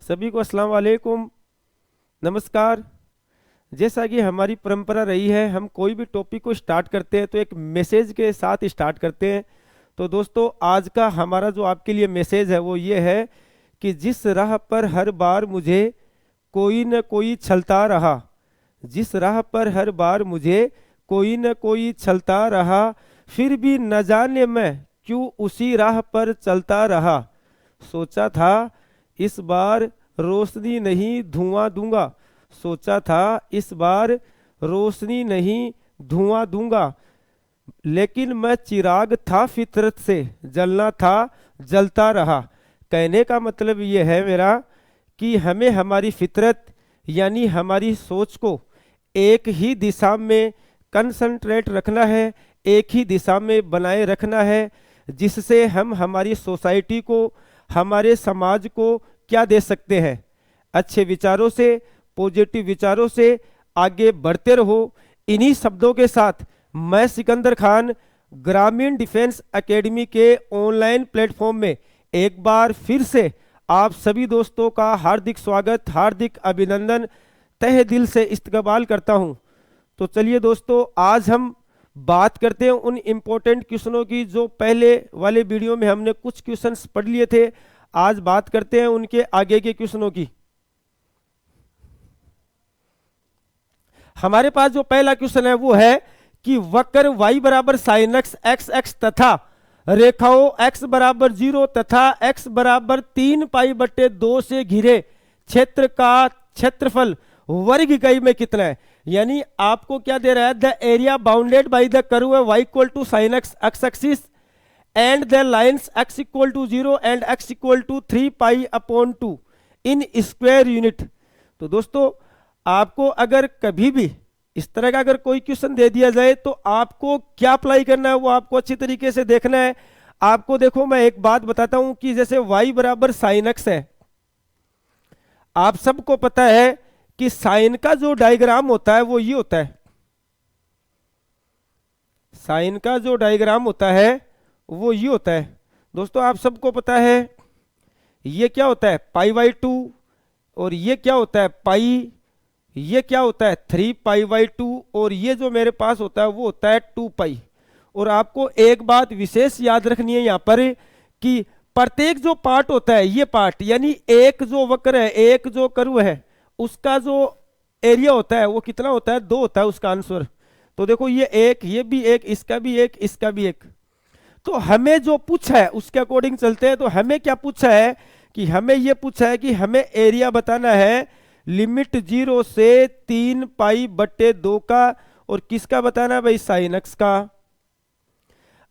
सभी को अस्सलाम वालेकुम, नमस्कार। जैसा कि हमारी परंपरा रही है, हम कोई भी टॉपिक को स्टार्ट करते हैं तो एक मैसेज के साथ स्टार्ट करते हैं। तो दोस्तों, आज का हमारा जो आपके लिए मैसेज है वो ये है कि जिस राह पर हर बार मुझे कोई न कोई छलता रहा, जिस राह पर हर बार मुझे कोई न कोई छलता रहा, फिर भी न जाने मैं क्यों उसी राह पर चलता रहा। सोचा था इस बार रोशनी नहीं धुआं दूंगा, सोचा था इस बार रोशनी नहीं धुआं दूंगा, लेकिन मैं चिराग था फितरत से, जलना था जलता रहा। कहने का मतलब ये है मेरा कि हमें हमारी फितरत यानी हमारी सोच को एक ही दिशा में कंसंट्रेट रखना है, एक ही दिशा में बनाए रखना है, जिससे हम हमारी सोसाइटी को, हमारे समाज को क्या दे सकते हैं। अच्छे विचारों से, पॉजिटिव विचारों से आगे बढ़ते रहो। इन्हीं शब्दों के साथ मैं सिकंदर खान ग्रामीण डिफेंस एकेडमी के ऑनलाइन प्लेटफॉर्म में एक बार फिर से आप सभी दोस्तों का हार्दिक स्वागत, हार्दिक अभिनंदन तहे दिल से इस्तकबाल करता हूं। तो चलिए दोस्तों, आज हम बात करते हैं उन इम्पोर्टेंट क्वेश्चनों की जो पहले वाले वीडियो में हमने कुछ क्वेश्चंस पढ़ लिए थे। आज बात करते हैं उनके आगे के क्वेश्चनों की। हमारे पास जो पहला क्वेश्चन है वो है कि वक्र y बराबर साइन एक्स एक्स एक्स तथा रेखाओं x बराबर 0 तथा x बराबर 3π/2 से घिरे क्षेत्र का क्षेत्रफल वर्ग इकाई में कितना है। यानी आपको क्या दे रहा है, the area bounded by the curve y equal to sine x x axis and the lines x equal to 0 and x equal to 3π/2 in square unit. तो दोस्तों, आपको अगर कभी भी इस तरह का अगर कोई क्वेश्चन दे दिया जाए तो आपको क्या अप्लाई करना है वो आपको अच्छी तरीके से देखना है। आपको देखो, मैं एक बात बताता हूं कि जैसे y बराबर साइन एक्स है, आप सबको पता है कि साइन का जो डायग्राम होता है वो ये होता है। साइन का जो डायग्राम होता है वो ये होता है। दोस्तों, आप सबको पता है ये क्या होता है, π/2, और ये क्या होता है पाई, ये क्या होता है 3π/2, और ये जो मेरे पास होता है वो होता है 2π। और आपको एक बात विशेष याद रखनी है यहाँ पर कि प्रत्येक जो पार्ट होता है, ये पार्ट यानी एक जो वक्र है, एक जो कर्व है, उसका जो एरिया होता है वो कितना होता है, 2 होता है उसका आंसर। तो देखो, ये एक, ये भी एक, इसका भी एक, इसका भी एक। तो हमें जो पूछा है उसके अकॉर्डिंग चलते हैं। तो हमें क्या पूछा है कि हमें ये पूछा है कि हमें एरिया बताना है लिमिट 0 से 3π/2 का, और किसका बताना है भाई, साइन एक्स का।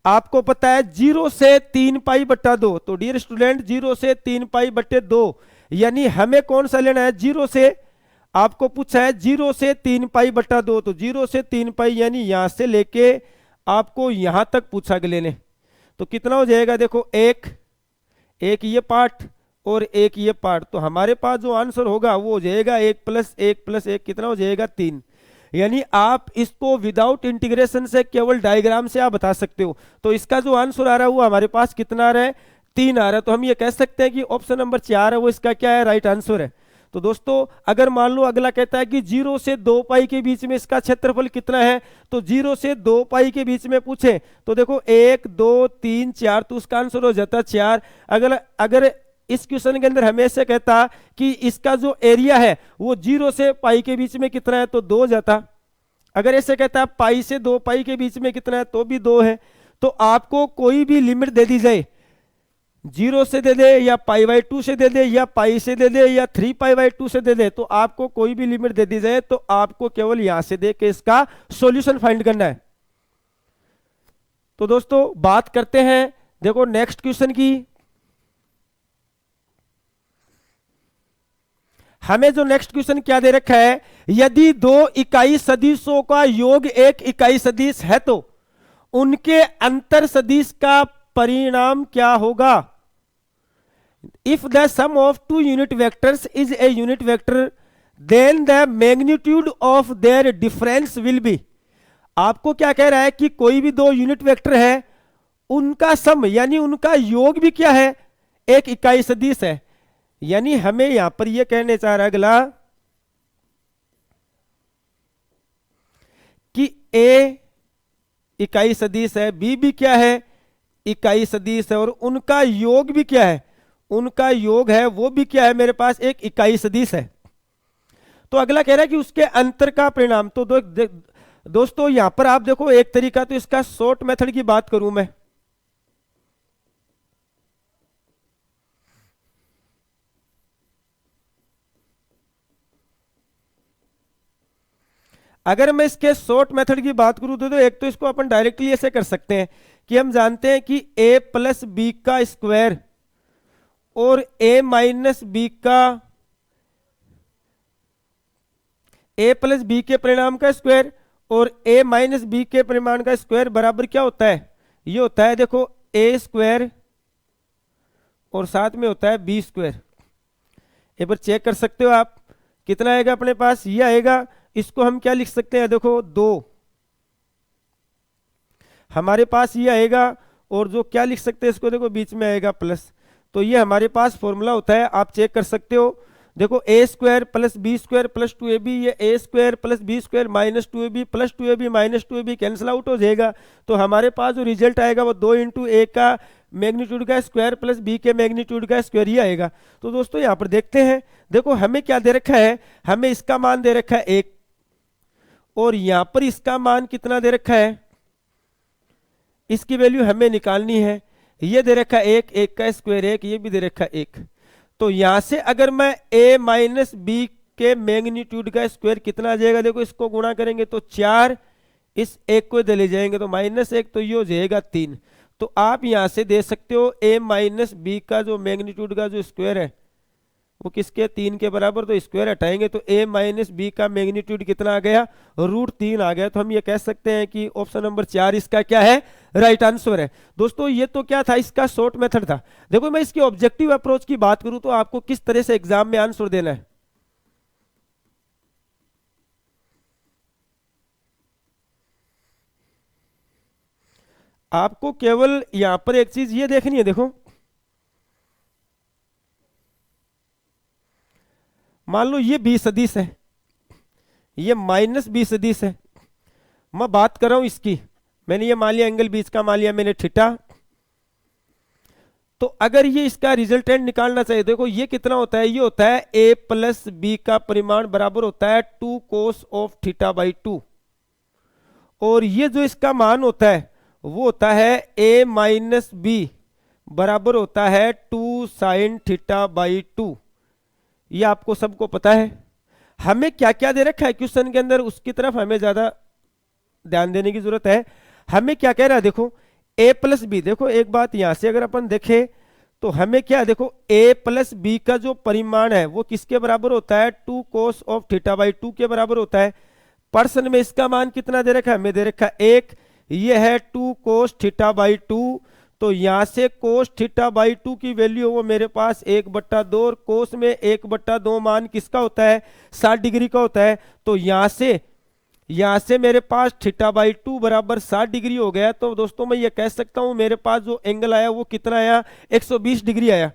आपको पता है 0 से 3π/2, तो डियर स्टूडेंट 0 से 3π/2 यानी हमें कौन सा लेना है, 0 से, आपको पूछा है 0 से 3π/2, तो 0 से 3π यानी यहां से लेके आपको यहां तक पूछा के लेने। तो कितना हो जाएगा, देखो एक ये पार्ट और एक ये पार्ट। तो हमारे पास जो आंसर होगा वो हो जाएगा 1 + 1 + 1 कितना हो जाएगा, 3। यानी आप इसको विदाउट इंटीग्रेशन से केवल डायग्राम से आप बता सकते हो। तो इसका जो आंसर आ रहा है वो हमारे पास कितना आ रहा है, 3 आ रहा है। तो हम ये कह सकते हैं कि ऑप्शन नंबर 4 है वो इसका क्या है, राइट आंसर है। तो दोस्तों, अगर मान लो अगला कहता है कि 0 से 2π के बीच में इसका क्षेत्रफल कितना है, तो 0 से 2π के बीच में पूछे तो देखो 1 2 3 4, तो उसका आंसर हो जाता 4। अगर इस क्वेश्चन के अंदर हमें ऐसे कहता कि इसका जो एरिया है वो 0 से π के बीच में कितना है, तो 2 हो जाता। अगर ऐसे कहता π से 2π के बीच में कितना है, तो भी 2 है। तो आपको कोई भी लिमिट दे दी जाए, 0 से दे दे या π/2 से दे दे या π से दे दे या 3π/2 से दे दे, तो आपको कोई भी लिमिट दे दी जाए तो आपको केवल यहां से दे के इसका सॉल्यूशन फाइंड करना है। तो दोस्तों, बात करते हैं देखो नेक्स्ट क्वेश्चन की। हमें जो नेक्स्ट क्वेश्चन क्या दे रखा है, यदि 2 इकाई सदिशों का योग एक इकाई सदिश है तो उनके अंतर सदिश का परिणाम क्या होगा। If the sum of 2 unit vectors is a unit vector then the magnitude of their difference will be. आपको क्या कह रहा है कि कोई भी 2 यूनिट वेक्टर है, उनका सम यानी उनका योग भी क्या है, एक इकाई सदिश है। यानी हमें यहां पर ये कहने चाह रहा है अगला कि ए इकाई सदिश है, बी भी क्या है, इकाई सदिश है, और उनका योग भी क्या है, उनका योग है वो भी क्या है, मेरे पास एक इकाई सदिश है। तो अगला कह रहा है कि उसके अंतर का परिणाम। तो दोस्तों यहां पर आप देखो एक तरीका, तो इसका शॉर्ट मेथड की बात करूं मैं, अगर मैं इसके शॉर्ट मेथड की बात करूं तो एक तो इसको अपन डायरेक्टली ऐसे कर सकते हैं कि हम जानते हैं कि a प्लस बी का स्क्वायर और a माइनस बी का, a प्लस बी के परिणाम का स्क्वायर और a माइनस बी के परिमाण का स्क्वायर बराबर क्या होता है, ये होता है देखो a स्क्वायर और साथ में होता है बी स्क्वायर। एक बार चेक कर सकते हो आप, कितना आएगा अपने पास, ये आएगा। इसको हम क्या लिख सकते हैं, देखो 2 हमारे पास ये आएगा, और जो क्या लिख सकते हैं इसको, देखो बीच में आएगा प्लस। तो ये हमारे पास फॉर्मूला होता है, आप चेक कर सकते हो। देखो A square plus B square plus 2ab, ये A square plus B square minus 2ab plus 2ab minus 2ab cancel out हो जाएगा। तो हमारे पास जो रिजल्ट आएगा वो 2 इंटू ए का मैग्नीट्यूड का स्क्वायर प्लस बी के मैग्नीट्यूड का स्क्वायर ही आएगा। तो दोस्तों यहाँ पर देखते हैं, देखो हमें क्या दे रखा है, हमें इसका मान दे रखा है 1, और यहां पर इसका मान कितना दे रखा है, इसकी वैल्यू हमें निकालनी है। ये दे रखा है 1, 1 का स्क्वायर 1, ये भी दे रखा है 1। तो यहां से अगर मैं a माइनस बी के मैग्नीट्यूड का स्क्वायर कितना आ जाएगा, देखो इसको गुणा करेंगे तो 4, इस 1 को इधर ले जाएंगे तो -1, तो ये हो जाएगा 3। तो आप यहां से दे सकते हो a माइनस बी का जो मैग्नीट्यूड का जो स्क्वायर है वो किसके, 3 के बराबर। तो स्क्वायर हटाएंगे तो a माइनस बी का मैग्नीट्यूड कितना आ गया, √3 आ गया। तो हम ये कह सकते हैं कि ऑप्शन नंबर 4 इसका क्या है, राइट आंसर है। दोस्तों ये तो क्या था, इसका शॉर्ट मेथड था। देखो मैं इसकी ऑब्जेक्टिव अप्रोच की बात करूं तो आपको किस तरह से एग्जाम में आंसर देना है, आपको केवल यहां पर एक चीज ये देखनी है। देखो मान लो ये बी सदिश है, ये माइनस बी सदिश है, मैं बात कर रहा हूं इसकी, मैंने ये मान लिया एंगल बीच का मान लिया मैंने थीटा। तो अगर ये इसका रिजल्टेंट निकालना चाहिए, देखो ये कितना होता है, ये होता है a प्लस बी का परिमाण बराबर होता है 2 cos ऑफ थीटा बाई 2, और ये जो इसका मान होता है वो होता है a माइनस बी बराबर होता है 2 साइन थीटा बाई 2। ये आपको सबको पता है। हमें क्या क्या दे रखा है क्वेश्चन के अंदर, उसकी तरफ हमें ज्यादा ध्यान देने की जरूरत है। हमें क्या कह रहा है, देखो a प्लस बी, देखो एक बात यहां से अगर अपन देखें तो हमें क्या, देखो a प्लस बी का जो परिमाण है वो किसके बराबर होता है, 2 cos ऑफ थीटा बाई 2 के बराबर होता है। पर्सन में इसका मान कितना दे रखा है, हमें दे रखा है 1, ये है 2 cos थीटा बाई 2। तो यहां से cos थीटा बाई 2 की वैल्यू वो मेरे पास 1/2, और cos में 1/2 मान किसका होता है, 60 डिग्री का होता है। तो यहां से मेरे पास थीटा बाई 2 बराबर 60 डिग्री हो गया। तो दोस्तों मैं ये कह सकता हूं मेरे पास जो एंगल आया वो कितना आया, 120 डिग्री आया।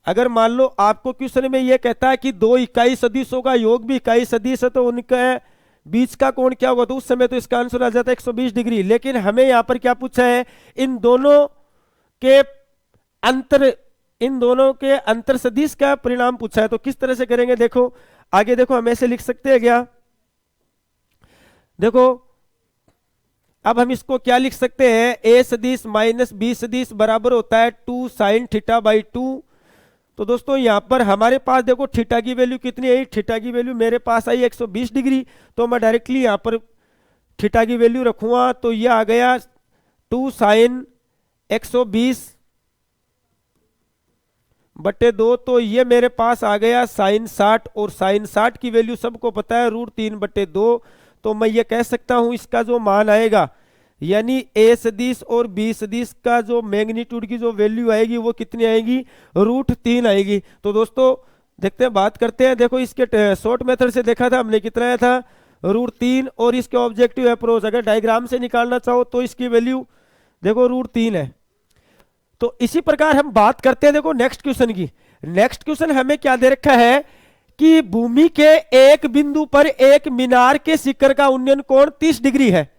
अगर मान लो आपको क्वेश्चन में ये कहता है कि दो इकाई सदिशों का योग भी इकाई सदिश है तो उनका बीच का कोण क्या होगा, तो उस समय तो इसका आंसर आ जाता है 120 डिग्री। लेकिन हमें यहां पर क्या पूछा है, इन दोनों के अंतर सदिश का परिणाम पूछा है। तो किस तरह से करेंगे, देखो आगे देखो हम ऐसे लिख सकते हैं क्या, देखो अब हम इसको क्या लिख सकते हैं, a सदिश माइनस बी सदिश बराबर होता है 2 साइन थीटा बाई 2। तो दोस्तों यहां पर हमारे पास देखो थीटा की वैल्यू कितनी आई, थीटा की वैल्यू मेरे पास आई 120 डिग्री। तो मैं डायरेक्टली यहां पर थीटा की वैल्यू रखूंगा तो ये आ गया 2 साइन 120/2। तो ये मेरे पास आ गया साइन 60, और साइन 60 की वैल्यू सबको पता है √3/2। तो मैं ये कह सकता हूं इसका जो मान आएगा, यानी a सदिश और b सदिश का जो मैग्नीट्यूड की जो वैल्यू आएगी वो कितनी आएगी, √3 आएगी। तो दोस्तों देखते हैं, बात करते हैं। देखो इसके शॉर्ट मेथड से देखा था हमने, कितना आया था, √3, और इसके ऑब्जेक्टिव अप्रोच अगर डायग्राम से निकालना चाहो तो इसकी वैल्यू देखो √3 है। तो इसी प्रकार हम बात करते हैं देखो नेक्स्ट क्वेश्चन की। नेक्स्ट क्वेश्चन हमें क्या दे रखा है कि भूमि के एक बिंदु पर एक मीनार के शिखर का उन्नयन कोण 30 डिग्री है।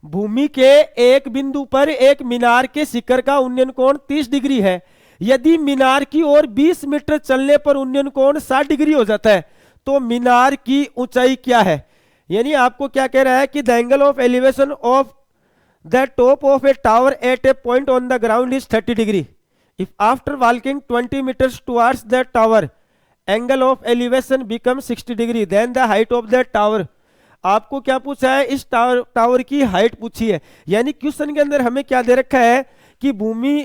भूमि के एक बिंदु पर एक मीनार के शिखर का उन्नयन कोण 30 डिग्री है। यदि मीनार की ओर 20 मीटर चलने पर उन्नयन कोण 60 डिग्री हो जाता है, तो मीनार की ऊंचाई क्या है? यानी आपको क्या कह रहा है कि the angle of elevation of the top of a tower at a point on the ground is 30 degree. If after walking 20 metres towards the tower angle of elevation become 60 degree, then the height of the tower. आपको क्या पूछा है? इस tower की height पूछी है। यानी question के अंदर हमें क्या दे रखा है कि भूमि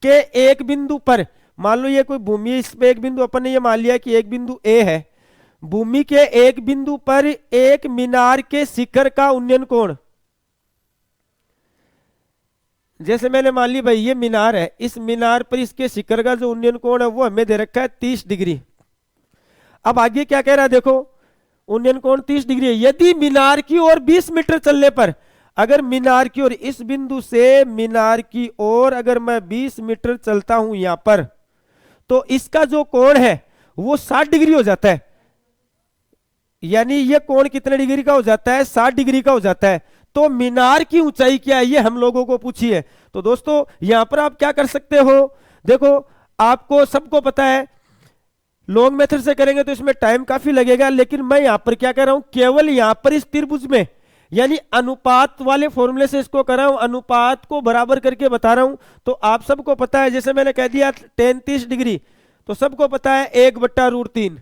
के एक बिंदु पर, मान लो ये कोई भूमि है, इस पे एक बिंदु अपन ने ये मान लिया कि एक बिंदु ए है। भूमि के एक बिंदु पर एक मीनार के शिखर का उन्नयन कोण, जैसे मैंने मान ली भाई ये मीनार है, इस मीनार पर इसके शिखर का जो उन्नयन कोण है वो हमें दे रखा है 30 डिग्री। अब आगे क्या कह रहा है देखो, उन्नयन कोण 30 डिग्री है। यदि मीनार की ओर 20 मीटर चलने पर, अगर मीनार की ओर, इस बिंदु से मीनार की ओर अगर मैं 20 मीटर चलता हूं यहां पर, तो इसका जो कोण है वो 60 डिग्री हो जाता है। यानी ये कोण कितने डिग्री का हो जाता है? 60 डिग्री का हो जाता है। तो मीनार की ऊंचाई क्या है ये हम लोगों को पूछी है। तो दोस्तों यहां पर आप क्या कर सकते हो, देखो आपको सबको पता है लॉन्ग मेथड से करेंगे तो इसमें टाइम काफी लगेगा, लेकिन मैं यहां पर क्या कर रहा हूं, केवल यहां पर इस त्रिभुज में यानी अनुपात वाले फॉर्मूले से इसको कर रहा हूं, अनुपात को बराबर करके बता रहा हूं। तो आप सबको पता है, जैसे मैंने कह दिया tan 30 डिग्री, तो सबको पता है 1/√3,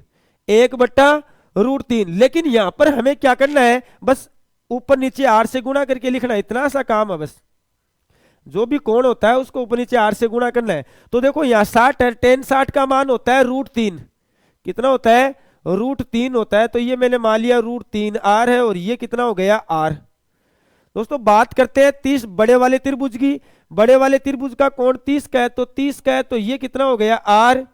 1/√3। लेकिन यहां पर हमें क्या करना है, बस ऊपर नीचे r से गुणा करके लिखना है, इतना सा काम है बस। जो भी कोण होता है उसको ऊपर नीचे r से गुणा करना है। तो देखो यहाँ 60 है, tan 60 का मान होता है √3, कितना होता है? √3 होता है। तो ये मैंने मान लिया √3r है, और ये कितना हो गया? r। दोस्तों बात करते हैं 30 बड़े वाले त्रिभुज की। बड़े वाले त्रिभुज का कोण 30 का है, तो 30 का है, तो ये कितना हो गया? r।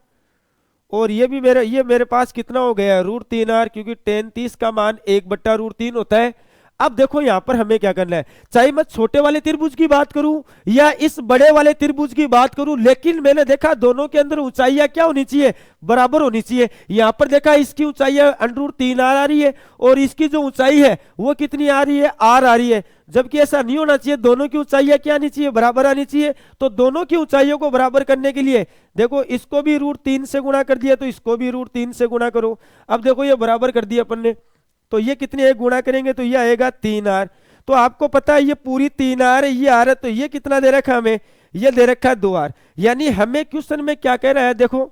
और ये भी मेरे पास कितना हो गया? √3r, क्योंकि tan 30 का मान 1/√3 होता है। अब देखो यहां पर हमें क्या करना है, चाहे मैं छोटे वाले त्रिभुज की बात करूं या इस बड़े वाले त्रिभुज की बात करूं, लेकिन मैंने देखा दोनों के अंदर ऊंचाइयां क्या होनी चाहिए? बराबर होनी चाहिए। यहां पर देखा इसकी ऊंचाई √3r आ रही है, और इसकी जो ऊंचाई है वो कितनी आ रही है? r आ रही है। जबकि ऐसा नहीं होना चाहिए, दोनों की ऊंचाइयां क्या आनी चाहिए? बराबर आनी चाहिए। तो दोनों की ऊंचाइयों को बराबर करने के लिए देखो इसको भी √3 से गुणा कर दिया, तो इसको भी √3 से गुणा करो। अब देखो ये बराबर कर दिया अपन ने, तो ये कितने एक गुणा करेंगे तो ये आएगा 3r। तो आपको पता है ये पूरी 3r है, ये r है, तो ये कितना दे रखा है हमें? ये दे रखा है 2r। यानी हमें क्वेश्चन में क्या कह रहा है, देखो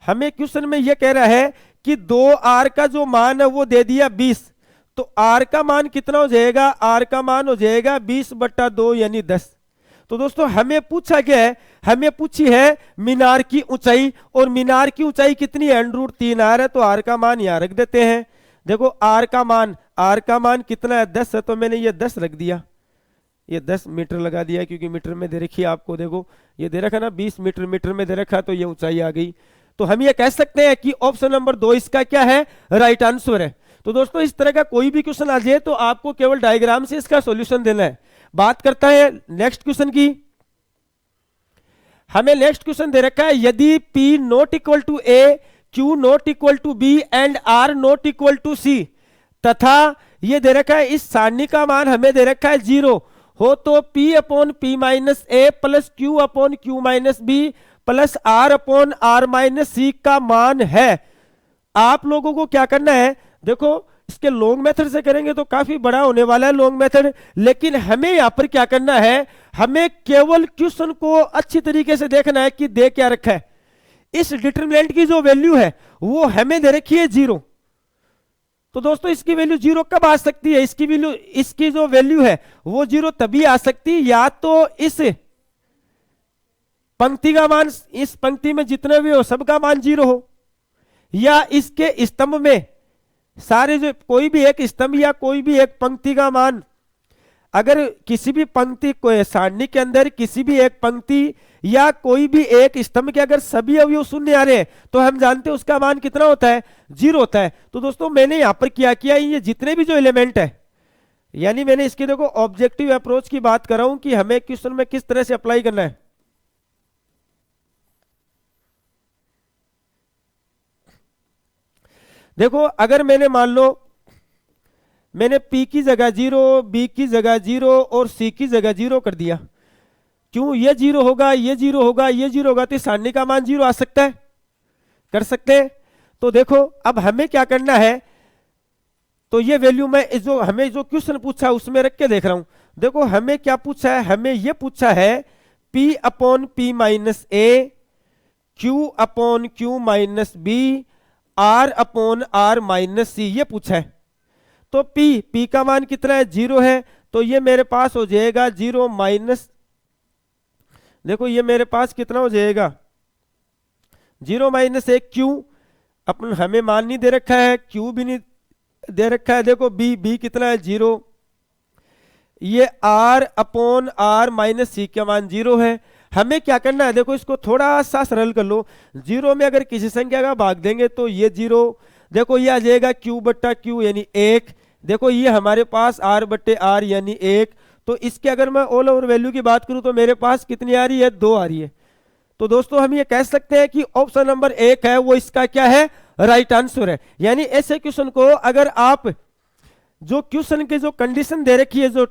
हमें क्वेश्चन में ये कह रहा है कि 2r का जो मान है वो दे दिया 20, तो r का मान कितना हो जाएगा? r का मान हो जाएगा 20/2 यानी 10। तो दोस्तों हमें पूछा क्या है, हमें पूछी है मीनार की ऊंचाई, और मीनार की ऊंचाई कितनी है? √3r है, तो r का मान यहां रख देते हैं। देखो r का मान कितना है? 10 है, तो मैंने ये 10 रख दिया, ये 10 मीटर लगा दिया, क्योंकि मीटर में दे रखी है आपको। देखो ये दे रखा ना 20 मीटर, मीटर में दे रखा, तो ये ऊंचाई आ गई। तो हम ये कह सकते हैं कि ऑप्शन नंबर 2 इसका क्या है? राइट आंसर है। तो दोस्तों इस तरह का कोई भी क्वेश्चन आ जाए तो आपको केवल डायग्राम से इसका सॉल्यूशन देना है। बात करता है नेक्स्ट क्वेश्चन की। हमें नेक्स्ट क्वेश्चन दे रखा है, यदि P not equal to A, Q not equal to B and R not equal to C, तथा ये दे रखा है इस सारणी का मान हमें दे रखा है 0 हो, तो P/P-A plus Q/Q-B plus R/R-C का मान है। आप लोगों को क्या करना है, देखो इसके लॉन्ग मेथड से करेंगे तो काफी बड़ा होने वाला है लॉन्ग मेथड, लेकिन हमें यहां पर क्या करना है, हमें केवल क्वेश्चन को अच्छी तरीके से देखना है कि दे क्या रखा है। इस डिटरमिनेंट की जो वैल्यू है वो हमें दे रखी है 0। तो दोस्तों इसकी वैल्यू 0 कब आ सकती है? इसकी जो वैल्यू है वो 0 तभी आ सकती है या तो इस पंक्ति का मान, इस पंक्ति में जितने भी हो सबका मान 0 हो, या इसके स्तंभ में सारे जो कोई भी एक स्तंभ या कोई भी एक पंक्ति का मान, अगर किसी भी पंक्ति को सारणी के अंदर किसी भी एक पंक्ति या कोई भी एक स्तंभ के अगर सभी अवयव शून्य आ रहे हैं तो हम जानते हैं उसका मान कितना होता है? 0 होता है। तो दोस्तों मैंने यहां पर क्या किया, ये जितने भी जो एलिमेंट है, यानी मैंने इसकी देखो ऑब्जेक्टिव अप्रोच की बात कर रहा हूं कि हमें क्वेश्चन में किस तरह से अप्लाई करना है। देखो अगर मैंने मान लो मैंने P की जगह 0, B की जगह 0 और C की जगह 0 कर दिया, क्यों? ये 0 होगा, ये 0 होगा, ये 0 होगा, तो सारणी का मान 0 आ सकता है, कर सकते हैं। तो देखो अब हमें क्या करना है, तो ये वैल्यू मैं जो हमें जो क्वेश्चन पूछा है उसमें रख के देख रहा हूं। देखो हमें क्या पूछा है, हमें ये पूछा है P upon P minus A, Q upon Q minus B, R upon R minus C, ये पूछा है। तो P का मान कितना है, 0 है, तो ये मेरे पास हो जाएगा 0 माइनस, देखो ये मेरे पास कितना हो जाएगा 0 माइनस एक, Q अपन हमें मान नहीं दे रखा है, Q भी नहीं दे रखा है, देखो B कितना है 0, ये R अपॉन R माइनस सी का मान 0 है। हमें क्या करना है, देखो इसको थोड़ा सा सरल कर लो, 0 में अगर किसी संख्या का भाग देंगे तो ये 0, देखो ये आ जाएगा Q बट्टा Q यानी 1, देखो ये हमारे पास R बट्टे R यानी 1, तो इसके अगर मैं ऑल ओवर वैल्यू की बात करूं तो मेरे पास कितनी आ रही है, 2 आ रही है। तो दोस्तों हम ये कह सकते हैं कि ऑप्शन नंबर 1 है वो इसका क्या है, राइट आंसर है। यानी ऐसे क्वेश्चन को अगर आप जो क्वेश्चन की जो कंडीशन दे रखी है, जो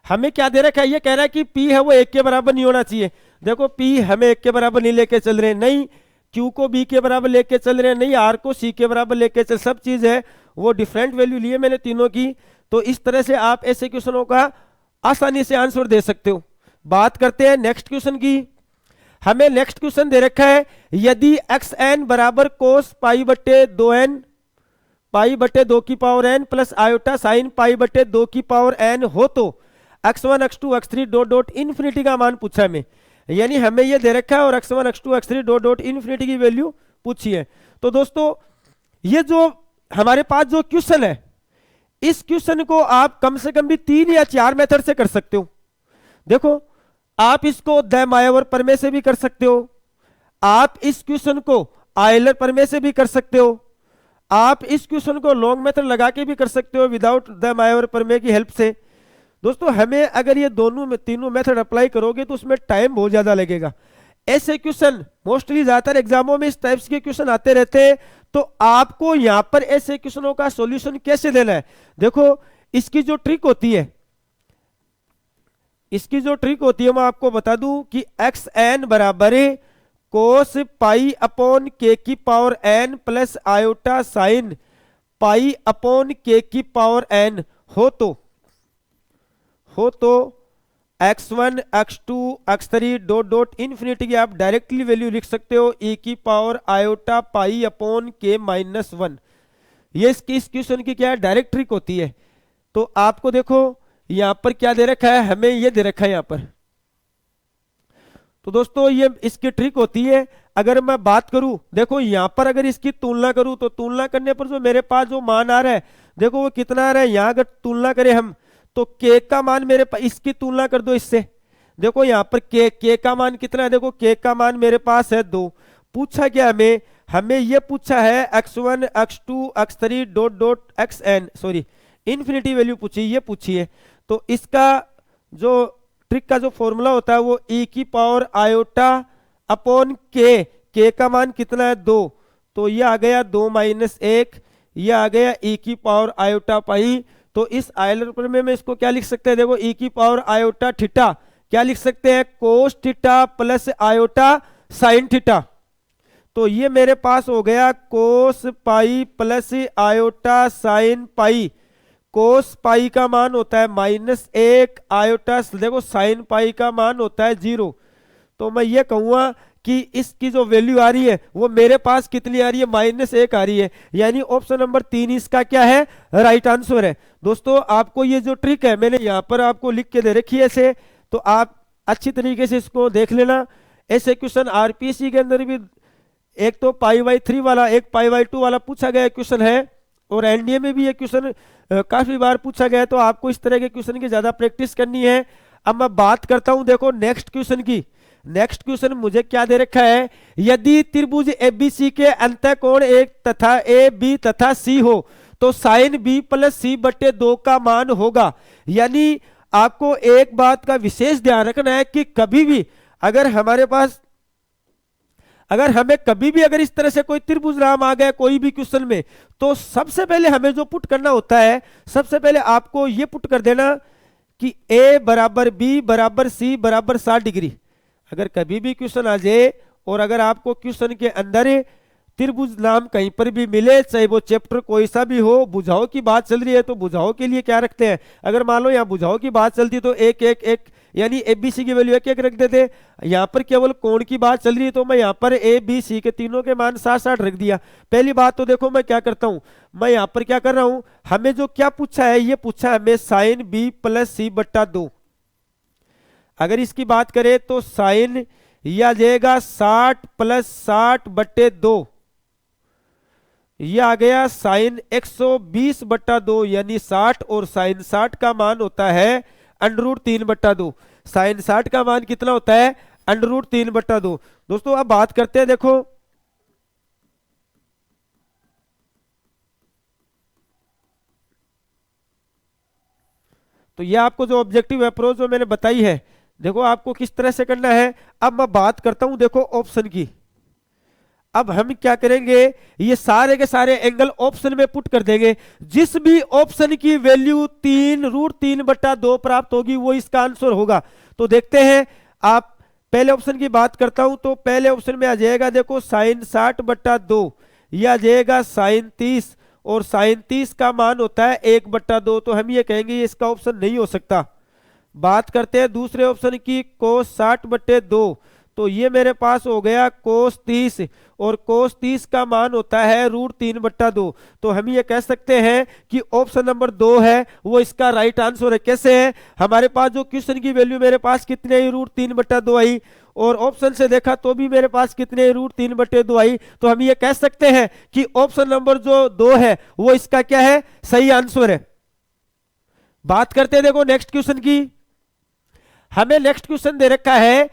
हमें क्या दे रखा है, ये कह रहा है कि P है वो 1 के बराबर नहीं होना चाहिए, देखो P हमें 1 के बराबर नहीं लेके चल रहे, नहीं Q को B के बराबर लेके चल रहे हैं, नहीं R को C के बराबर लेके चल, सब चीज है वो डिफरेंट वैल्यू लिए मैंने तीनों की। तो इस तरह से आप ऐसे क्वेश्चनों का आसानी से आंसर दे सकते हो। बात करते हैं नेक्स्ट क्वेश्चन की। हमें नेक्स्ट क्वेश्चन दे रखा है, यदि xn बराबर कोस पाई बट्टे 2n पाई बट्टे 2 की power n plus iota sine पाई बट्टे 2 की पावर n हो तो x1 x2 x3 dot dot infinity का मान पूछा हमें, यानी हमें ये दे रखा है और x1 x2 x3 dot dot infinity की वैल्यू पूछी है। तो दोस्तों ये जो हमारे पास जो क्वेश्चन है, इस क्वेश्चन को आप कम से कम भी 3 या 4 मेथड से कर सकते हो। देखो आप इसको द मायावर प्रमेय से भी कर सकते हो, आप इस क्वेश्चन को आयलर प्रमेय से भी कर सकते हो, आप इस क्वेश्चन को लॉन्ग मेथड लगा के भी कर सकते हो विदाउट द मायावर प्रमेय की हेल्प से। दोस्तों हमें अगर ये तीनों मेथड अप्लाई करोगे तो उसमें टाइम बहुत ज्यादा लगेगा। ऐसे क्वेश्चन मोस्टली ज्यादातर एग्जामों में इस टाइप्स के क्वेश्चन आते रहते हैं, तो आपको यहां पर ऐसे क्वेश्चनों का सॉल्यूशन कैसे देना है, देखो इसकी जो ट्रिक होती है, इसकी जो ट्रिक होती है मैं आपको बता दूं कि xn बराबर कोस पाई अपॉन के की power n plus iota sine pi upon के की पावर n हो तो x1 x2 x3 dot dot infinity की आप डायरेक्टली वैल्यू लिख सकते हो e की पावर आयोटा पाई अपॉन के माइनस 1। ये इसकी इस क्वेश्चन की क्या है, डायरेक्ट ट्रिक होती है। तो आपको देखो यहां पर क्या दे रखा है, हमें ये दे रखा है यहां पर। तो दोस्तों ये इसकी ट्रिक होती है। अगर मैं बात करूं, देखो यहां पर अगर इसकी तुलना करूं तो तुलना करने पर जो मेरे पास जो मान आ रहा है, देखो वो कितना आ रहा है, यहां अगर तुलना करें हम तो k का मान मेरे पास, इसकी तुलना कर दो इससे, देखो यहां पर k का मान कितना है, देखो k का मान मेरे पास है 2। पूछा क्या हमें ये पूछा है x1 x2 x3 dot dot xn, sorry infinity value पूछी, ये पूछी है। तो इसका जो ट्रिक का जो फॉर्मूला होता है वो e की पावर आयोटा अपॉन k का मान कितना है 2, तो ये आ गया 2 माइनस 1, ये आ गया e की पावर आयोटा पाई। तो इस आयलर प्रमेय में इसको क्या लिख सकते हैं, देखो e की पावर आयोटा थीटा क्या लिख सकते हैं, cos theta plus iota sine theta. तो ये मेरे पास हो गया cos pi plus iota sine pi. Cos pi का मान होता है -1, आयोटा देखो साइन पाई का मान होता है 0। तो मैं ये कहूंगा कि इसकी जो वैल्यू आ रही है वो मेरे पास कितनी आ रही है, -1 आ रही है, यानी ऑप्शन नंबर 3 इसका क्या है, राइट आंसर है। दोस्तों आपको ये जो ट्रिक है मैंने यहाँ पर आपको लिख के दे रखी है ऐसे, तो आप अच्छी तरीके से इसको देख लेना। ऐसे क्वेश्चन आरपीएससी के अंदर भी एक तो π/3 वाला, एक π/2 वाला पूछा गया क्वेश्चन है, और एनडीए में भी ये क्वेश्चन काफी बार पूछा गया है। तो आपको इस तरह के क्वेश्चन की ज्यादा प्रैक्टिस करनी है। अब मैं बात करता हूं देखो नेक्स्ट क्वेश्चन की। नेक्स्ट क्वेश्चन मुझे क्या दे रखा है, यदि त्रिभुज एबीसी के अंतःकोण 1 तथा ए बी तथा सी हो तो साइन बी प्लस सी बट्टे 2 का मान होगा। यानी आपको एक बात का विशेष ध्यान रखना है कि कभी भी अगर हमारे पास अगर हमें कभी भी अगर इस तरह से कोई त्रिभुज नाम आ गया कोई भी क्वेश्चन में, तो सबसे पहले हमें जो पुट करना होता है, सबसे पहले आपको ये पुट कर देना कि a बराबर b बराबर c बराबर 60 डिग्री। अगर कभी भी क्वेश्चन आ जाए और अगर आपको क्वेश्चन के अंदर त्रिभुज नाम कहीं पर भी मिले, चाहे वो चैप्टर कोई सा भी हो, भुजाओं की बात चल रही है तो भुजाओं के लिए क्या रखते हैं, अगर मान लो यहाँ भुजाओं की बात चलती तो एक एक एक यानी ए बी सी की वैल्यू एक एक रख देते। यहाँ पर केवल कोण की बात चल रही है तो मैं यहाँ पर ए बी सी के तीनों के मान 60-60 रख दिया। पहली बात तो देखो मैं क्या करता हूँ, मैं यहाँ पर क्या कर रहा हूँ, हमें जो क्या पूछा है, ये पूछा है हमें साइन बी प्लस सी बट्टा 2। अगर इसकी बात करें तो साइन यह आ जाएगा 60 प्लस 60 बट्टे 2, यह आ गया साइन 120 बट्टा 2 यानी 60 और साइन 60 का मान होता है √3 बट्टा 2। साइन 60 का मान कितना होता है, √3 बट्टा 2। दोस्तों अब बात करते हैं, देखो तो यह आपको जो ऑब्जेक्टिव अप्रोच जो मैंने बताई है, देखो आपको किस तरह से करना है। अब मैं बात करता हूं देखो ऑप्शन की। अब हम क्या करेंगे, ये सारे के सारे एंगल ऑप्शन में पुट कर देंगे। जिस भी ऑप्शन की वैल्यू 3√3 बट्टा 2 प्राप्त होगी वो इसका आंसर होगा। तो देखते हैं, आप पहले ऑप्शन की बात करता हूं तो पहले ऑप्शन में आ जाएगा देखो साइन 60 बट्टा 2, यह आ जाएगा साइन 30 और साइन 30 का मान होता है 1 बट्टा 2। तो हम ये कहेंगे ये इसका ऑप्शन नहीं हो सकता। बात करते हैं दूसरे ऑप्शन की, कोस 60 बट्टे 2, तो ये मेरे पास हो गया कोस 30 और कोस 30 का मान होता है √3 बट्टा 2। तो हम ये कह सकते हैं कि ऑप्शन नंबर 2 है वो इसका राइट आंसर है। कैसे है, हमारे पास जो क्वेश्चन की वैल्यू मेरे पास कितने आई, √3 बट्टा 2 आई, और ऑप्शन से देखा तो भी मेरे पास कितने √3 बट्टे 2 आई। तो हम ये कह सकते हैं कि ऑप्शन नंबर जो 2 है वो इसका क्या है, सही आंसर है। बात करते हैं देखो नेक्स्ट क्वेश्चन की। हमें नेक्स्ट क्वेश्चन दे रखा है,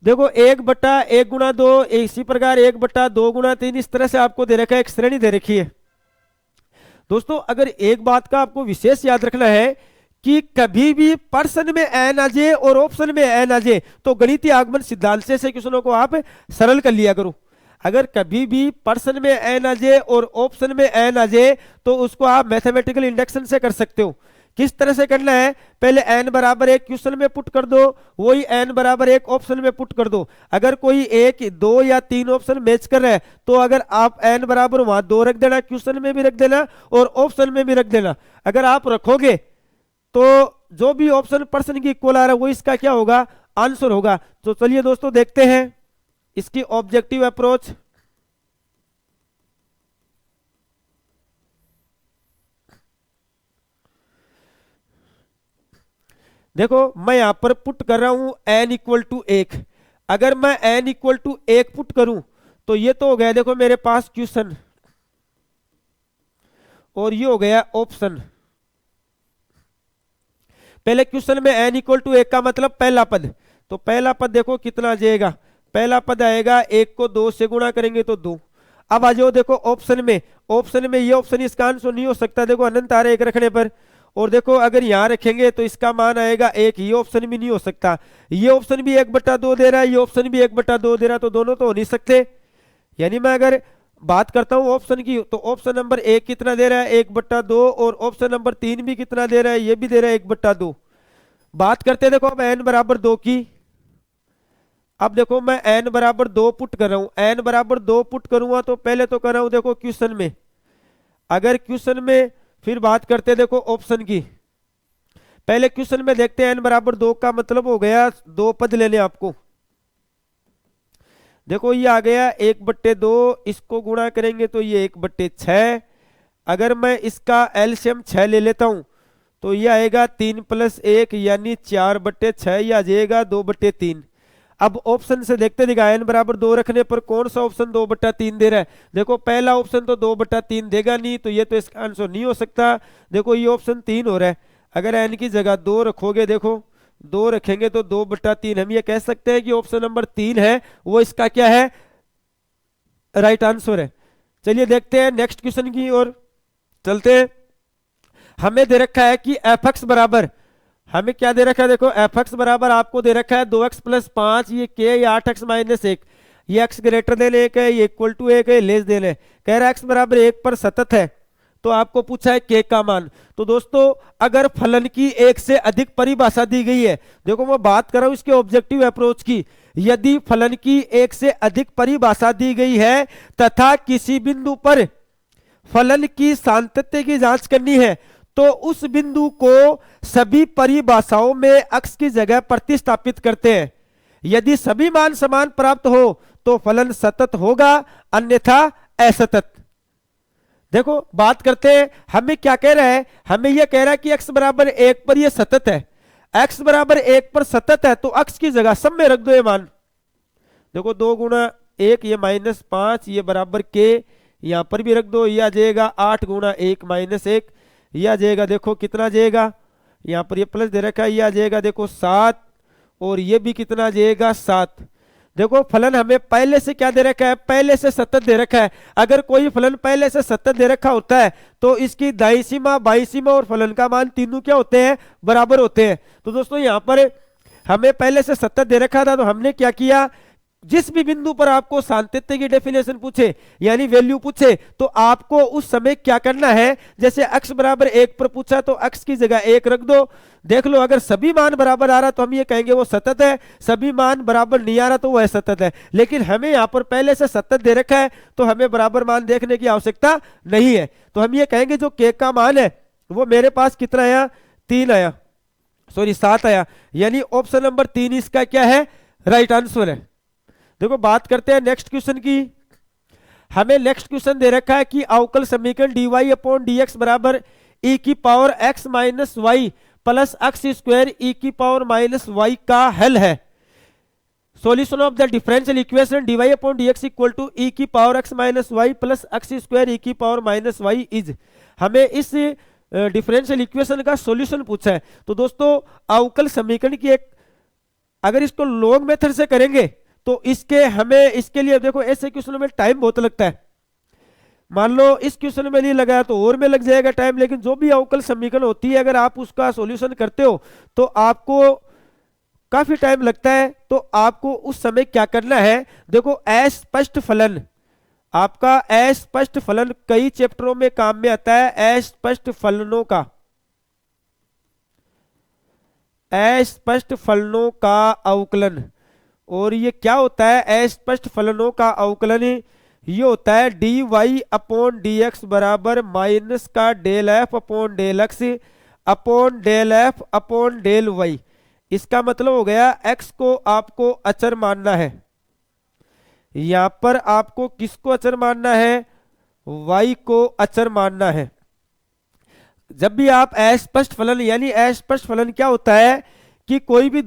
देखो 1 बट्टा 1 गुणा 2, इसी प्रकार 1 बट्टा 2 गुणा 3, इस तरह से आपको दे रखा है, एक श्रेणी दे रखी है। दोस्तों अगर एक बात का आपको विशेष याद रखना है कि कभी भी प्रश्न में एन आ जाए और ऑप्शन में एन आ जाए तो गणितीय आगमन सिद्धांत से क्वेश्चनों को आप सरल कर लिया करो। अगर कभी भी प्रश्न में एन आ जाए और ऑप्शन में एन आ जाए तो उसको आप मैथमेटिकल इंडक्शन से कर सकते हो। किस तरह से करना है, पहले n बराबर 1 क्वेश्चन में पुट कर दो, वही n बराबर 1 ऑप्शन में पुट कर दो। अगर कोई 1, 2 या 3 ऑप्शन मैच कर रहा है तो अगर आप n बराबर वहां 2 रख देना, क्वेश्चन में भी रख देना और ऑप्शन में भी रख देना। अगर आप रखोगे तो जो भी ऑप्शन प्रश्न की इक्वल आ रहा है वो इसका क्या होगा, आंसर होगा। तो चलिए दोस्तों देखते हैं इसकी ऑब्जेक्टिव अप्रोच। देखो मैं यहां पर पुट कर रहा हूं n = 1। अगर मैं n = 1 पुट करूं तो ये तो हो गया देखो मेरे पास क्वेश्चन और ये हो गया ऑप्शन। पहले क्वेश्चन में n = 1 का मतलब पहला पद, तो पहला पद देखो कितना आ जाएगा, पहला पद आएगा 1 को 2 से गुणा करेंगे तो 2। अब आ जाओ देखो ऑप्शन में, ऑप्शन में ये ऑप्शन इसका आंसर नहीं हो सकता, देखो अनंत आ रहा है 1 रखने पर। और देखो अगर यहां रखेंगे तो इसका मान आएगा 1, ये ऑप्शन भी नहीं हो सकता। ये ऑप्शन भी 1 बट्टा 2 दे रहा है, ये ऑप्शन भी 1 बट्टा 2 दे रहा है, तो दोनों तो हो नहीं सकते। यानी मैं अगर बात करता हूं ऑप्शन की तो ऑप्शन नंबर 1 कितना दे रहा है, 1 बट्टा 2, और ऑप्शन नंबर 3 भी कितना दे रहा है, ये भी दे रहा है 1 बट्टा 2। बात करते हैं देखो अब n बराबर 2 की। अब देखो मैं n बराबर 2 पुट कर रहा हूं, n बराबर 2 पुट करूंगा तो पहले तो कर रहा हूं देखो क्वेश्चन में, अगर क्वेश्चन में फिर बात करते देखो ऑप्शन की। पहले क्वेश्चन में देखते हैं n बराबर 2 का मतलब हो गया 2 पद लेने आपको। देखो ये आ गया 1 बट्टे 2, इसको गुणा करेंगे तो ये 1 बट्टे 6। अगर मैं इसका एलसीएम 6 ले लेता हूं तो ये आएगा 3 + 1 यानी 4 बट्टे 6, ये आ जाएगा 2 बट्टे 3। अब ऑप्शन से देखते दिखा n बराबर 2 रखने पर कौन सा ऑप्शन 2 बट्टा 3 दे रहा है। देखो पहला ऑप्शन तो 2 बट्टा 3 देगा नहीं, तो ये तो इसका आंसर नहीं हो सकता। देखो ये ऑप्शन 3 हो रहा है, अगर n की जगह 2 रखोगे, देखो 2 रखेंगे तो 2 बट्टा 3, हम ये कह सकते हैं कि ऑप्शन नंबर 3 है वो इसका क्या है, राइट आंसर है। चलिए देखते हैं नेक्स्ट क्वेश्चन की ओर चलते हैं। हमें दे रखा है कि f(x) बराबर, हमें क्या दे रखा है, देखो f(x) बराबर आपको दे रखा है 2x + 5, ये k या 8x - 1, ये x ग्रेटर देन 1 है, ये इक्वल टू 1 है, लेस देन है। कह रहा है x बराबर 1 पर सतत है, तो आपको पूछा है k का मान। तो दोस्तों अगर फलन की एक से अधिक परिभाषा दी गई है, देखो मैं बात कर रहा हूं इसके ऑब्जेक्टिव अप्रोच की, यदि फलन की एक से अधिक परिभाषा दी गई है तथा किसी बिंदु पर फलन की सातत्य की जांच करनी है, तो उस बिंदु को सभी परिभाषाओं में x की जगह प्रतिस्थापित करते हैं। यदि सभी मान समान प्राप्त हो तो फलन सतत होगा, अन्यथा असतत। देखो बात करते हैं, हमें क्या कह रहा है, हमें यह कह रहा है कि x बराबर 1 पर यह सतत है, x बराबर 1 पर सतत है, तो x की जगह सब में रख दो ये मान। देखो 2 गुणा 1 ये -5 ये बराबर k, यहां पर भी रख दो, यह आ जाएगा 8 गुणा 1 -1, यह आ जाएगा देखो कितना आ जाएगा, यहां पर ये प्लस दे रखा है, यह आ जाएगा देखो 7, और ये भी कितना आ जाएगा 7। देखो फलन हमें पहले से क्या दे रखा है, पहले से सतत दे रखा है। अगर कोई फलन पहले से सतत दे रखा होता है तो इसकी दाईं सीमा बाईं सीमा और फलन का मान तीनों क्या होते हैं, बराबर होते हैं। तो दोस्तों यहां पर हमें पहले से सतत दे रखा था, तो हमने क्या किया, जिस भी बिंदु पर आपको सातत्य की डेफिनेशन पूछे यानी वैल्यू पूछे, तो आपको उस समय क्या करना है, जैसे x बराबर 1 पर पूछा तो x की जगह 1 रख दो। देख लो अगर सभी मान बराबर आ रहा तो हम ये कहेंगे वो सतत है, सभी मान बराबर नहीं आ रहा तो वो असतत है। लेकिन हमें यहाँ पर पहले से सतत दे रखा है तो हमें बराबर मान देखने की आवश्यकता नहीं है, तो हम ये कहेंगे जो k का मान है वो मेरे पास कितना आया, 3 आया, सॉरी 7 आया, यानी ऑप्शन नंबर 3 इसका क्या है, राइट आंसर है। देखो बात करते हैं नेक्स्ट क्वेश्चन की। हमें नेक्स्ट क्वेश्चन दे रखा है कि अवकल समीकरण dy अपॉन dx बराबर e की power x minus y plus x square e की पावर माइनस वाई का हल है। Solution of the differential equation dy upon dx equal to e की power x minus y plus x square e की power minus y is. हमें इस differential equation का solution पूछा है। तो दोस्तों अवकल समीकरण की एक, अगर इसको लॉग मेथड से करेंगे तो इसके हमें इसके लिए देखो ऐसे क्वेश्चन में टाइम बहुत लगता है। मान लो इस क्वेश्चन में नहीं लगाया तो और में लग जाएगा टाइम, लेकिन जो भी अवकल समीकरण होती है अगर आप उसका सॉल्यूशन करते हो तो आपको काफी टाइम लगता है। तो आपको उस समय क्या करना है, देखो अस्पष्ट फलन, आपका अस्पष्ट फलन कई चैप्टरों में काम में आता है। अस्पष्ट फलनों का, अस्पष्ट फलनों का अवकलन, और ये क्या होता है, अस्पष्ट फलनों का अवकलन ये होता है dy अपॉन dx बराबर माइनस का del f upon del x upon del f upon del y। इसका मतलब हो गया x को आपको अचर मानना है, यहां पर आपको किसको अचर मानना है, y को अचर मानना है। जब भी आप अस्पष्ट फलन, यानी अस्पष्ट फलन क्या होता है कि कोई भी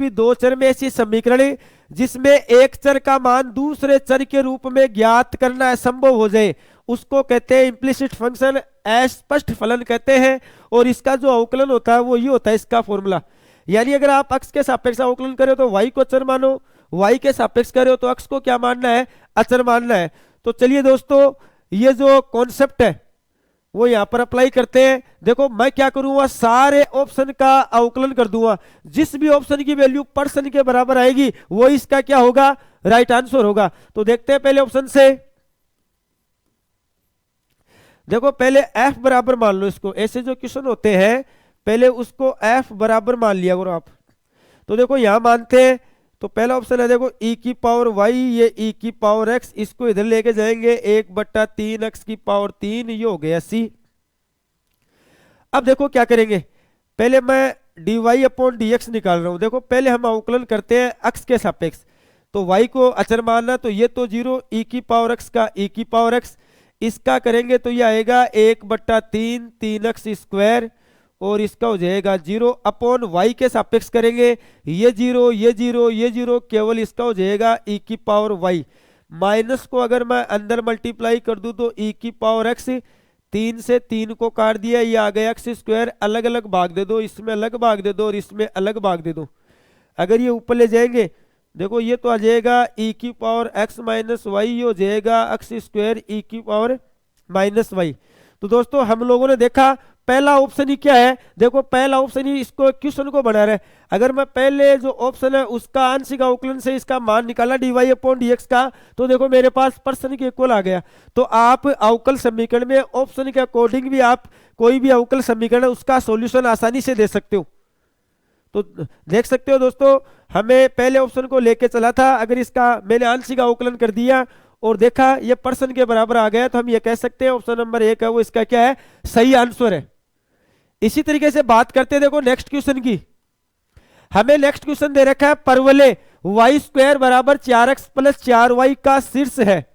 दो चर में ऐसी समीकरण जिसमें एक चर का मान दूसरे चर के रूप में ज्ञात करना असंभव हो जाए उसको कहते हैं इम्प्लिसिट फंक्शन, अस्पष्ट फलन कहते हैं। और इसका जो अवकलन होता है वो ये होता है इसका फॉर्मूला, यानी अगर आप x के सापेक्ष अवकलन करो तो y को अचर मानो, y के सापेक्ष करो तो x को क्या मानना है, अचर मानना है। तो चलिए दोस्तों ये जो कॉन्सेप्ट है वो यहां पर अप्लाई करते हैं। देखो मैं क्या करूंगा, सारे ऑप्शन का अवकलन कर दूंगा, जिस भी ऑप्शन की वैल्यू % के बराबर आएगी वो इसका क्या होगा, राइट आंसर होगा। तो देखते हैं पहले ऑप्शन से। देखो पहले f बराबर मान लो इसको, ऐसे जो क्वेश्चन होते हैं पहले उसको f बराबर मान लिया करो आप। तो देखो यहां मानते हैं, तो पहला ऑप्शन है देखो e की पावर y, ये e की पावर x, इसको इधर लेके जाएंगे 1/3 x की पावर 3, ये हो गया c। अब देखो क्या करेंगे, पहले मैं dy अपॉन dx निकाल रहा हूं। देखो पहले हम अवकलन करते हैं x के सापेक्ष, तो y को अचर मानना, तो ये तो 0, e की पावर x का e की पावर x, इसका करेंगे तो ये आएगा 1/3 3x स्क्वायर, और इसका हो जाएगा 0 अपॉन y के सापेक्ष करेंगे, ये 0 ये 0 ये 0, केवल इसका हो जाएगा e की पावर y। माइनस को अगर मैं अंदर मल्टीप्लाई कर दूं तो e की पावर x, 3 से 3 को काट दिया, ये आ गया x स्क्वायर, अलग अलग भाग दे दो, इसमें अलग भाग दे दो और इसमें अलग भाग दे दो। अगर ये ऊपर ले जाएंगे देखो ये तो आ जाएगा e की पावर x माइनस वाई, ये हो जाएगा x स्क्वायर e की पावर माइनस वाई। तो दोस्तों हम लोगों ने देखा पहला ऑप्शन ही क्या है, देखो पहला ऑप्शन ही इसको क्वेश्चन को बना रहा है। अगर मैं पहले जो ऑप्शन है उसका आंशिक अवकलन से इसका मान निकाला dy अपॉन dx का, तो देखो मेरे पास पर्सन के इक्वल आ गया। तो आप अवकल समीकरण में ऑप्शन के अकॉर्डिंग भी आप कोई भी अवकल समीकरण है उसका सॉल्यूशन आसानी से दे सकते हो। तो देख सकते हो दोस्तों, हमें पहले ऑप्शन को लेके चला था, अगर इसका मैंने आंशिक अवकलन कर दिया और देखा ये पर्सन के बराबर आ गया, तो हम ये कह सकते हैं ऑप्शन नंबर 1 है वो इसका क्या है, सही आंसर है। इसी तरीके से बात करते हैं देखो नेक्स्ट क्वेश्चन की। हमें नेक्स्ट क्वेश्चन दे रखा है परवलय वाई स्क्वायर बराबर 4x प्लस 4y का शीर्ष है।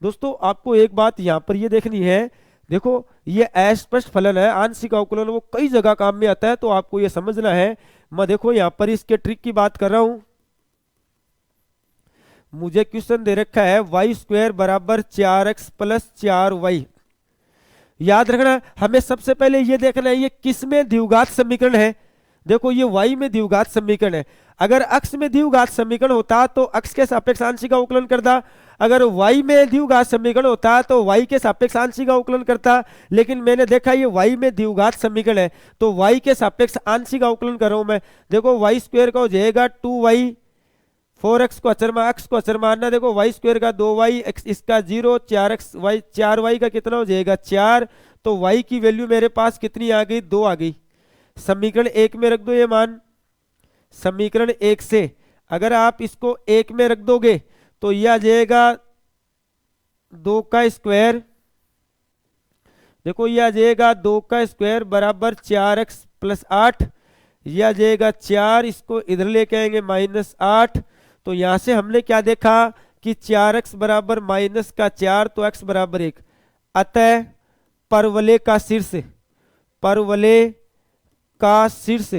दोस्तों आपको एक बात यहां पर ये देखनी है, देखो ये अस्पष्ट फलन है, आंशिक अवकलन वो कई जगह काम में आता है, तो आपको ये समझना है। मैं देखो यहां पर इसके ट्रिक की बात कर रहा हूं। मुझे क्वेश्चन दे रखा है वाई स्क्वायर बराबर 4x प्लस 4y। याद रखना हमें सबसे पहले ये देखना है ये किस में द्विघात समीकरण है। देखो ये y में द्विघात समीकरण है, अगर x में द्विघात समीकरण होता तो x के सापेक्ष आंशिक अवकलन करता, अगर y में द्विघात समीकरण होता तो y के सापेक्ष आंशिक अवकलन करता। लेकिन मैंने देखा ये y में द्विघात समीकरण है तो y के सापेक्ष आंशिक अवकलन कर रहा हूं मैं। देखो y स्क्वायर का हो जाएगा 2y, 4x को अचर मानना, देखो y स्क्वायर का 2y, इसका 0, 4y का कितना हो जाएगा 4, तो y की वैल्यू मेरे पास कितनी आ गई, 2 आ गई। समीकरण 1 में रख दो ये मान, समीकरण 1 से अगर आप इसको 1 में रख दोगे तो यह आ जाएगा 2 का स्क्वायर, देखो यह आ जाएगा 2 का स्क्वायर बराबर 4x प्लस 8, यह आ जाएगा 4, इसको इधर लेके आएंगे माइनस 8। तो यहां से हमने क्या देखा कि 4x बराबर माइनस का 4 तो x बराबर 1। अतः परवलय का शीर्ष, परवलय का शीर्ष,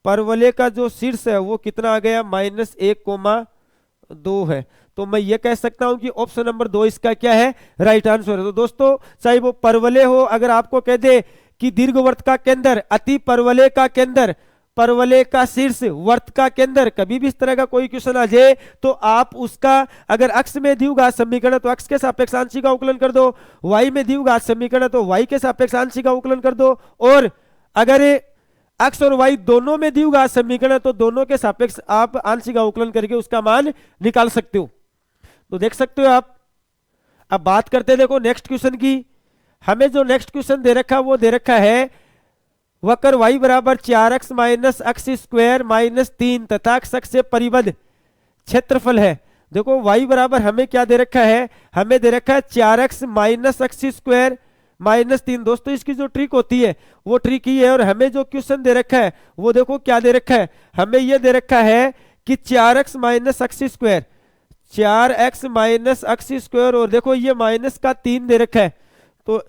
परवलय का जो शीर्ष है वो कितना आ गया -1,2 है। तो मैं ये कह सकता हूं कि ऑप्शन नंबर 2 इसका क्या है, राइट आंसर है। तो दोस्तों चाहे वो परवलय हो, अगर आपको कह दे कि दीर्घवृत्त का केंद्र, अति परवलय का केंद्र, परवलय का शीर्ष, वर्त का केंद्र, कभी भी इस तरह का कोई क्वेश्चन आ जाए तो आप उसका अगर x में द्विघात समीकरण है तो x के सापेक्ष आंशिक अवकलन कर दो, y में द्विघात समीकरण है तो y के सापेक्ष आंशिक अवकलन कर दो, और अगर x और y दोनों में द्विघात समीकरण है तो दोनों के सापेक्ष आप आंशिक अवकलन करके उसका मान निकाल सकते हो। तो देख सकते हो आप। अब बात करते हैं देखो नेक्स्ट क्वेश्चन की। हमें जो नेक्स्ट क्वेश्चन दे रखा है वो दे रखा है वक्र y बराबर 4x minus x square minus 3 तथा x से परिबद्ध क्षेत्रफल है। देखो y बराबर हमें क्या दे रखा है, हमें दे रखा है 4x minus x square minus 3। दोस्तों इसकी जो ट्रिक होती है वो ट्रिक ही है, और हमें जो क्वेश्चन दे रखा है वो देखो क्या दे रखा है, हमें ये दे रखा है कि 4x minus x square, 4x minus x square, और देखो ये माइनस का 3 दे रखा है। तो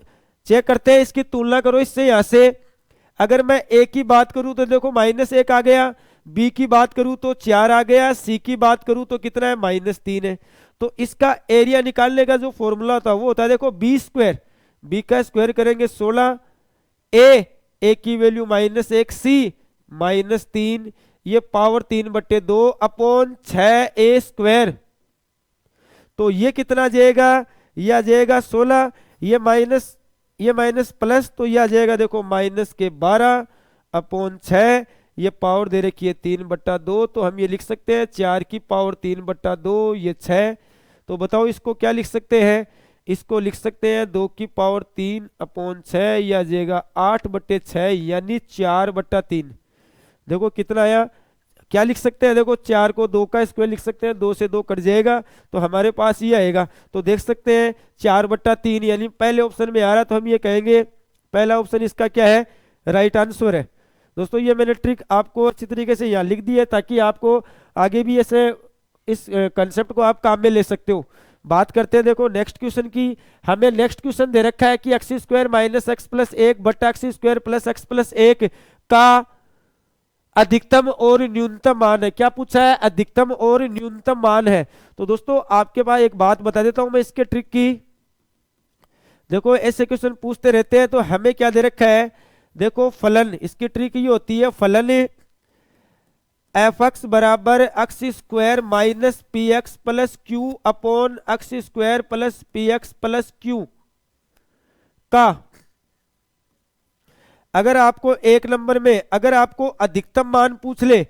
चेक करते हैं, इसकी तुलना करो इससे। यहां से अगर मैं a की बात करूं तो देखो -1 आ गया, b की बात करूं तो 4 आ गया, c की बात करूं तो कितना है -3 है। तो इसका एरिया निकालने का जो फॉर्मूला होता है वो होता है देखो b स्क्वायर, b का स्क्वायर करेंगे 16, a की वैल्यू -1, c -3, ये पावर 3/2 अपॉन 6a स्क्वायर। तो ये कितना जाएगा, यह आ जाएगा 16, ये माइनस प्लस, तो यह आ जाएगा देखो -12 अपॉन 6, ये पावर दे रखी है 3/2, तो हम ये लिख सकते हैं 4 की पावर 3/2, ये 6। तो बताओ इसको क्या लिख सकते हैं, इसको लिख सकते हैं 2 की पावर 3 अपॉन 6, यह आ जाएगा 8/6 यानी 4/3। देखो कितना आया, क्या लिख सकते हैं, देखो 4 को 2 का स्क्वायर लिख सकते हैं, 2 से 2 कट जाएगा तो हमारे पास ये आएगा। तो देख सकते हैं 4/3 यानी पहले ऑप्शन में आ रहा, तो हम ये कहेंगे पहला ऑप्शन इसका क्या है, राइट आंसर है। दोस्तों ये मैंने ट्रिक आपको अच्छी तरीके से यहाँ लिख दी है ताकि आपको आगे भी ऐसे इस कंसेप्ट को आप काम में ले सकते हो। बात करते हैं देखो नेक्स्ट क्वेश्चन की। हमें नेक्स्ट क्वेश्चन दे रखा है कि x square minus x plus 1 बटा x square plus x plus 1 का अधिकतम और न्यूनतम मान है। क्या पूछा है, अधिकतम और न्यूनतम मान है। तो दोस्तों आपके पास एक बात बता देता हूं मैं इसके ट्रिक की। देखो ऐसे क्वेश्चन पूछते रहते हैं, तो हमें क्या दे रखा है, देखो फलन, इसकी ट्रिक ये होती है फलन f(x) बराबर x square minus P x plus Q upon x square plus P x plus Q का अगर आपको एक नंबर में अगर आपको अधिकतम मान पूछ ले,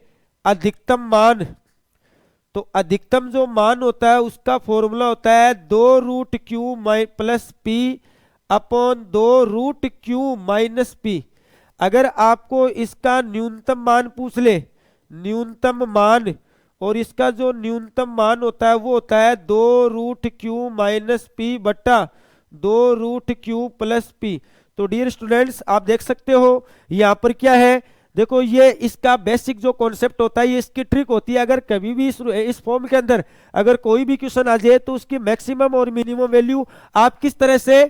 अधिकतम मान, तो अधिकतम जो मान होता है उसका फॉर्मूला होता है 2√q plus P upon 2√q minus P. अगर आपको इसका न्यूनतम मान पूछ ले, न्यूनतम मान, और इसका जो न्यूनतम मान होता है वो होता है 2√q माइनस पी बट्टा 2√q प्लस पी। तो डियर स्टूडेंट्स आप देख सकते हो यहाँ पर क्या है, देखो ये इसका बेसिक जो कॉन्सेप्ट होता है, ये इसकी ट्रिक होती है। अगर कभी भी इस फॉर्म के अंदर अगर कोई भी क्वेश्चन आ जाए तो उसकी मैक्सिमम और मिनिमम वैल्यू आप किस तरह से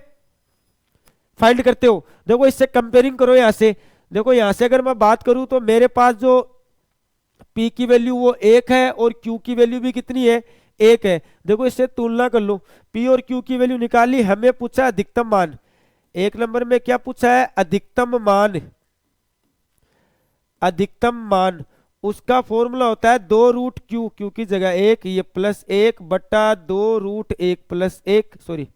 फाइंड करते हो। देखो इससे कंपेयरिंग करो, यहां से देखो, यहां से अगर मैं बात करूं तो मेरे पास जो P की वैल्यू वो 1 है और Q की वैल्यू भी कितनी है, 1 है। देखो इससे तुलना कर लो, P और Q की वैल्यू निकाली, हमें पूछा अधिकतम मान। एक नंबर में क्या पूछा है, अधिकतम मान, अधिकतम मान, उसका फॉर्मूला होता है 2√q, Q की जगह 1, ये प्लस 1 बट्टा 2√1 प्लस 1, सॉरी,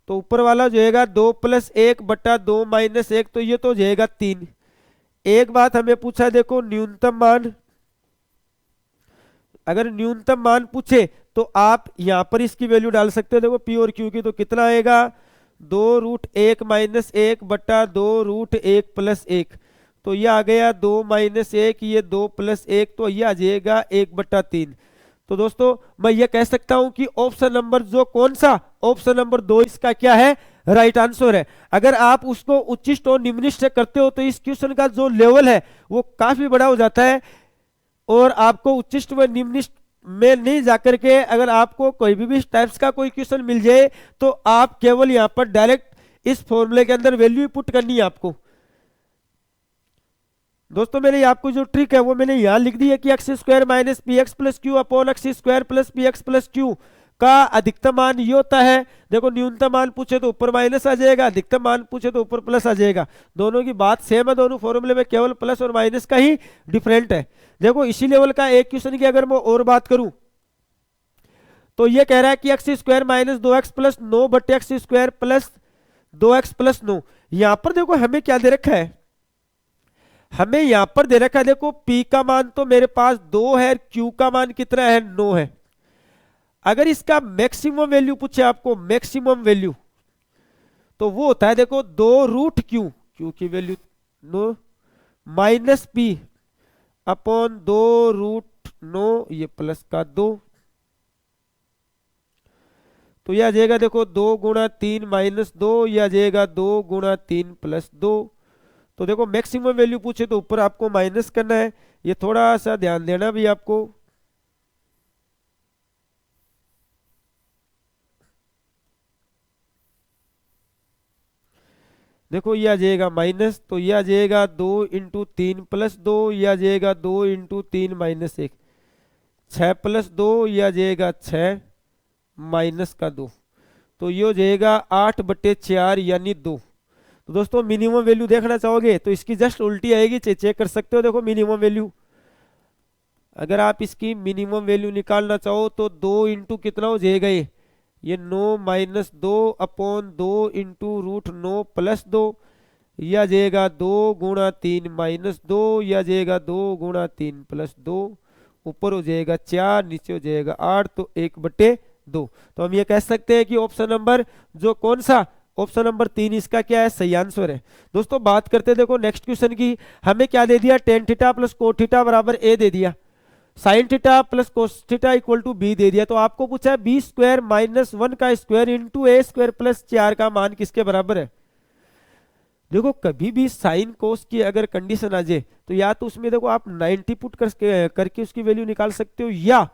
तो ऊपर वाला जो है 2 प्लस 1 बट्टा 2 माइनस 1, तो ये तो जाएगा 3। एक बात हमें पूछा, देखो न्यूनतम मान, अगर न्यूनतम मान पूछे तो आप यहां पर इसकी वैल्यू डाल सकते हो। देखो P और Q की तो कितना आएगा, 2√1 माइनस 1 बट्टा 2√1 प्लस 1, तो ये आ गया 2 माइनस 1, ये 2 प्लस 1, तो ये आ जाएगा 1 बट्टा 3। तो दोस्तों मैं ये कह सकता हूं कि ऑप्शन नंबर जो कौन सा, ऑप्शन नंबर 2 इसका क्या है, राइट आंसर है। अगर आप उसको उच्चिष्ट और निम्निष्ट से करते हो तो इस क्वेश्चन का जो लेवल है वो काफी बड़ा हो जाता है, और आपको उच्चिष्ट व निम्निष्ट में नहीं जाकर के अगर आपको कोई भी टाइप्स का कोई क्वेश्चन मिल जाए तो आप केवल यहां पर डायरेक्ट इस फॉर्मूले के अंदर वैल्यू पुट करनी है आपको। दोस्तों मैंने आपको जो ट्रिक है वो मैंने यहां लिख दी है कि x square minus P x plus Q upon x square plus P x plus Q का अधिकतम मान ये होता है। देखो न्यूनतम मान पूछे तो ऊपर माइनस आ जाएगा, अधिकतम मान पूछे तो ऊपर प्लस आ जाएगा। दोनों की बात सेम है, दोनों फॉर्मूले में केवल प्लस और माइनस का ही डिफरेंट है। देखो इसी लेवल का एक क्वेश्चन की अगर मैं और बात करूं तो ये कह रहा है कि x square minus 2x plus 9 बटे x square plus 2x plus 9। यहां पर देखो हमें क्या दे रखा है, हमें यहां पर दे रखा है, देखो P का मान तो मेरे पास 2 है, Q का मान कितना है, 9 है। अगर इसका मैक्सिमम वैल्यू पूछे आपको, मैक्सिमम वैल्यू, तो वो होता है देखो 2√q, Q की वैल्यू 9 माइनस P अपॉन 2√9, ये प्लस का 2, तो यह आ जाएगा देखो 2 गुणा 3 माइनस 2, यह आ जाएगा 2 गुणा 3 प्लस 2। तो देखो मैक्सिमम वैल्यू पूछे तो ऊपर आपको माइनस करना है, ये थोड़ा सा ध्यान देना भी आपको। देखो ये आ जाएगा माइनस, तो ये आ जाएगा 2 इंटू 3 प्लस 2, ये आ जाएगा 2 इंटू 3 माइनस 1, 6 प्लस 2, ये आ जाएगा 6 माइनस का 2, तो ये हो जाएगा 8 बटे 4 यानी 2। तो दोस्तों मिनिमम वैल्यू देखना चाहोगे तो इसकी जस्ट उल्टी आएगी, चेक कर सकते हो। देखो मिनिमम वैल्यू, अगर आप इसकी मिनिमम वैल्यू निकालना चाहो तो 2 इंटू कितना हो जाएगा, ये 9 माइनस 2 अपॉन 2 इंटू √9 प्लस 2, यह आ जाएगा 2 गुणा 3 माइनस 2, यह आ जाएगा 2 गुणा 3 प्लस 2, ऊपर हो जाएगा 4, नीचे हो जाएगा 8, तो 1 बटे 2। तो हम ये कह सकते हैं कि ऑप्शन नंबर जो कौन सा, ऑप्शन नंबर 3 इसका क्या है, सही आंसर है। दोस्तों बात करते हैं देखो नेक्स्ट क्वेश्चन की, हमें क्या दे दिया, tan theta plus cot theta बराबर ए दे दिया, sine theta plus cos theta equal to B दे दिया। तो आपको पूछा है बी स्क्वायर माइनस 1 का स्क्वायर इंटू ए स्क्वायर प्लस 4 का मान किसके बराबर है। देखो कभी भी साइन कोस की अगर कंडीशन आ जाए तो या तो उसमें देखो आप 90 पुट करके उसकी वैल्यू निकाल सकते हो, या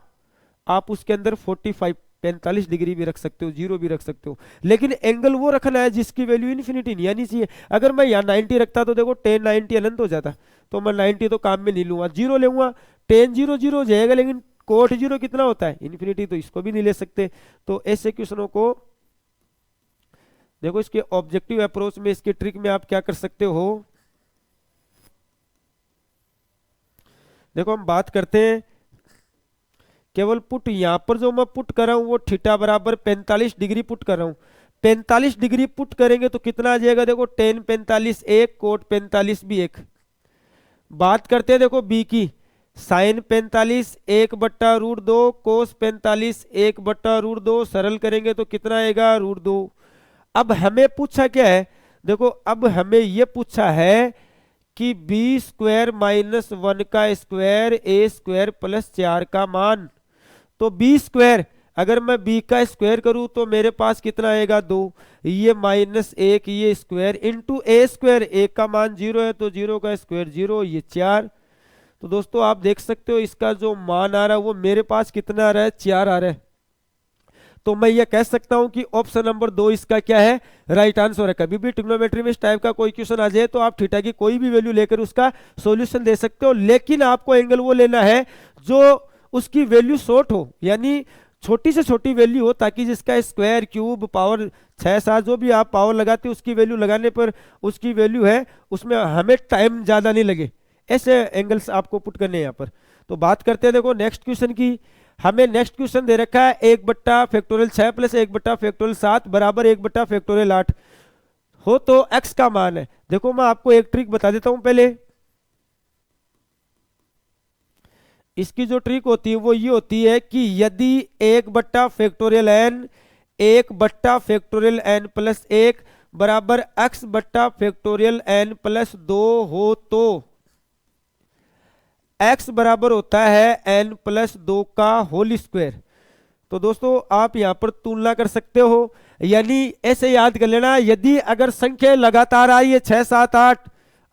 आप उसके अंदर 45 डिग्री भी रख सकते हो, 0 भी रख सकते हो, लेकिन एंगल वो रखना है जिसकी वैल्यू इन्फिनिटी नहीं आनी चाहिए। अगर मैं यहाँ 90 रखता तो देखो टेन 90 अनंत हो जाता, तो मैं 90 तो काम में नहीं लूंगा, 0 लूंगा, टेन 0 0 हो जाएगा, लेकिन कोट 0 कितना होता है, इन्फिनिटी, तो इसको भी नहीं ले सकते। तो ऐसे क्वेश्चनों को देखो इसके ऑब्जेक्टिव अप्रोच में, इसके ट्रिक में आप क्या कर सकते हो। देखो हम बात करते हैं केवल पुट, यहां पर जो मैं पुट कर रहा हूं वो थीटा बराबर 45 डिग्री पुट कर रहा हूं। 45 डिग्री पुट करेंगे तो कितना आ जाएगा, देखो टेन 45 1, कोट 45 भी 1। बात करते हैं देखो बी की, साइन 45 1/√2, कोस 45 1/√2, सरल करेंगे तो कितना आएगा, √2। अब हमें पूछा क्या है, देखो अब हमें ये पूछा है कि बी स्क्वायर माइनस 1 का स्क्वायर ए स्क्वायर प्लस 4 का मान। तो बी स्क्वायर अगर मैं b का स्क्वायर करूं तो मेरे पास कितना आएगा, 2, ये -1 ये स्क्वायर इंटू ए स्क्वायर, ए का मान 0 है तो 0 का स्क्वायर 0, ये 4। तो दोस्तों आप देख सकते हो इसका जो मान आ रहा है वो मेरे पास कितना आ रहा है, 4 आ रहा है। तो मैं ये कह सकता हूं कि ऑप्शन नंबर 2 इसका क्या है, राइट आंसर है। कभी भी ट्रिग्नोमेट्री में इस टाइप का कोई क्वेश्चन आ जाए तो आप थीटा की कोई भी वैल्यू लेकर उसका सॉल्यूशन दे सकते हो, लेकिन आपको एंगल वो लेना है जो उसकी वैल्यू शॉर्ट हो, यानी छोटी से छोटी वैल्यू हो, ताकि जिसका स्क्वायर क्यूब पावर 6-7 जो भी आप पावर लगाते हो उसकी वैल्यू लगाने पर उसकी वैल्यू है उसमें हमें टाइम ज़्यादा नहीं लगे, ऐसे एंगल्स आपको पुट करने हैं यहाँ पर। तो बात करते हैं देखो नेक्स्ट क्वेश्चन की। हमें नेक्स्ट क्वेश्चन दे रखा है 1/6 प्लस 1/7 बराबर 1/8 हो तो x का मान है। देखो मैं आपको एक ट्रिक बता देता हूं पहले। इसकी जो ट्रिक होती है वो ये होती है कि यदि 1/n 1/n प्लस 1 बराबर x/n प्लस 2 हो तो x बराबर होता है n प्लस 2 का होल स्क्वायर। तो दोस्तों आप यहां पर तुलना कर सकते हो, यानी ऐसे याद कर लेना, यदि अगर संख्या लगातार आ रही है 6 7 8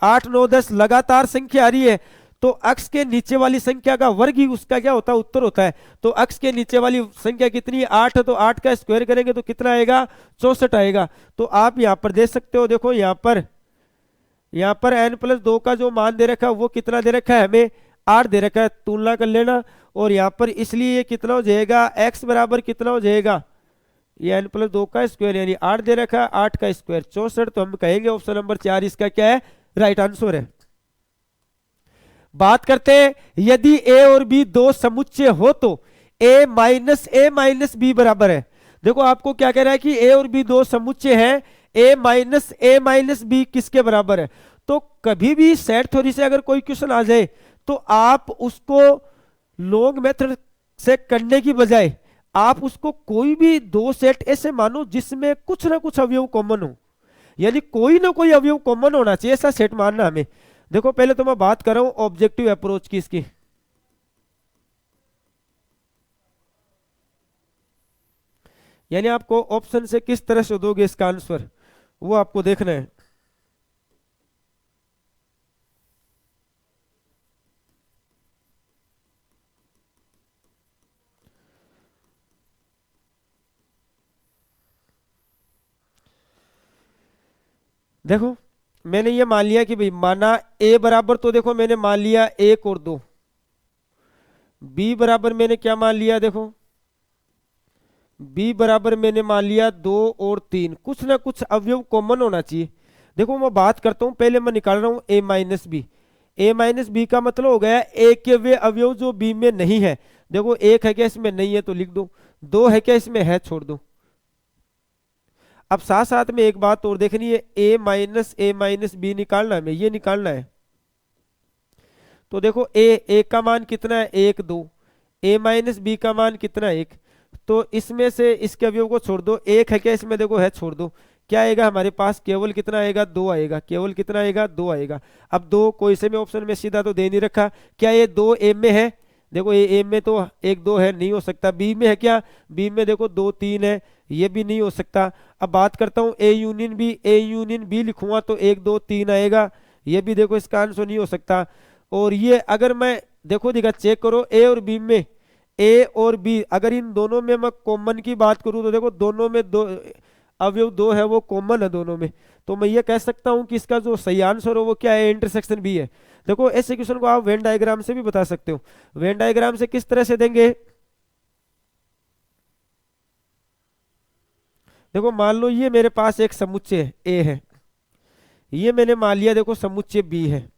8 9 10 लगातार संख्या आ रही है तो अक्ष के नीचे वाली संख्या का वर्ग ही उसका क्या होता है, उत्तर होता है। तो अक्ष के नीचे वाली संख्या कितनी है, 8 है, तो 8 का स्क्वायर करेंगे तो कितना आएगा, 64 आएगा। तो आप यहां पर देख सकते हो, देखो यहां पर n प्लस 2 का जो मान दे रखा है वो कितना दे रखा है, हमें 8 दे रखा है, तुलना कर लेना। और यहाँ पर इसलिए ये कितना हो जाएगा, x बराबर कितना हो जाएगा, ये n प्लस 2 का स्क्वायर यानी 8 दे रखा है, 8 का स्क्वायर 64। तो हम कहेंगे ऑप्शन नंबर 4 इसका क्या है, राइट आंसर है। बात करते हैं यदि a और b दो समुच्चय हो तो a माइनस b बराबर है। देखो आपको क्या कह रहा है कि a और b दो समुच्चय है, a माइनस b किसके बराबर है। तो कभी भी सेट थ्योरी से अगर कोई क्वेश्चन आ जाए तो आप उसको लॉन्ग मेथड से करने की बजाय आप उसको कोई भी दो सेट ऐसे मानो जिसमें कुछ ना कुछ अवयव कॉमन हो, यानी कोई ना कोई अवयव कॉमन होना चाहिए, ऐसा सेट मानना हमें। देखो पहले तो मैं बात कर रहा हूं ऑब्जेक्टिव अप्रोच की इसकी, यानी आपको ऑप्शन से किस तरह से दोगे इसका आंसर वो आपको देखना है। देखो मैंने ये मान लिया कि भाई माना a बराबर, तो देखो मैंने मान लिया 1 और 2, b बराबर मैंने क्या मान लिया, देखो b बराबर मैंने मान लिया 2 और 3, कुछ ना कुछ अवयव कॉमन होना चाहिए। देखो मैं बात करता हूं, पहले मैं निकाल रहा हूं a माइनस बी का मतलब हो गया a के वे अवयव जो b में नहीं है। देखो 1 है क्या इसमें, नहीं है तो लिख दो, 2 है क्या इसमें, है, छोड़ दो। अब साथ साथ में एक बात और देखनी है, a माइनस बी निकालना है, ये निकालना है। तो देखो a का मान कितना है, 1 2, a माइनस बी का मान कितना है, 1। तो इसमें से इसके अवयव को छोड़ दो, 1 है क्या इसमें, देखो है, छोड़ दो, क्या आएगा हमारे पास, केवल कितना आएगा, 2 आएगा, केवल कितना आएगा, 2 आएगा। अब 2 कोई से में ऑप्शन में सीधा तो दे नहीं रखा, क्या ये 2 a में है, देखो ये a में तो 1 2 है, नहीं हो सकता। b में है क्या, b में देखो 2 3 है, ये भी नहीं हो सकता। अब बात करता हूं a यूनियन b लिखूंगा तो 1 2 3 आएगा, ये भी देखो इसका आंसर नहीं हो सकता। और ये अगर मैं देखो चेक करो a और b अगर इन दोनों में मैं कॉमन की बात करूं तो देखो दोनों में दो अवयव 2 है, वो कॉमन है दोनों में। तो मैं ये कह सकता हूं कि इसका जो सही आंसर हो वो क्या है, इंटरसेक्शन बी है। देखो ऐसे क्वेश्चन को आप वेन डायग्राम से भी बता सकते हो। वेन डायग्राम से किस तरह से देंगे, देखो मान लो ये मेरे पास एक समुच्चय A है, ये मैंने मान लिया देखो समुच्चय B है।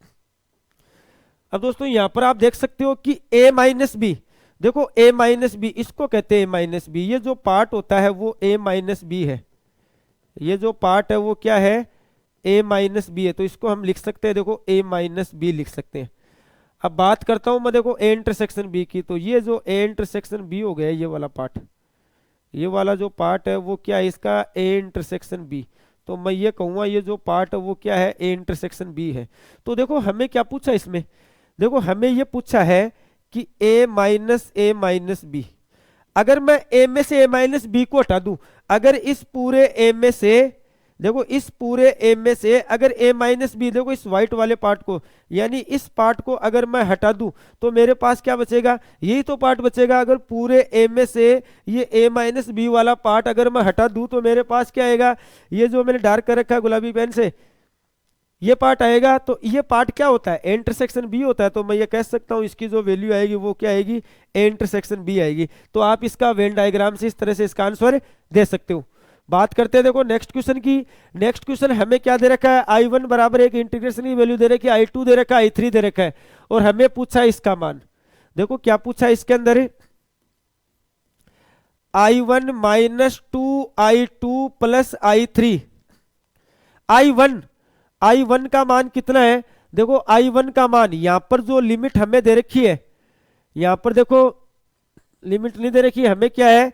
अब दोस्तों यहां पर आप देख सकते हो कि A माइनस बी, देखो A माइनस बी इसको कहते हैं A माइनस बी, ये जो पार्ट होता है वो A माइनस बी है, ये जो पार्ट है वो क्या है, a माइनस बी है, तो इसको हम लिख सकते हैं, देखो a माइनस बी लिख सकते हैं। अब बात करता हूं मैं देखो a इंटरसेक्शन b की, तो ये जो a इंटरसेक्शन b हो गया, ये वाला पार्ट, ये वाला जो पार्ट है वो क्या है इसका, a इंटरसेक्शन b। तो मैं ये कहूँगा ये जो पार्ट है वो क्या है, a इंटरसेक्शन b है। तो देखो हमें क्या पूछा इसमें, देखो हमें ये पूछा है कि a माइनस बी। अगर मैं a में से a माइनस बी को हटा दूं, अगर इस पूरे a में से, देखो इस पूरे a में से अगर a माइनस बी, देखो इस व्हाइट वाले पार्ट को, यानी इस पार्ट को अगर मैं हटा दूं तो मेरे पास क्या बचेगा, यही तो पार्ट बचेगा। अगर पूरे a में से ये a माइनस बी वाला पार्ट अगर मैं हटा दूं तो मेरे पास क्या आएगा, ये जो मैंने डार्क कर रखा है गुलाबी पेन से, ये पार्ट आएगा। तो ये पार्ट क्या होता है, ए इंटरसेक्शन बी होता है। तो मैं ये कह सकता हूं इसकी जो वैल्यू आएगी वो क्या आएगी, ए इंटरसेक्शन बी आएगी। तो आप इसका वेन डायग्राम से इस तरह से इसका आंसर दे सकते हो। बात करते हैं देखो नेक्स्ट क्वेश्चन की। नेक्स्ट क्वेश्चन हमें क्या दे रखा है, i1 बराबर एक इंटीग्रेशन की वैल्यू दे रखी है, i2 दे रखा है, i3 दे रखा है, और हमें पूछा है इसका मान। देखो क्या पूछा है इसके अंदर, i1 minus 2i2 plus i3। i1 का मान कितना है, देखो i1 का मान, यहां पर जो लिमिट हमें दे रखी है, यहां पर देखो लिमिट नहीं दे रखी, हमें क्या है,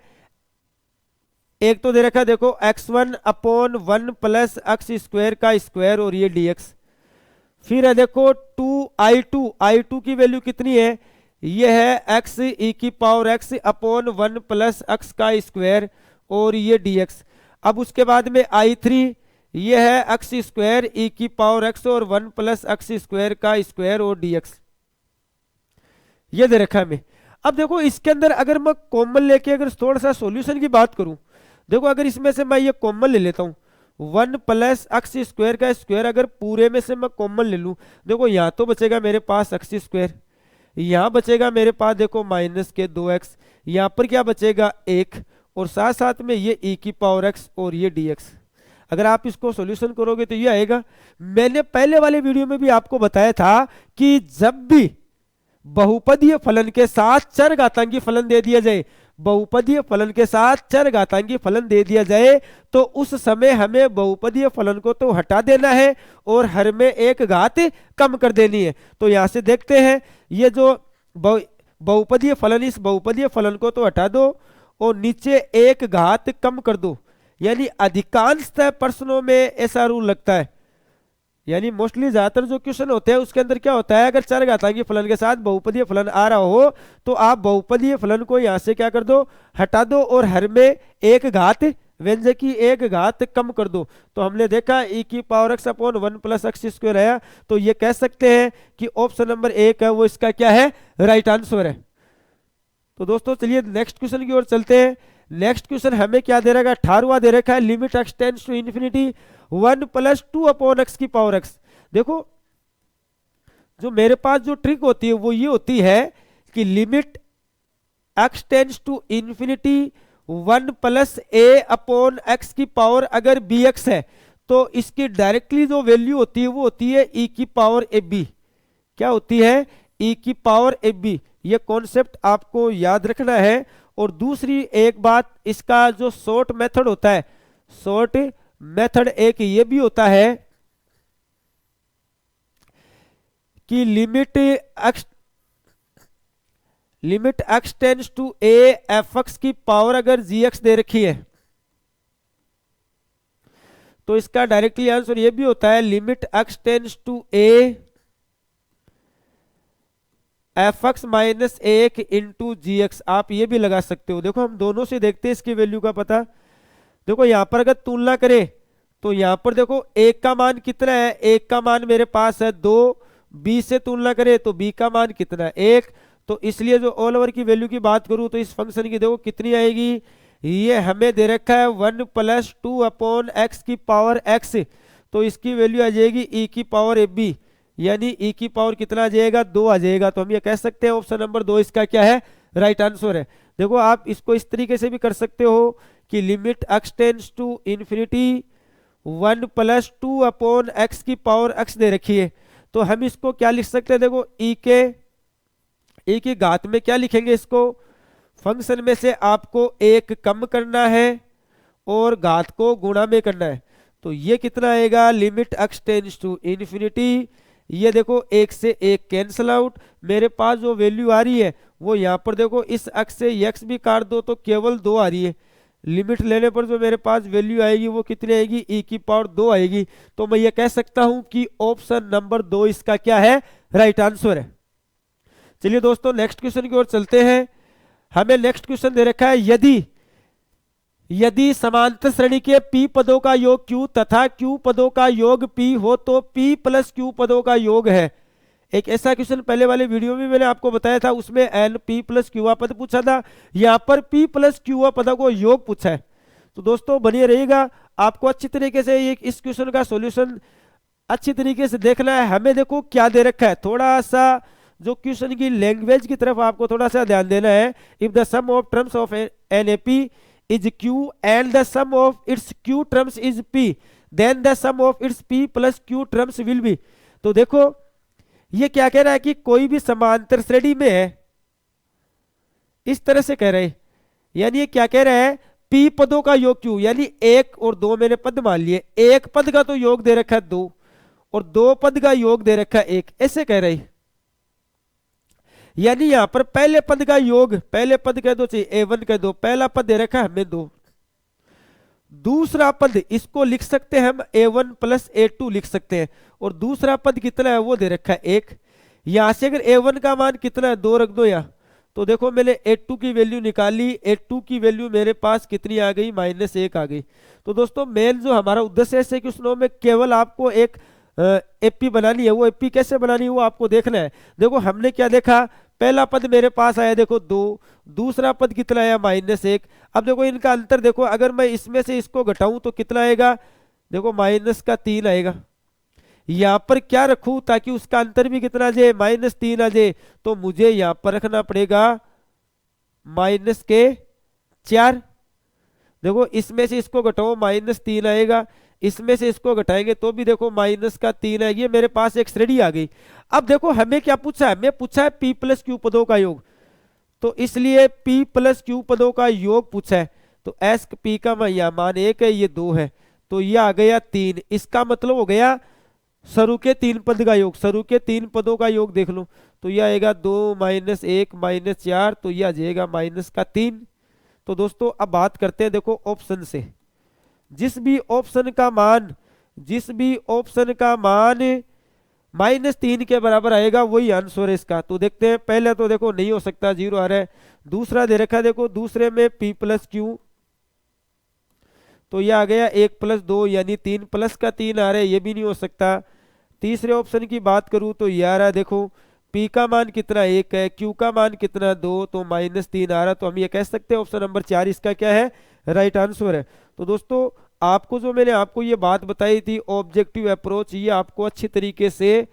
एक तो दे रखा है देखो x1 upon 1 plus x square का स्क्वायर और ये dx। फिर है देखो 2i2 की वैल्यू कितनी है, ये है x e की power x upon 1 plus x का स्क्वायर और ये dx। अब उसके बाद में i3, ये है एक्स स्क्वायर e की पावर x और 1 प्लस एक्स स्क्वायर का स्क्वायर और dx, ये दे रखा है हमें। अब देखो इसके अंदर अगर मैं कॉमन लेके अगर थोड़ा सा सॉल्यूशन की बात करूं, देखो अगर इसमें से मैं ये कॉमन ले लेता हूं 1 प्लस एक्स स्क्वायर का स्क्वायर, अगर पूरे में से मैं कॉमन ले लूं, देखो यहाँ तो बचेगा मेरे पास एक्स स्क्वायर, यहाँ बचेगा मेरे पास देखो माइनस के 2x, यहाँ पर क्या बचेगा 1, और साथ साथ में ये e की पावर x और ये dx। अगर आप इसको सॉल्यूशन करोगे तो ये आएगा। मैंने पहले वाले वीडियो में भी आपको बताया था कि जब भी बहुपदीय फलन के साथ चरघातांकी फलन दे दिया जाए, बहुपदीय फलन के साथ चरघातांकी फलन दे दिया जाए, तो उस समय हमें बहुपदीय फलन को तो हटा देना है और हर में एक घात कम कर देनी है। तो यहां से देखते हैं, ये जो बहुपदीय फलन, इस बहुपदीय फलन को तो हटा दो और नीचे एक घात कम कर दो, यानी अधिकांशतः प्रश्नों में ऐसा रूल लगता है, यानी मोस्टली ज्यादातर जो क्वेश्चन होते हैं उसके अंदर क्या होता है, अगर चरघातांकी फलन के साथ बहुपदीय फलन आ रहा हो तो आप बहुपदीय फलन को यहां से क्या कर दो, हटा दो और हर में एक घात, व्यंजक की एक घात कम कर दो। तो हमने देखा e की power x upon 1 plus x square आया, तो ये कह सकते हैं कि ऑप्शन नंबर 1 है वो इसका क्या है, राइट आंसर है। तो दोस्तों चलिए नेक्स्ट क्वेश्चन की ओर चलते हैं। नेक्स्ट क्वेश्चन हमें क्या दे रखा है, 18वां दे रखा है, limit x tends to infinity 1 plus 2 upon x की पावर x। देखो जो मेरे पास जो ट्रिक होती है वो ये होती है कि limit x tends to infinity 1 plus a upon x की पावर अगर bx है, तो इसकी डायरेक्टली जो वैल्यू होती है वो होती है e की पावर ab। क्या होती है, e की पावर ab। ये कॉन्सेप्ट आपको याद रखना है। और दूसरी एक बात, इसका जो शॉर्ट मेथड होता है, शॉर्ट मेथड एक ये भी होता है कि limit x tends to a fx की पावर अगर gx दे रखी है, तो इसका डायरेक्टली आंसर ये भी होता है limit x tends to a fx minus 1 into gx। आप ये भी लगा सकते हो। देखो हम दोनों से देखते हैं इसकी वैल्यू का पता। देखो यहां पर अगर तुलना करें तो यहां पर देखो एक का मान कितना है, एक का मान मेरे पास है 2, b से तुलना करें तो b का मान कितना है 1। तो इसलिए जो ऑल ओवर की वैल्यू की बात करूं तो इस फंक्शन की देखो कितनी आएगी, ये हमें दे रखा है 1 प्लस 2 अपॉन एक्स की पावर x, तो इसकी वैल्यू आ जाएगी e की पावर ab, यानी e की पावर कितना आ जाएगा, 2 आ जाएगा। तो हम ये कह सकते हैं ऑप्शन नंबर 2 इसका क्या है, राइट आंसर है। देखो आप इसको इस तरीके से भी कर सकते हो कि limit x tends to infinity 1 plus 2 upon x की पावर x दे रखी है, तो हम इसको क्या लिख सकते हैं, देखो e की घात में क्या लिखेंगे, इसको फंक्शन में से आपको एक कम करना है और घात को गुणा में करना है। तो ये कितना आएगा, limit x tends to infinity, ये देखो एक से एक कैंसल आउट, मेरे पास जो वैल्यू आ रही है वो यहाँ पर देखो इस x से x भी काट दो तो केवल 2 आ रही है। लिमिट लेने पर जो मेरे पास वैल्यू आएगी वो कितनी आएगी, e की पावर 2 आएगी। तो मैं ये कह सकता हूं कि ऑप्शन नंबर 2 इसका क्या है, राइट आंसर है। चलिए दोस्तों नेक्स्ट क्वेश्चन की ओर चलते हैं। हमें नेक्स्ट क्वेश्चन दे रखा है, यदि समांतर श्रेणी के p पदों का योग q तथा q पदों का योग p हो तो p प्लस q पदों का योग है। एक ऐसा क्वेश्चन पहले वाले वीडियो में मैंने आपको बताया था, उसमें n p प्लस क्यूआ पद पूछा था, यहाँ पर p प्लस क्यूआ पदों को योग पूछा है। तो दोस्तों बनिए रहिएगा, आपको अच्छी तरीके से इस क्वेश्चन का सॉल्यूशन अच्छी तरीके से देखना है। हमें देखो क्या दे रखा है, थोड़ा सा जो क्वेश्चन की लैंग्वेज की तरफ आपको थोड़ा सा ध्यान देना है। If the sum of terms of an AP is q and the sum of its q terms is p, then the sum of its p plus q terms will be। तो देखो ये क्या कह रहा है कि कोई भी समांतर श्रेणी में है, इस तरह से कह रहे हैं, यानी ये क्या कह रहा है, p पदों का योग q, यानी 1 और 2 मैंने पद मान लिए, एक पद का तो योग दे रखा है 2 और 2 पद का योग दे रखा है 1, ऐसे कह रहे हैं। यानी यहां पर पहले पद का योग, पहले पद कह दो चाहिए a1 कह दो, पहला पद दे रखा है हमें 2, दूसरा पद इसको लिख सकते हैं हम a1 प्लस a2 लिख सकते हैं, और दूसरा पद कितना है वो दे रखा है 1। यहां से अगर a1 का मान कितना है 2 रख दो यहाँ, तो देखो मैंने a2 की वैल्यू निकाली, a2 की वैल्यू मेरे पास कितनी आ गई, -1 आ गई। तो दोस्तों मेन जो हमारा उद्देश्य है ऐसे क्वेश्चनों में केवल आपको एक एपी बनानी है, वो एपी कैसे बनानी है वो आपको देखना है। देखो हमने क्या देखा, पहला पद मेरे पास आया देखो 2, दूसरा पद कितना आया -1। अब देखो इनका अंतर देखो, अगर मैं इसमें से इसको घटाऊं तो कितना आएगा, देखो -3 आएगा। यहां पर क्या रखूं ताकि उसका अंतर भी कितना आ जाए, -3 आ जाए, तो मुझे यहां पर रखना पड़ेगा -4। देखो इसमें से इसको घटाओ -3 आएगा, इसमें से इसको घटाएंगे तो भी देखो -3 आएगी, मेरे पास एक श्रेणी आ गई। अब देखो हमें क्या पूछा है, हमें पूछा है p प्लस क्यू पदों का योग, तो इसलिए p प्लस क्यू पदों का योग पूछा है। तो s p का मान 1 है, ये 2 है, तो ये आ गया 3। इसका मतलब हो गया शुरू के 3 पद का योग, शुरू के 3 पदों का योग देख लो, तो यह आएगा 2 -1 -4, तो यह आ जाएगा -3। तो दोस्तों अब बात करते हैं देखो ऑप्शन से, जिस भी ऑप्शन का मान -3 के बराबर आएगा वही आंसर है इसका। तो देखते हैं, पहले तो देखो नहीं हो सकता, 0 आ रहा है। दूसरा दे रखा है देखो, दूसरे में p प्लस क्यू, तो यह आ गया 1 + 2 यानी 3 + का 3 आ रहा है, ये भी नहीं हो सकता। तीसरे ऑप्शन की बात करूं तो यह आ रहा है देखो, p का मान कितना 1 है, q का मान कितना 2, तो -3 आ रहा है। तो हम ये कह सकते हैं ऑप्शन नंबर 4 इसका क्या है, राइट आंसर है। तो दोस्तों आपको जो मैंने आपको ये बात बताई थी ऑब्जेक्टिव अप्रोच, ये आपको अच्छी तरीके से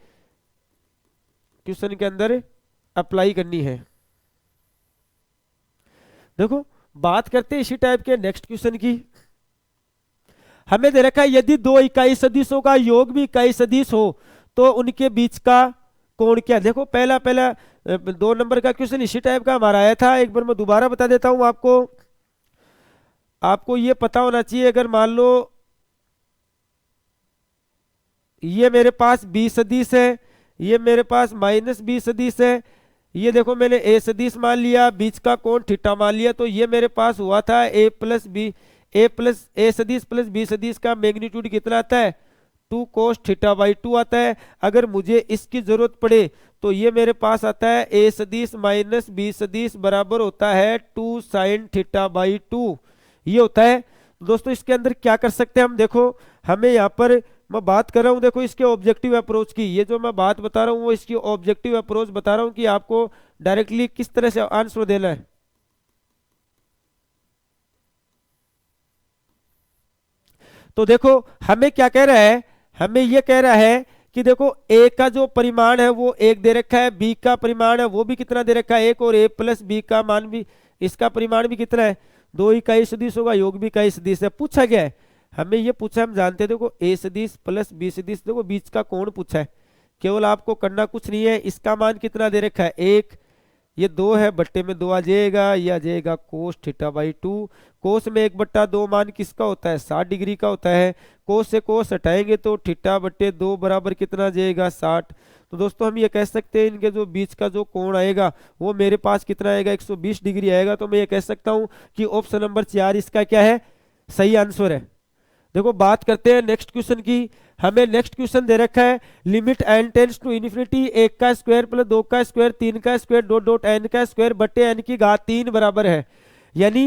क्वेश्चन के अंदर अप्लाई करनी है। देखो बात करते हैं इसी टाइप के नेक्स्ट क्वेश्चन की। हमें दे रखा है यदि 2 इकाई सदिशों का योग भी इकाई सदिश हो तो उनके बीच का कोण क्या। देखो पहला 2 नंबर का क्वेश्चन इसी टाइप का हमारा आया था, एक बार मैं दोबारा बता देता हूं आपको ये पता होना चाहिए। अगर मान लो ये मेरे पास b सदिश है, ये मेरे पास -b सदिश है, ये देखो मैंने a सदिश मान लिया, बीच का कोण थीटा मान लिया, तो ये मेरे पास हुआ था a सदिश प्लस b सदिश का मैग्नीट्यूड कितना आता है, 2 cos θ/2 आता है। अगर मुझे इसकी जरूरत पड़े तो ये मेरे पास आता है a सदिश माइनस b सदिश बराबर होता है 2 sin θ/2, ये होता है। दोस्तों इसके अंदर क्या कर सकते हैं हम, देखो हमें यहाँ पर मैं बात कर रहा हूँ देखो इसके ऑब्जेक्टिव अप्रोच की, ये जो मैं बात बता रहा हूँ वो इसकी ऑब्जेक्टिव अप्रोच बता रहा हूँ कि आपको डायरेक्टली किस तरह से आंसर देना है। तो देखो हमें क्या कह रहा है, हमें ये कह रहा है कि देखो a का जो परिमाण है वो 1 दे रखा है, b का परिमाण है वो भी कितना दे रखा है 1, और a प्लस b का मान भी, इसका परिमाण भी कितना है 2 इकाई सदिशों का योग भी इकाई सदिश है। पूछा गया है हमें, ये पूछा हम जानते हैं देखो a सदिश प्लस b सदिश, देखो बीच का कोण पूछा है, केवल आपको करना कुछ नहीं है। इसका मान कितना दे रखा है 1, ये 2 है, बट्टे में 2 आ जाएगा, ये आ जाएगा cos θ/2। कोस में 1/2 मान किसका होता है, 60 डिग्री का होता है। कोस से कोस हटाएंगे तो थीटा बटे 2 बराबर कितना आ जाएगा, 60। तो दोस्तों हम ये कह सकते हैं इनके जो बीच का जो कोण आएगा वो मेरे पास कितना आएगा, 120 डिग्री आएगा। तो मैं ये कह सकता हूं कि ऑप्शन नंबर 4 इसका क्या है, सही आंसर है। देखो बात करते हैं नेक्स्ट क्वेश्चन की। हमें नेक्स्ट क्वेश्चन दे रखा है limit n tends to infinity 1 का स्क्वायर प्लस 2 का स्क्वायर 3 का स्क्वायर डॉट डॉट n का स्क्वायर बटे n की घात 3 बराबर है। यानी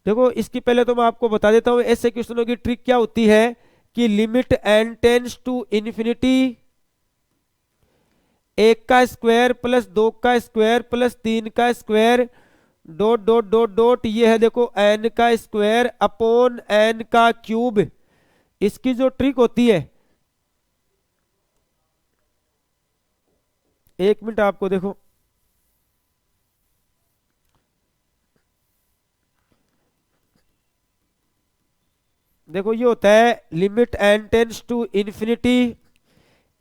देखो इसकी पहले तो मैं आपको बता देता हूं ऐसे क्वेश्चनों की ट्रिक क्या होती है कि limit n tends to infinity 1 का स्क्वायर प्लस 2 का स्क्वायर प्लस 3 का square dot dot dot dot ये है देखो n का स्क्वायर अपॉन n का क्यूब। इसकी जो ट्रिक होती है, एक मिनट आपको देखो, देखो ये होता है limit n tends to infinity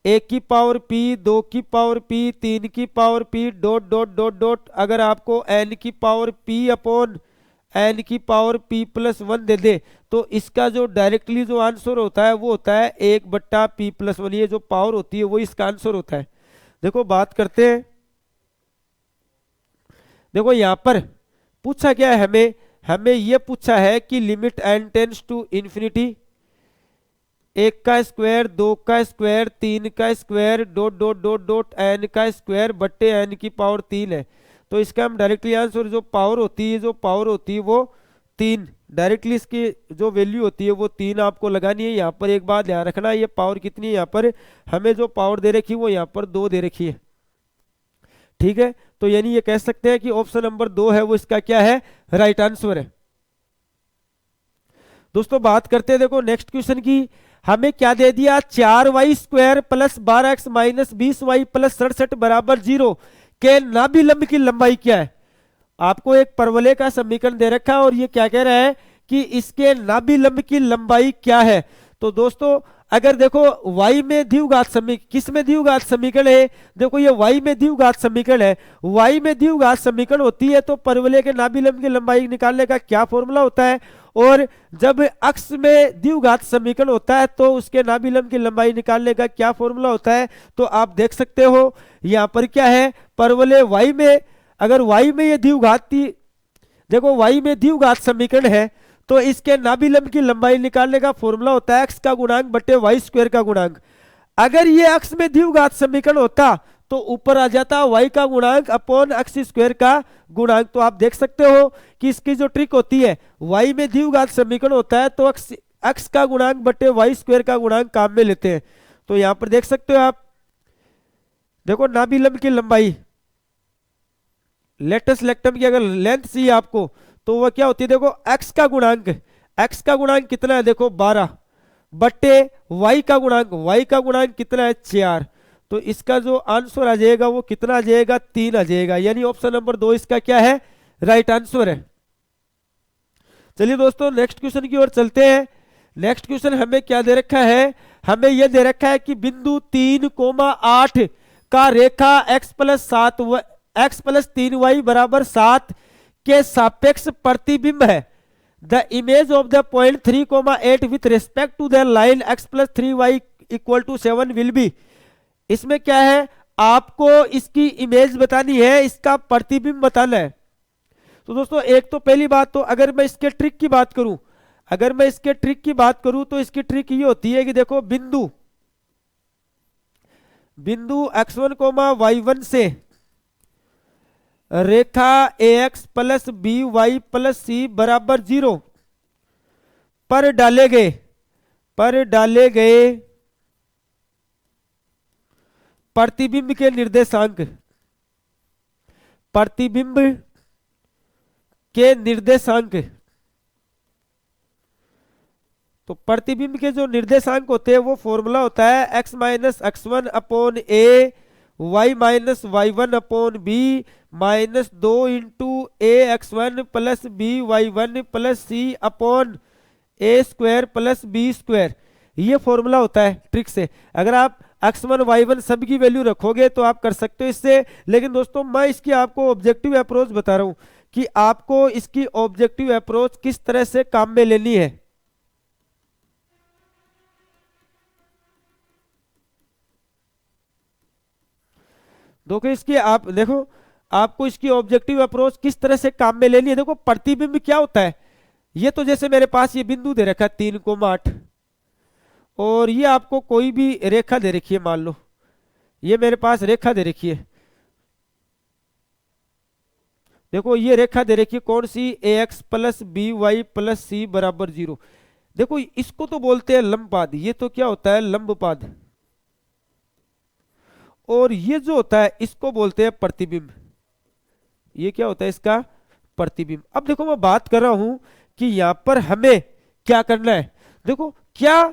1 की पावर p 2 की पावर p 3 की power p dot dot dot dot अगर आपको n की पावर p अपॉन n की पावर p प्लस 1 दे दे तो इसका जो डायरेक्टली जो आंसर होता है वो होता है 1/p प्लस 1। ये जो पावर होती है वो इसका आंसर होता है। देखो बात करते हैं, देखो यहां पर पूछा क्या है, हमें ये पूछा है कि limit n tends to infinity 1 का स्क्वायर 2 का स्क्वायर 3 का square dot dot dot dot n का स्क्वायर बट्टे n की पावर 3 है। तो इसका हम डायरेक्टली आंसर जो पावर होती है वो 3, डायरेक्टली इसकी जो वैल्यू होती है वो 3 आपको लगानी है। यहाँ पर एक बात ध्यान रखना, ये पावर कितनी है, यहाँ पर हमें जो पावर दे रखी है वो यहाँ पर 2 दे रखी है, ठीक है। तो यानी ये कह सकते हैं कि ऑप्शन नंबर 2 है वो इसका क्या है, राइट आंसर है। दोस्तों बात करते हैं देखो नेक्स्ट क्वेश्चन की। हमें क्या दे दिया, 4y square plus 12x minus 20y plus 67 बराबर 0 के नाभिलंब की लंबाई क्या है। आपको एक परवलय का समीकरण दे रखा है और ये क्या कह रहा है कि इसके नाभिलंब की लंबाई क्या है। तो दोस्तों अगर देखो y में द्विघात समीकरण, किस में द्विघात समीकरण है, देखो ये y में द्विघात समीकरण है। y में द्विघात समीकरण होती है तो परवलय के नाभिलंब की लंबाई निकालने का क्या फॉर्मूला होता है, और जब अक्ष में द्विघात समीकरण होता है तो उसके नाभिलंब की लंबाई निकालने का क्या फॉर्मूला होता है। तो आप देख सकते हो यहां पर क्या है, परवलय y में, अगर y में ये द्विघाती, देखो y में द्विघात समीकरण है तो इसके नाभिलंब की लंबाई निकालने का फॉर्मूला होता है x का गुणांक बटे y स्क्वायर का गुणांक। अगर ये अक्ष में द्विघात समीकरण होता तो ऊपर आ जाता y का गुणांक अपॉन x स्क्वायर का गुणांक। तो आप देख सकते हो कि इसकी जो ट्रिक होती है, y में द्विघात समीकरण होता है तो x का गुणांक बटे y स्क्वायर का गुणांक काम में लेते हैं। तो यहां पर देख सकते हो आप, देखो नाभिलंब की लंबाई, लेटस लेक्टम की अगर लेंथ चाहिए आपको तो वह क्या होती है, देखो x का गुणांक कितना है, देखो 12 बट्टे y का गुणांक कितना है, 4। तो इसका जो आंसर आ जाएगा वो कितना आ जाएगा, 3 आ जाएगा। यानी ऑप्शन नंबर 2 इसका क्या है, राइट आंसर है। चलिए दोस्तों नेक्स्ट क्वेश्चन की ओर चलते हैं। नेक्स्ट क्वेश्चन हमें क्या दे रखा है, हमें यह दे रखा है कि बिंदु 3,8 का रेखा x प्लस 3y बराबर 7 के सापेक्ष प्रतिबिंब है। The image of the point 3,8 with respect to the line x plus 3y equal to 7 will be. इसमें क्या है, आपको इसकी इमेज बतानी है, इसका प्रतिबिंब बताना है। तो दोस्तों एक तो पहली बात, तो अगर मैं इसके ट्रिक की बात करूं तो इसकी ट्रिक ये होती है कि देखो बिंदु x1, y1 से रेखा ax plus by plus c बराबर 0 पर डाले गए प्रतिबिंब के निर्देशांक, तो प्रतिबिंब के जो निर्देशांक होते हैं वो फॉर्मूला होता है x minus x1 upon a y minus y1 upon b minus 2 into a x1 plus b y1 plus c upon a square plus b square. ये फॉर्मूला होता है ट्रिक से। अगर आप x1 y1 सब की वैल्यू रखोगे तो आप कर सकते हो इससे। लेकिन दोस्तों मैं इसकी आपको ऑब्जेक्टिव अप्रोच बता रहा हूं कि आपको इसकी ऑब्जेक्टिव अप्रोच किस तरह से काम में लेनी है। देखो इसकी आप देखो आपको इसकी ऑब्जेक्टिव अप्रोच किस तरह से काम में लेनी है। देखो प्रतिबिंब क्या होता है, ये तो जैसे मेरे पास ये बिंदु दे रखा है 3,8 और ये आपको कोई भी रेखा दे रखी है, मान लो ये मेरे पास रेखा दे रखी है। देखो ये रेखा दे रखी है कौन सी, ax plus B Y plus C बराबर 0। देखो इसको तो बोलते हैं लंबपाद, ये तो क्या होता है लंबपाद, और ये जो होता है इसको बोलते हैं प्रतिबिंब। ये क्या होता है इसका प्रतिबिंब। अब देखो मैं बात कर रहा हूं कि यहां पर हमें क्या करना है। देखो क्या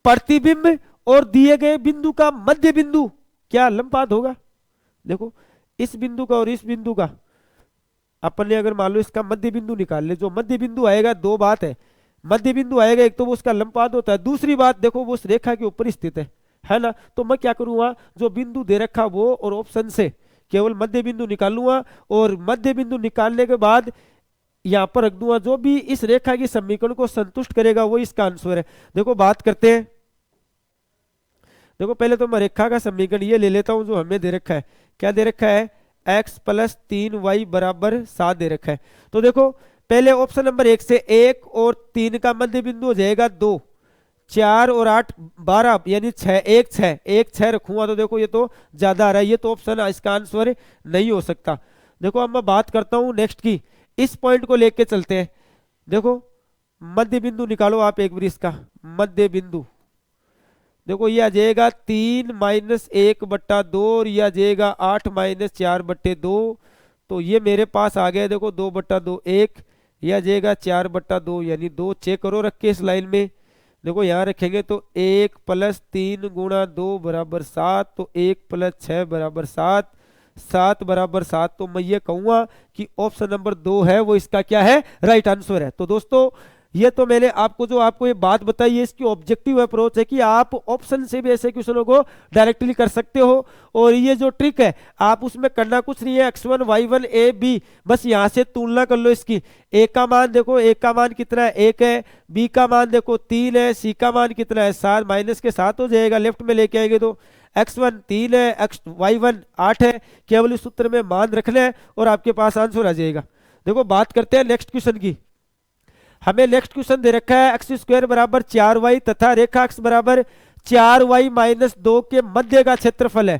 प्रतिबिंब और दिए गए बिंदु का मध्य बिंदु क्या लंबपाद होगा। देखो इस बिंदु का और इस बिंदु का अपन ने अगर मान लो इसका मध्य बिंदु निकाल ले, जो मध्य बिंदु आएगा दो बात है, मध्य बिंदु आएगा एक तो वो उसका लंबपाद होता है, दूसरी बात देखो वो उस रेखा के ऊपर स्थित है ना। तो मैं क्या करूंगा, जो बिंदु दे रखा वो और ऑप्शन से केवल मध्य बिंदु निकालूंगा और मध्य बिंदु निकालने के बाद यहां पर रख दूंगा, जो भी इस रेखा की समीकरण को संतुष्ट करेगा वो इसका आंसर है। देखो बात करते हैं, देखो पहले तो मैं रेखा का समीकरण ये ले लेता हूं जो हमें दे रखा है। क्या दे रखा है, x प्लस 3y बराबर 7 दे रखा है। तो देखो पहले ऑप्शन नंबर 1 से 1 और 3 का मध्य बिंदु हो जाएगा 2, 4 और 8 12 यानी 6, 1 6 रखूंगा तो देखो ये तो ज्यादा आ रहा है, ये तो ऑप्शन इसका आंसर नहीं हो सकता। देखो अब मैं बात करता हूं नेक्स्ट की, इस पॉइंट को लेके चलते हैं। देखो मध्य बिंदु निकालो आप एक बार इसका मध्य बिंदु। देखो ये आ जाएगा 3 माइनस 1/2 और ये आ जाएगा 8 माइनस 4/2। तो ये मेरे पास आ गया देखो 2/2 1, ये आ जाएगा 4/2 यानी 2 चेक करो रख के इस लाइन में। देखो यहाँ रखेंगे तो 1 प्लस 3 गुणा 2 बराबर 7, तो 1 प्लस 6 बराबर 7, 7 बराबर 7। तो मैं ये कहूंगा कि ऑप्शन नंबर 2 है वो इसका क्या है, राइट आंसर है। तो दोस्तों ये तो मैंने आपको ये बात बताई है, इसकी ऑब्जेक्टिव अप्रोच है कि आप ऑप्शन से भी ऐसे क्वेश्चनों को डायरेक्टली कर सकते हो। और ये जो ट्रिक है आप उसमें करना कुछ नहीं है, x1 y1 a b, बस यहाँ से तुलना कर लो इसकी। a का मान देखो, a का मान कितना है 1 है, b का मान देखो 3 है, c का मान कितना है 7, माइनस के 7 हो जाएगा, लेफ्ट में लेके आएंगे तो x1 3 है, y1 8 है। केवल इस सूत्र में मान रखना है और आपके पास आंसर आ जाएगा। देखो बात करते हैं नेक्स्ट क्वेश्चन की। हमें नेक्स्ट क्वेश्चन दे रखा है x² बराबर 4y तथा रेखा अक्ष बराबर 4y माइनस 2 के मध्य का क्षेत्रफल है।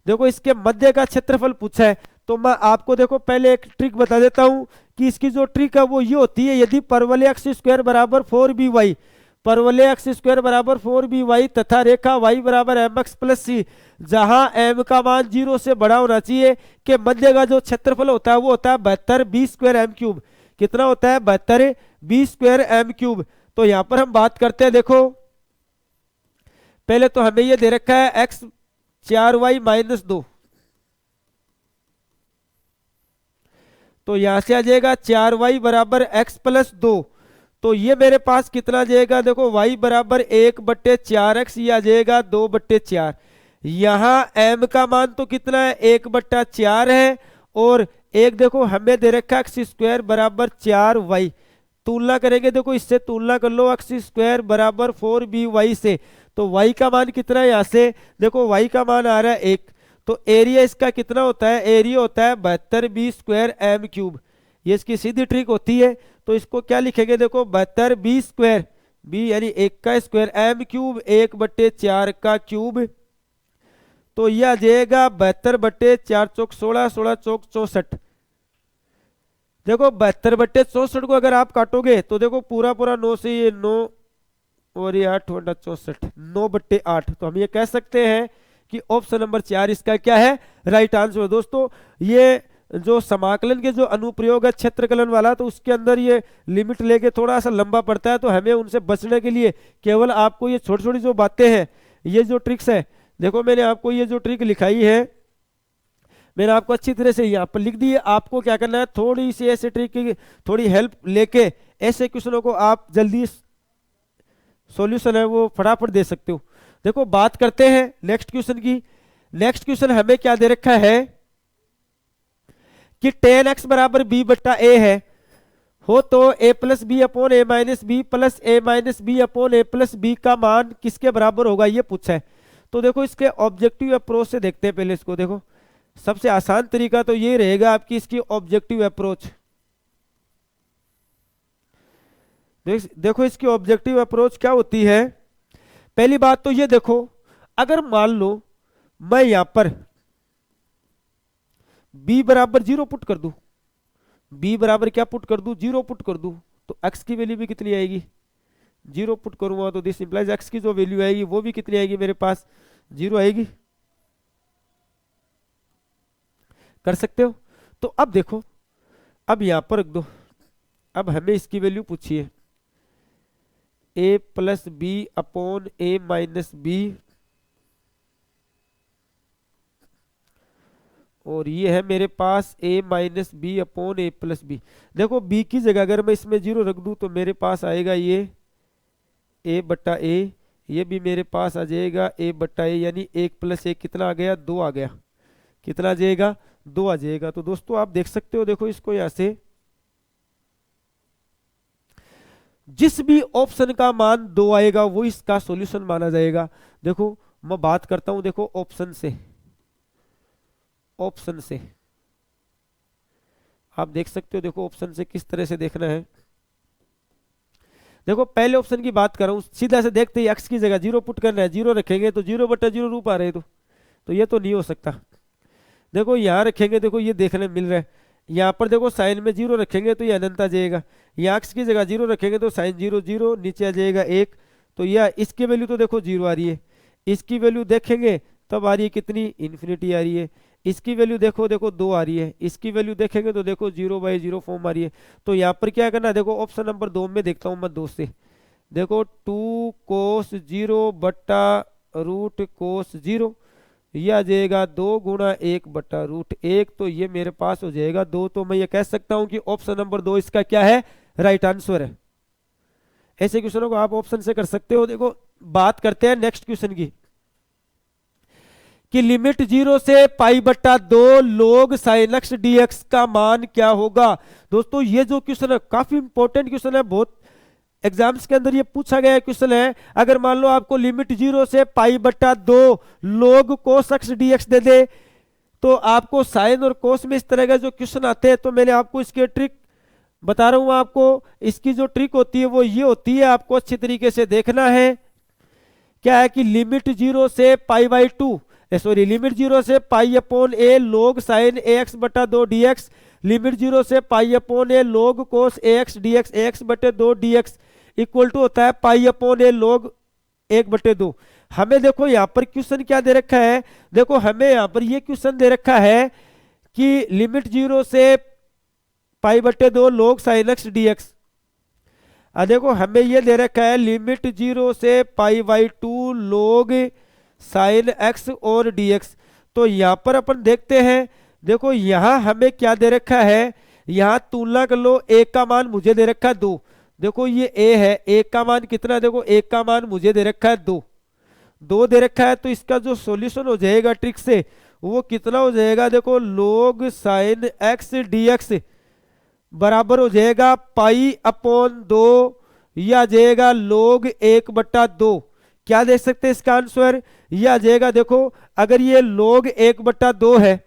देखो इसके मध्य का क्षेत्रफल पूछा है, तो मैं आपको देखो पहले एक ट्रिक बता देता हूं कि इसकी जो ट्रिक है वो ये होती है, यदि परवलय x² बराबर 4by, परवलय x² बराबर 4by तथा रेखा y बराबर mx प्लस c, जहां m का मान 0 से बड़ा होना चाहिए, के मध्य का जो क्षेत्रफल होता है वो होता है 72 b² m³। कितना होता है 72 b² m³। तो यहां पर हम बात करते हैं, देखो पहले तो हमें ये दे रखा है x 4y माइनस 2, तो यहां से आ जाएगा 4y बराबर x प्लस 2। तो ये मेरे पास कितना आ जाएगा, देखो y बराबर 1/4x, ये आ जाएगा 2/4। यहां m का मान तो कितना है 1/4 है, और एक देखो हमें दे रखा है x² बराबर 4y। तुलना करेंगे, देखो इससे तुलना कर लो x² बराबर 4by से, तो y का मान कितना है, यहाँ से देखो y का मान आ रहा है 1। तो एरिया इसका कितना होता है, एरिया होता है 72 b² m³। ये इसकी सीधी ट्रिक होती है। तो इसको क्या लिखेंगे, देखो 72 b² b यानी 1 का स्क्वायर m³ 1/4 का क्यूब। तो यह आ जाएगा 72/4 चौक 16, 16 चौक 64। देखो 72/64 को अगर आप काटोगे तो देखो पूरा पूरा 9 से ये 9 और ये 8/64, 9/8। तो हम ये कह सकते हैं कि ऑप्शन नंबर 4 इसका क्या है, राइट आंसर। दोस्तों ये जो समाकलन के जो अनुप्रयोग है क्षेत्रकलन वाला, तो उसके अंदर ये लिमिट लेके थोड़ा सा लंबा पड़ता है, तो हमें उनसे बचने के लिए केवल आपको ये छोटी छोटी जो बातें हैं, ये जो ट्रिक्स है, देखो मैंने आपको ये जो ट्रिक लिखाई है मैंने आपको अच्छी तरह से यहाँ पर लिख दी है। आपको क्या करना है, थोड़ी सी ऐसे ट्रिक की थोड़ी हेल्प लेके ऐसे क्वेश्चनों को आप जल्दी सॉल्यूशन है वो फटाफट दे सकते हो। देखो बात करते हैं नेक्स्ट क्वेश्चन की। नेक्स्ट क्वेश्चन हमें क्या दे रखा है कि टेन एक्स बराबर बी बट्टा ए है हो तो ए plus B upon A minus B plus A minus B upon A plus B का मान किसके बराबर होगा, ये पूछा है। तो देखो इसके ऑब्जेक्टिव अप्रोच से देखते हैं पहले इसको। देखो सबसे आसान तरीका तो ये रहेगा आपकी इसकी ऑब्जेक्टिव अप्रोच। देखो इसकी ऑब्जेक्टिव अप्रोच क्या होती है। पहली बात तो ये देखो, अगर मान लो मैं यहां पर b बराबर 0 पुट कर दूं, b बराबर क्या पुट कर दूं, 0 पुट कर दूं, तो x की वैल्यू भी कितनी आएगी, 0 पुट करूंगा तो दिस इंप्लाइज x की जो वैल्यू आएगी वो भी कितनी आएगी, मेरे पास 0 आएगी। कर सकते हो। तो अब देखो, अब यहां पर रख दो, अब हमें इसकी वैल्यू पूछिए a plus B upon A minus B, और ये है मेरे पास a minus B upon A plus B. देखो b की जगह अगर मैं इसमें 0 रख दूं तो मेरे पास आएगा ये a बट्टा ए, ये भी मेरे पास आ जाएगा a बट्टा ए, यानी 1 प्लस 1 कितना आ गया, 2 आ गया। कितना आ जाएगा, 2 आ जाएगा। तो दोस्तों आप देख सकते हो, देखो इसको यहां से जिस भी ऑप्शन का मान 2 आएगा वो इसका सॉल्यूशन माना जाएगा। देखो मैं बात करता हूं, देखो ऑप्शन से, ऑप्शन से आप देख सकते हो, देखो ऑप्शन से किस तरह से देखना है। देखो पहले ऑप्शन की बात कर रहा हूं, सीधा से देखते ही x की जगह 0 पुट करना है, 0 रखेंगे तो 0 बटा 0 रूप आ रहे, तो ये तो नहीं हो सकता। देखो यहां रखेंगे, देखो ये देखने मिल रहा है, यहाँ पर देखो साइन में 0 रखेंगे तो ये अनंत आ जाएगा, यहाँ x की जगह 0 रखेंगे तो साइन 0 0 नीचे आ जाएगा 1, तो यह इसकी वैल्यू तो देखो 0 आ रही है, इसकी वैल्यू देखेंगे तब आ रही है कितनी, इन्फिनिटी आ रही है। इसकी वैल्यू देखो, देखो 2 आ रही है, इसकी वैल्यू देखेंगे तो देखो 0/0 फॉर्म आ रही है। तो यहाँ पर क्या करना है, देखो ऑप्शन नंबर 2 में देखता हूँ मैं 2 से, देखो 2 cos 0 बट्टा रूट cos 0, यह आ जाएगा 2 गुणा 1 बट्टा रूट 1, तो ये मेरे पास हो जाएगा 2। तो मैं ये कह सकता हूं कि ऑप्शन नंबर 2 इसका क्या है, राइट आंसर है। ऐसे क्वेश्चनों को आप ऑप्शन से कर सकते हो। देखो बात करते हैं नेक्स्ट क्वेश्चन की, कि लिमिट 0 से पाई बट्टा 2 log sin x dx का मान क्या होगा। दोस्तों ये जो क्वेश्चन है काफी इंपॉर्टेंट क्वेश्चन है, बहुत एग्जाम्स के अंदर ये पूछा गया क्वेश्चन है। अगर मान लो आपको लिमिट 0 से पाई बट्टा 2 log cos x dx दे दे, तो आपको साइन और कोस में इस तरह का जो क्वेश्चन आते हैं, तो मैंने आपको इसके ट्रिक बता रहा हूं। आपको इसकी जो ट्रिक होती है वो ये होती है, आपको अच्छी तरीके से देखना है। क्या है कि लिमिट 0 से पाई बाई 2, सॉरी लिमिट 0 से पाई अपॉन ए log साइन ए एक्स बटा 2 dx, लिमिट 0 से पाई अपॉन ए log cos ए एक्स डी एक्स, ए एक्स बटे 2 dx इक्वल टू होता है पाई अपॉन ए log 1 बटे 2। हमें देखो यहाँ पर क्वेश्चन क्या दे रखा है, देखो हमें यहाँ पर ये क्वेश्चन दे रखा है कि लिमिट 0 से पाई बटे 2 log sine x D x. देखो हमें ये दे रखा है लिमिट 0 से pi by 2 log sine x और dx। तो यहां पर अपन देखते हैं, देखो यहां हमें क्या दे रखा है, यहां तुलना कर लो, एक का मान मुझे दे रखा है 2, देखो ये a है, एक का मान कितना, देखो एक का मान मुझे दे रखा है 2 दे रखा है। तो इसका जो सॉल्यूशन हो जाएगा ट्रिक से वो कितना हो जाएगा, देखो log साइन एक्स dx बराबर हो जाएगा पाई अपॉन 2, या आ जाएगा log 1 बट्टा 2। क्या देख सकते हैं इसका आंसर, ये आ जाएगा, देखो अगर ये log 1 बट्टा 2 है,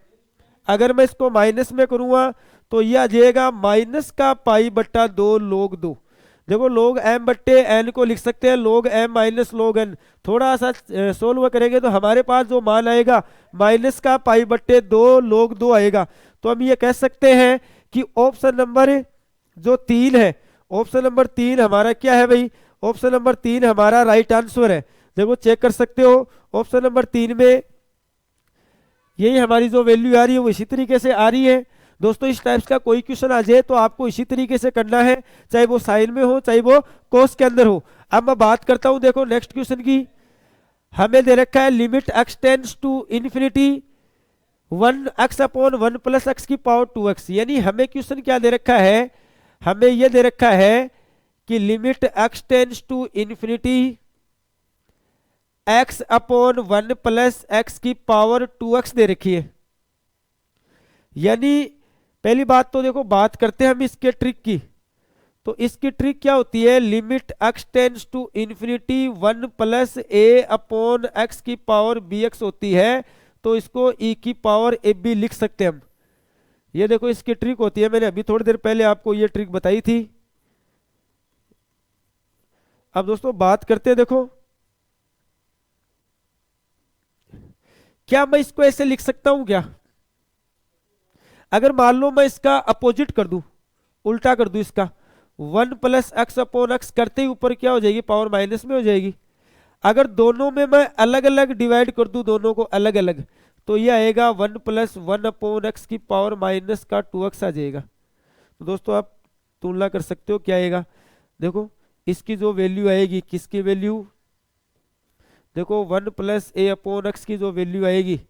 अगर मैं इसको माइनस में करूंगा तो ये आ जाएगा माइनस का पाई बट्टा 2 log 2। देखो log m बट्टे n को लिख सकते हैं log m minus log n। थोड़ा सा सोल्व करेंगे तो हमारे पास जो मान आएगा माइनस का पाई बट्टे 2 log 2 आएगा। तो हम ये कह सकते हैं कि ऑप्शन नंबर जो 3 है, ऑप्शन नंबर 3 हमारा क्या है भाई, ऑप्शन नंबर 3 हमारा राइट आंसर है। देखो चेक कर सकते हो, ऑप्शन नंबर 3 में यही हमारी जो वैल्यू आ रही है वो इसी तरीके से आ रही है। दोस्तों इस टाइप्स का कोई क्वेश्चन आ जाए तो आपको इसी तरीके से करना है, चाहे वो साइन में हो चाहे वो कोस के अंदर हो। अब मैं बात करता हूं, देखो नेक्स्ट क्वेश्चन की, हमें दे रखा है limit x tends to infinity 1x upon 1 plus x की पावर 2x। यानी हमें क्वेश्चन क्या दे रखा है, हमें यह दे रखा है कि limit x tends to infinity x upon 1 plus x की पावर 2x दे रखी है। यानी पहली बात तो देखो, बात करते हैं हम इसके ट्रिक की। तो इसकी ट्रिक क्या होती है, limit x tends to infinity 1 plus a upon x की पावर bx होती है, तो इसको e की पावर ab लिख सकते हैं हम। ये देखो इसकी ट्रिक होती है, मैंने अभी थोड़ी देर पहले आपको ये ट्रिक बताई थी। अब दोस्तों बात करते हैं, देखो क्या मैं इसको ऐसे लिख सकता हूं क्या? अगर मान लो मैं इसका अपोजिट कर दूं, उल्टा कर दूं इसका, 1 प्लस एक्स अपॉन एक्स करते ही ऊपर क्या हो जाएगी, पावर माइनस में हो जाएगी। अगर दोनों में मैं अलग अलग डिवाइड कर दूं, दोनों को अलग अलग, तो ये आएगा 1 प्लस 1 अपॉन एक्स की पावर माइनस का 2x आ जाएगा। तो दोस्तों आप तुलना कर सकते हो क्या आएगा, देखो इसकी जो वैल्यू आएगी, किसकी वैल्यू, देखो 1 प्लस ए अपॉन एक्स की जो वैल्यू आएगी,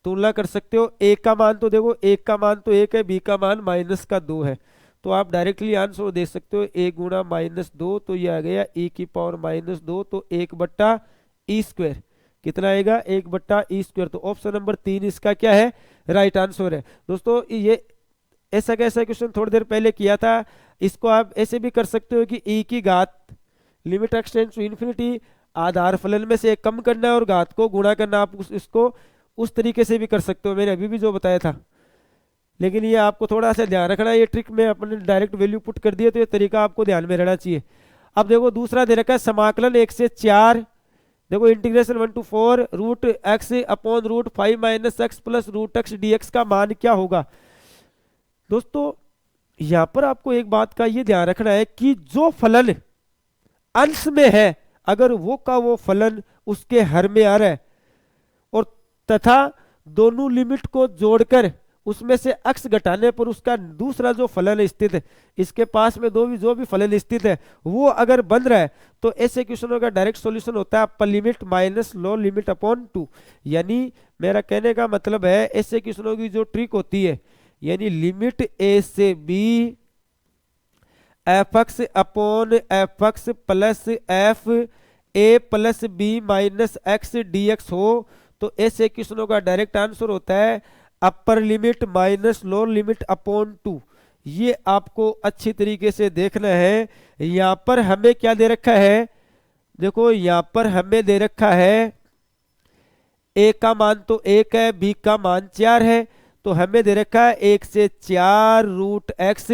तुलना कर सकते हो। ए का मान तो देखो, ए का मान तो 1 है, बी का मान माइनस का 2 है, तो आप डायरेक्टली आंसर दे सकते हो ए गुणा -2, तो ये आ गया e की पावर -2, तो 1/e², कितना आएगा, 1/e²। तो ऑप्शन नंबर 3 इसका क्या है, राइट आंसर है। दोस्तों ये ऐसा कैसा क्वेश्चन थोड़ी देर पहले किया था, इसको आप ऐसे भी कर सकते हो कि e की घात limit x tends to infinity, आधार फलन में से एक कम करना है और घात को गुणा करना, आप इसको उस तरीके से भी कर सकते हो, मैंने अभी भी जो बताया था। लेकिन ये आपको थोड़ा सा ध्यान रखना है, ये ट्रिक में अपने डायरेक्ट वैल्यू पुट कर दिए, तो ये तरीका आपको ध्यान में रहना चाहिए। अब देखो दूसरा दे रखा है समाकलन 1 से 4, देखो integration 1 to 4 root x upon root 5 minus x plus root x dx का मान क्या होगा। दोस्तों यहां पर आपको एक बात का ये ध्यान रखना है कि जो फलन अंश में है, अगर वो का वो फलन उसके हर में आ रहा है, और तथा दोनों लिमिट को जोड़कर उसमें से x घटाने पर उसका दूसरा जो फलन स्थित है, इसके पास में जो भी फलन स्थित है वो अगर बन रहा है, तो ऐसे क्वेश्चनों का डायरेक्ट सॉल्यूशन होता है upper limit minus lower limit upon 2। यानी मेरा कहने का मतलब है, ऐसे क्वेश्चनों की जो ट्रिक होती है, यानी लिमिट a से b fx upon fx plus f a plus b minus x dx हो, तो ऐसे क्वेश्चनों का डायरेक्ट आंसर होता है upper limit minus lower limit upon 2। ये आपको अच्छी तरीके से देखना है। यहां पर हमें क्या दे रखा है, देखो यहां पर हमें दे रखा है a का मान तो 1 है, b का मान 4 है, तो हमें दे रखा है 1 से 4 रूट x,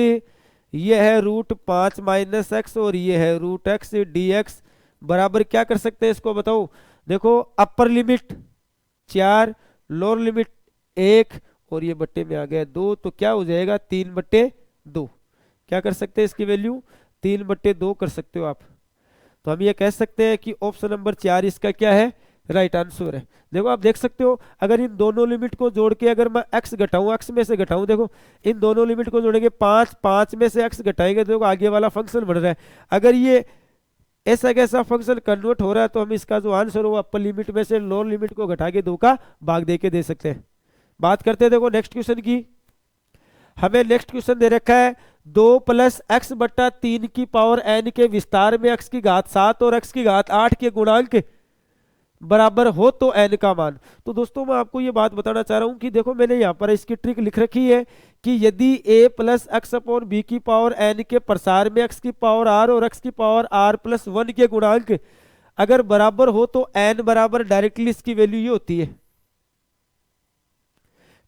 ये है रूट 5 माइनस एक्स, और ये है रूट x dx बराबर क्या कर सकते हैं इसको बताओ। देखो अपर लिमिट 4, लोअर लिमिट 1, और ये बट्टे में आ गया 2, तो क्या हो जाएगा 3/2। क्या कर सकते हैं इसकी वैल्यू 3/2 कर सकते हो आप। तो हम ये कह सकते हैं कि ऑप्शन नंबर 4 इसका क्या है, राइट आंसर है। देखो आप देख सकते हो, अगर इन दोनों लिमिट को जोड़ के अगर मैं x घटाऊं, x में से घटाऊं, देखो इन दोनों लिमिट को जोड़ेंगे 5 में से x घटाएंगे, देखो आगे वाला फंक्शन बढ़ रहा है। अगर ये ऐसा कैसा फंक्शन कन्वर्ट हो रहा है, तो हम इसका जो आंसर हो अपर लिमिट में से लोअर लिमिट को घटा के 2 का भाग दे के दे सकते हैं। बात करते हैं देखो नेक्स्ट क्वेश्चन की। हमें नेक्स्ट क्वेश्चन दे रखा है 2 प्लस एक्स बट्टा 3 की पावर n के विस्तार में x की घात 7 और x की घात 8 के गुणांक बराबर हो तो n का मान। तो दोस्तों मैं आपको ये बात बताना चाह रहा हूं कि देखो मैंने यहाँ पर इसकी ट्रिक लिख रखी है कि यदि a plus x upon B की पावर n के प्रसार में x की पावर r और x की पावर r प्लस 1 के गुणांक अगर बराबर हो, तो n बराबर डायरेक्टली इसकी वैल्यू ये होती है।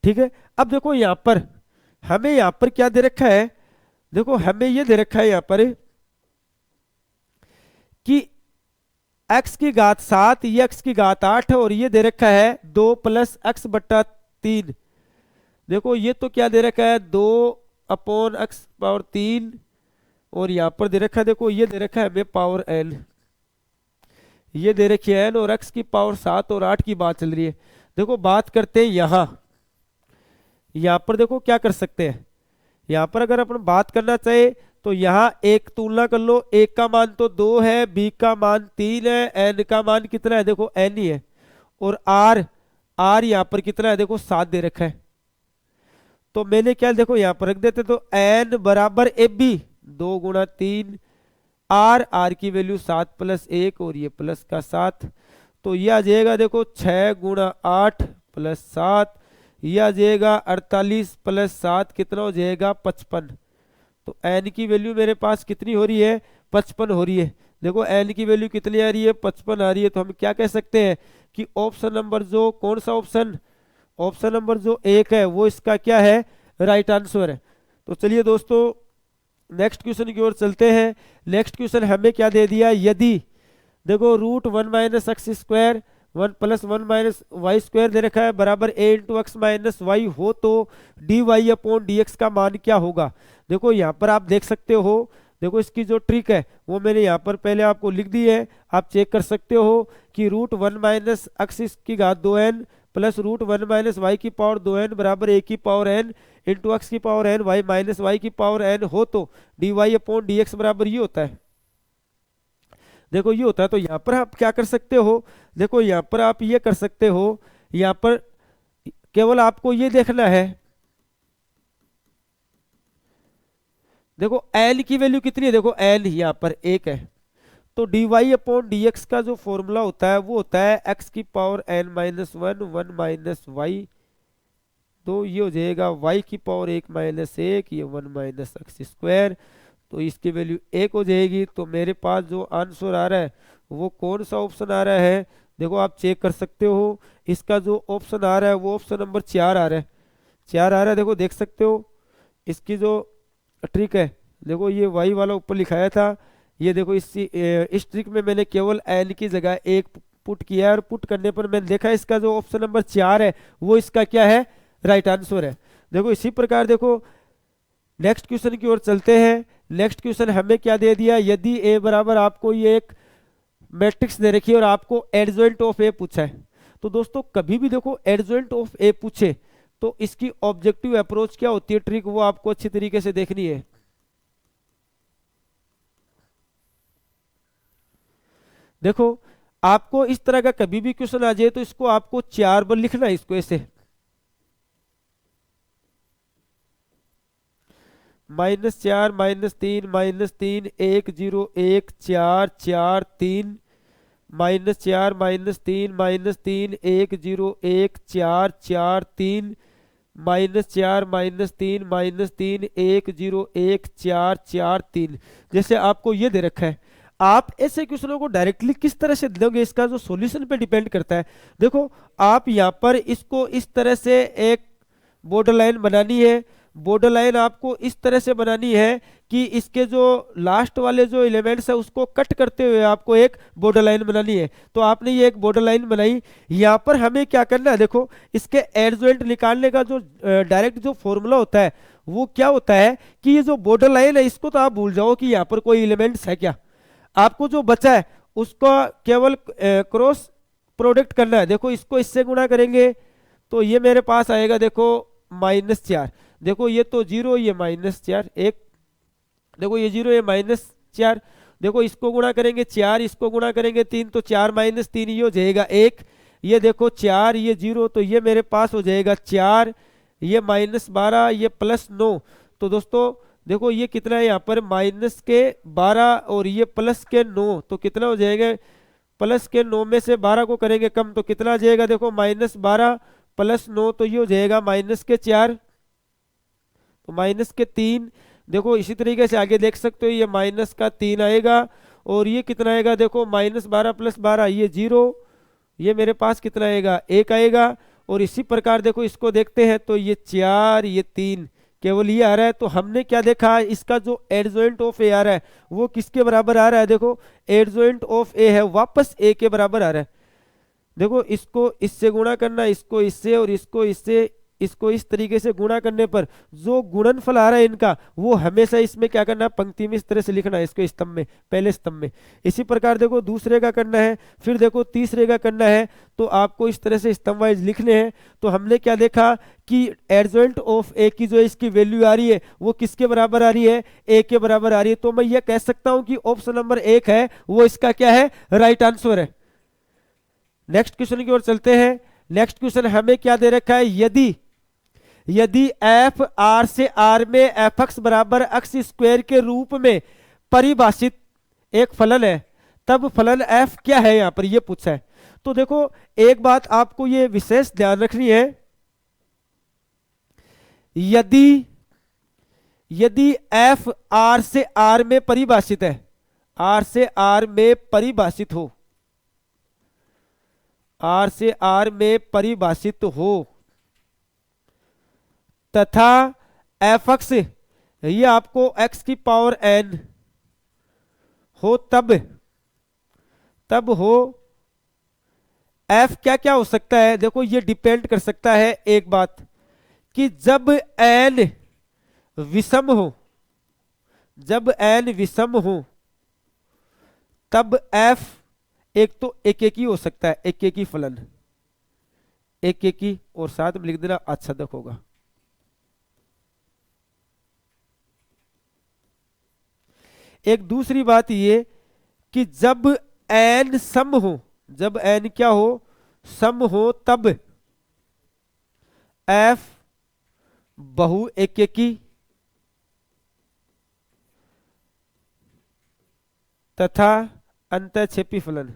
ठीक है, अब देखो यहां पर हमें यहां पर क्या दे रखा है, देखो हमें ये दे रखा है यहां पर कि x की घात 7, ये x की घात 8 है, और ये दे रखा है 2 प्लस एक्स बट्टा 3। देखो ये तो क्या दे रखा है 2 अपॉन एक्स पावर 3, और यहां पर दे रखा है, देखो ये दे रखा है हमें पावर n, ये दे रखी है n, और x की पावर 7 और 8 की बात चल रही है। देखो बात करते हैं यहां पर देखो क्या कर सकते हैं, यहां पर अगर अपन बात करना चाहे तो यहां एक तुलना कर लो, एक का मान तो 2 है, बी का मान 3 है, एन का मान कितना है, देखो एन ही है, और आर यहां पर कितना है, देखो 7 दे रखा है। तो मैंने क्या देखो यहां पर रख देते, तो एन बराबर ए बी 2 गुणा 3, आर की वैल्यू 7 प्लस 1, और ये प्लस का 7, तो ये आ जाएगा देखो 6 गुणा 8 प्लस 7, ये आ जाएगा 48 प्लस 7 कितना हो जाएगा 55। तो एन की वैल्यू मेरे पास कितनी हो रही है 55 हो रही है। देखो एन की वैल्यू कितनी आ रही है 55 आ रही है। तो हम क्या कह सकते हैं कि ऑप्शन नंबर जो कौन सा ऑप्शन नंबर जो एक है वो इसका क्या है राइट आंसर है। तो चलिए दोस्तों नेक्स्ट क्वेश्चन की ओर चलते हैं। नेक्स्ट क्वेश्चन हमें क्या दे दिया, यदि देखो रूट 1 - x² 1 + 1 - y² दे रखा है बराबर a × x - y हो तो dy/dx का मान क्या होगा। देखो यहाँ पर आप देख सकते हो, देखो इसकी जो ट्रिक है वो मैंने यहाँ पर पहले आपको लिख दी है, आप चेक कर सकते हो कि root 1 - x² plus root 1 - y² बराबर a⁴n into x⁴n y - y⁴n हो तो dy/dx बराबर ये होता है। देखो ये होता है। तो यहाँ पर आप क्या कर सकते हो, देखो यहाँ पर आप ये कर सकते हो, यहाँ पर केवल आपको ये देखना है, देखो एल की वैल्यू कितनी है, देखो एल यहाँ पर 1 है। तो dy/dx का जो फॉर्मूला होता है वो होता है x⁴n - 1 1 - y। तो ये हो जाएगा y⁴ 1 - 1 ये 1 - x²। तो इसकी वैल्यू 1 हो जाएगी। तो मेरे पास जो आंसर आ रहा है वो कौन सा ऑप्शन आ रहा है, देखो आप चेक कर सकते हो। इसका जो ऑप्शन आ रहा है वो ऑप्शन नंबर 4 आ रहा है, 4 आ रहा है। देखो देख सकते हो इसकी जो ट्रिक है, देखो ये y वाला ऊपर लिखाया था, ये देखो इस ट्रिक में मैंने केवल n की जगह 1 पुट किया है और पुट करने पर मैंने देखा इसका जो ऑप्शन नंबर 4 है वो इसका क्या है राइट आंसर है। देखो इसी प्रकार देखो नेक्स्ट क्वेश्चन की ओर चलते हैं। नेक्स्ट क्वेश्चन हमें क्या दे दिया, यदि a बराबर आपको ये एक मैट्रिक्स दे रखी है और आपको एडजॉइंट ऑफ a पूछा है। तो दोस्तों कभी भी देखो एडजॉइंट ऑफ a पूछे तो इसकी ऑब्जेक्टिव अप्रोच क्या होती है, ट्रिक वो आपको अच्छी तरीके से देखनी है। देखो आपको इस तरह का कभी भी क्वेश्चन आ जाए तो इसको आपको 4 बार लिखना है, इसको ऐसे -4 -3 -3 1 0 1 4 4 3 -4 -3 -3 1 0 1 4 4 3 -4 -3 -3 1 0 1 4 4 3। जैसे आपको ये दे रखा है, आप ऐसे क्वेश्चनों को डायरेक्टली किस तरह से दोगे इसका जो सॉल्यूशन पे डिपेंड करता है। देखो आप यहाँ पर इसको इस तरह से एक बॉर्डर लाइन बनानी है, बॉर्डर लाइन आपको इस तरह से बनानी है कि इसके जो लास्ट वाले जो एलिमेंट्स है उसको कट करते हुए आपको एक बॉर्डर लाइन बनानी है। तो आपने ये एक बॉर्डर लाइन बनाई, यहाँ पर हमें क्या करना है, देखो इसके एडजॉइंट निकालने का जो डायरेक्ट जो फॉर्मूला होता है वो क्या होता है कि ये जो बॉर्डर लाइन है इसको तो आप भूल जाओ कि यहाँ पर कोई एलिमेंट्स है क्या, आपको जो बचा है उसको केवल क्रॉस प्रोडक्ट करना है। देखो इसको इससे गुणा करेंगे तो ये मेरे पास आएगा देखो -4, देखो ये तो 0 ये -4 1, देखो ये 0 ये -4, देखो इसको गुणा करेंगे 4 इसको गुणा करेंगे 3 तो 4 - 3 ये हो जाएगा 1, ये देखो 4 ये 0 तो ये मेरे पास हो जाएगा 4, ये -12 ये +9। तो दोस्तों देखो ये कितना है यहाँ पर -12 और ये +9 तो कितना हो जाएगा, +9 में से 12 को करेंगे कम तो कितना आ जाएगा, देखो -12 +9 तो ये हो जाएगा -4 तो -3। देखो इसी तरीके से आगे देख सकते हो ये -3 आएगा और ये कितना आएगा, देखो -12 + 12 ये 0, ये मेरे पास कितना आएगा 1 आएगा। और इसी प्रकार देखो इसको देखते हैं तो ये 4 ये 3 केवल ये आ रहा है। तो हमने क्या देखा, इसका जो एडजॉइंट ऑफ ए आ रहा है वो किसके बराबर आ रहा है, देखो एडजॉइंट ऑफ ए है वापस ए के बराबर आ रहा है। देखो इसको इससे गुणा करना, इसको इससे और इसको इससे, इसको इस तरीके से गुणा करने पर जो गुणनफल आ रहा है इनका वो हमेशा इसमें क्या करना है पंक्ति में इस तरह से लिखना है, इसको स्तंभ में पहले स्तंभ में। इसी प्रकार देखो दूसरे का करना है, फिर देखो तीसरे का करना है तो आपको इस तरह से स्तंभ वाइज लिखने हैं। तो हमने क्या देखा कि एडजॉइंट ऑफ ए की जो इसकी वैल्यू आ रही है वो किसके बराबर आ रही है, ए के बराबर आ रही है। तो मैं ये कह सकता हूं कि ऑप्शन नंबर 1 है वो इसका क्या है राइट आंसर है। नेक्स्ट क्वेश्चन की ओर चलते हैं। नेक्स्ट क्वेश्चन हमें क्या दे रखा है, यदि एफ आर से आर में एफ एक्स बराबर x² के रूप में परिभाषित एक फलन है तब फलन एफ क्या है, यहां पर ये पूछा है। तो देखो एक बात आपको ये विशेष ध्यान रखनी है, यदि यदि एफ आर से आर में परिभाषित है, आर से आर में परिभाषित हो, आर से आर में परिभाषित हो तथा एफ एक्स ये आपको एक्स की पावर एन हो, तब हो एफ क्या क्या हो सकता है। देखो ये डिपेंड कर सकता है एक बात कि जब एन विषम हो, जब एन विषम हो तब एफ एक तो एक एक ही हो सकता है, एक एक ही फलन, एक एक ही, और साथ में लिख देना आच्छादक होगा। एक दूसरी बात ये कि जब एन सम हो, जब एन क्या हो, सम हो, तब एफ बहु एक की तथा अंतःक्षेपी फलन।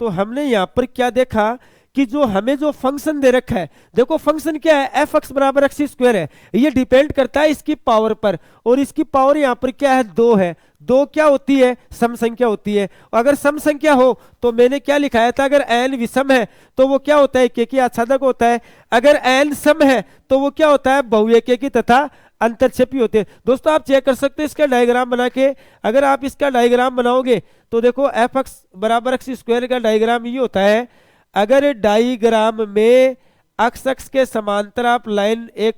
तो हमने यहां पर क्या देखा कि जो हमें जो फंक्शन दे रखा है, देखो फंक्शन क्या है, एफ एक्स बराबर एक्स स्क्वायर है, ये डिपेंड करता है इसकी पावर पर, और इसकी पावर यहां पर क्या है, 2 है। 2 क्या होती है, सम संख्या होती है। अगर सम संख्या हो तो मैंने क्या लिखाया था, अगर एन विषम है तो वो क्या होता है, एक आच्छादक होता है। अगर एन सम है तो वो क्या होता है, बहुएकी तथा अंतरक्षेपी होते हैं। दोस्तों आप चेक कर सकते हैं इसका डायग्राम बना के, अगर आप इसका डायग्राम बनाओगे तो देखो एफ एक्स बराबर एक्स स्क्वायर का डायग्राम ये होता है। अगर डायग्राम में अक्ष अक्ष के समांतर आप लाइन, एक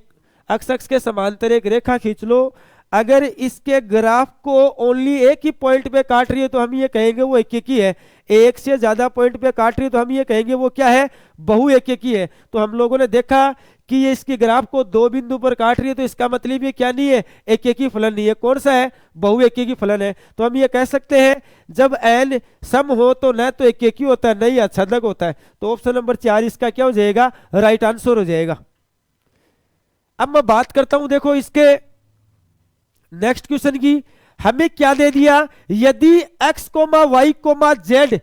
अक्ष अक्ष के समांतर एक रेखा खींच लो, अगर इसके ग्राफ को ओनली एक ही पॉइंट पे काट रही है तो हम ये कहेंगे वो एक ही है। एक से ज्यादा पॉइंट पे काट रही है तो हम ये कहेंगे वो क्या है, बहु एक है। तो हम लोगों ने देखा कि ये इसके ग्राफ को 2 बिंदु पर काट रही है, तो इसका मतलब ये क्या नहीं है, एक ही फलन नहीं है। कौन सा है, बहु एक ही फलन है। तो हम ये कह सकते हैं जब एन सम हो तो न तो एक ही होता है, न ही आच्छादक होता है। तो ऑप्शन नंबर 4 इसका क्या हो जाएगा, राइट आंसर हो जाएगा। अब मैं बात करता हूं, देखो इसके नेक्स्ट क्वेश्चन की। हमें क्या दे दिया, यदि x, y, z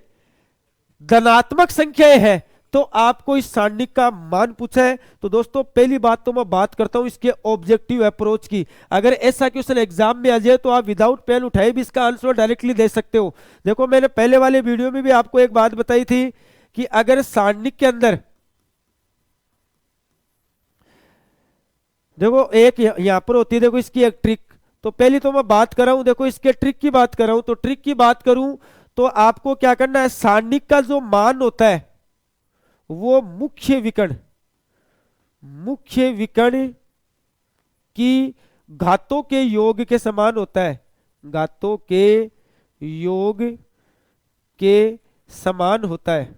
धनात्मक संख्याएं हैं तो आपको इस सारणी का मान पूछा है। तो दोस्तों पहली बात तो मैं बात करता हूं इसके ऑब्जेक्टिव अप्रोच की। अगर ऐसा क्वेश्चन एग्जाम में आ जाए तो आप विदाउट पेन उठाए भी इसका आंसर डायरेक्टली दे सकते हो। देखो मैंने पहले वाले वीडियो में भी आपको एक बात बताई थी कि अगर सारणी के अंदर देखो एक यहां पर होती है, देखो इसकी एक ट्रिक। तो पहली तो मैं बात कर रहा हूं, देखो इसके ट्रिक की बात कर रहा हूं। तो ट्रिक की बात करूं तो आपको क्या करना है, सारणी का जो मान होता है वो मुख्य विकर्ण की घातों के योग के समान होता है, घातों के योग के समान होता है।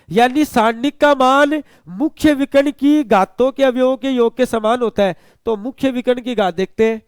यानी सारणी का मान मुख्य विकर्ण की घातों के अवयवों के योग के समान होता है। तो मुख्य विकर्ण की घात देखते हैं।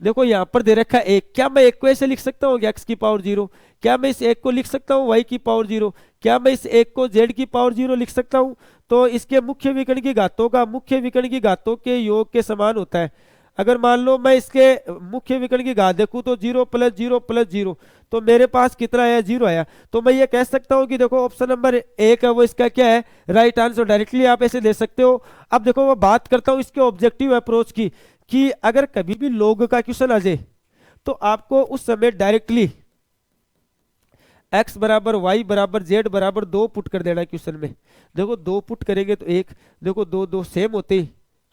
देखो यहां पर दे रखा है एक, क्या मैं एक को ऐसे लिख सकता हूँ x की पावर 0? क्या मैं इस एक को लिख सकता हूँ y की पावर 0? क्या मैं इस एक को z की पावर 0 लिख सकता हूँ? तो इसके मुख्य विकर्ण की घातों का मुख्य विकर्ण की घातों के योग के समान होता है। अगर मान लो मैं इसके मुख्य विकर्ण की घात देखूं तो 0 + 0 + 0, तो मेरे पास कितना आया, 0 आया। तो मैं ये कह सकता हूं कि देखो ऑप्शन नंबर 1 है वो इसका क्या है, राइट आंसर। डायरेक्टली आप ऐसे दे सकते हो। अब देखो मैं बात करता हूं इसके ऑब्जेक्टिव अप्रोच की, कि अगर कभी भी लॉग का क्वेश्चन आ जाए तो आपको उस समय डायरेक्टली x बराबर y बराबर z बराबर 2 पुट कर देना क्वेश्चन में। देखो 2 पुट करेंगे तो एक, देखो 2 2 सेम होते ही,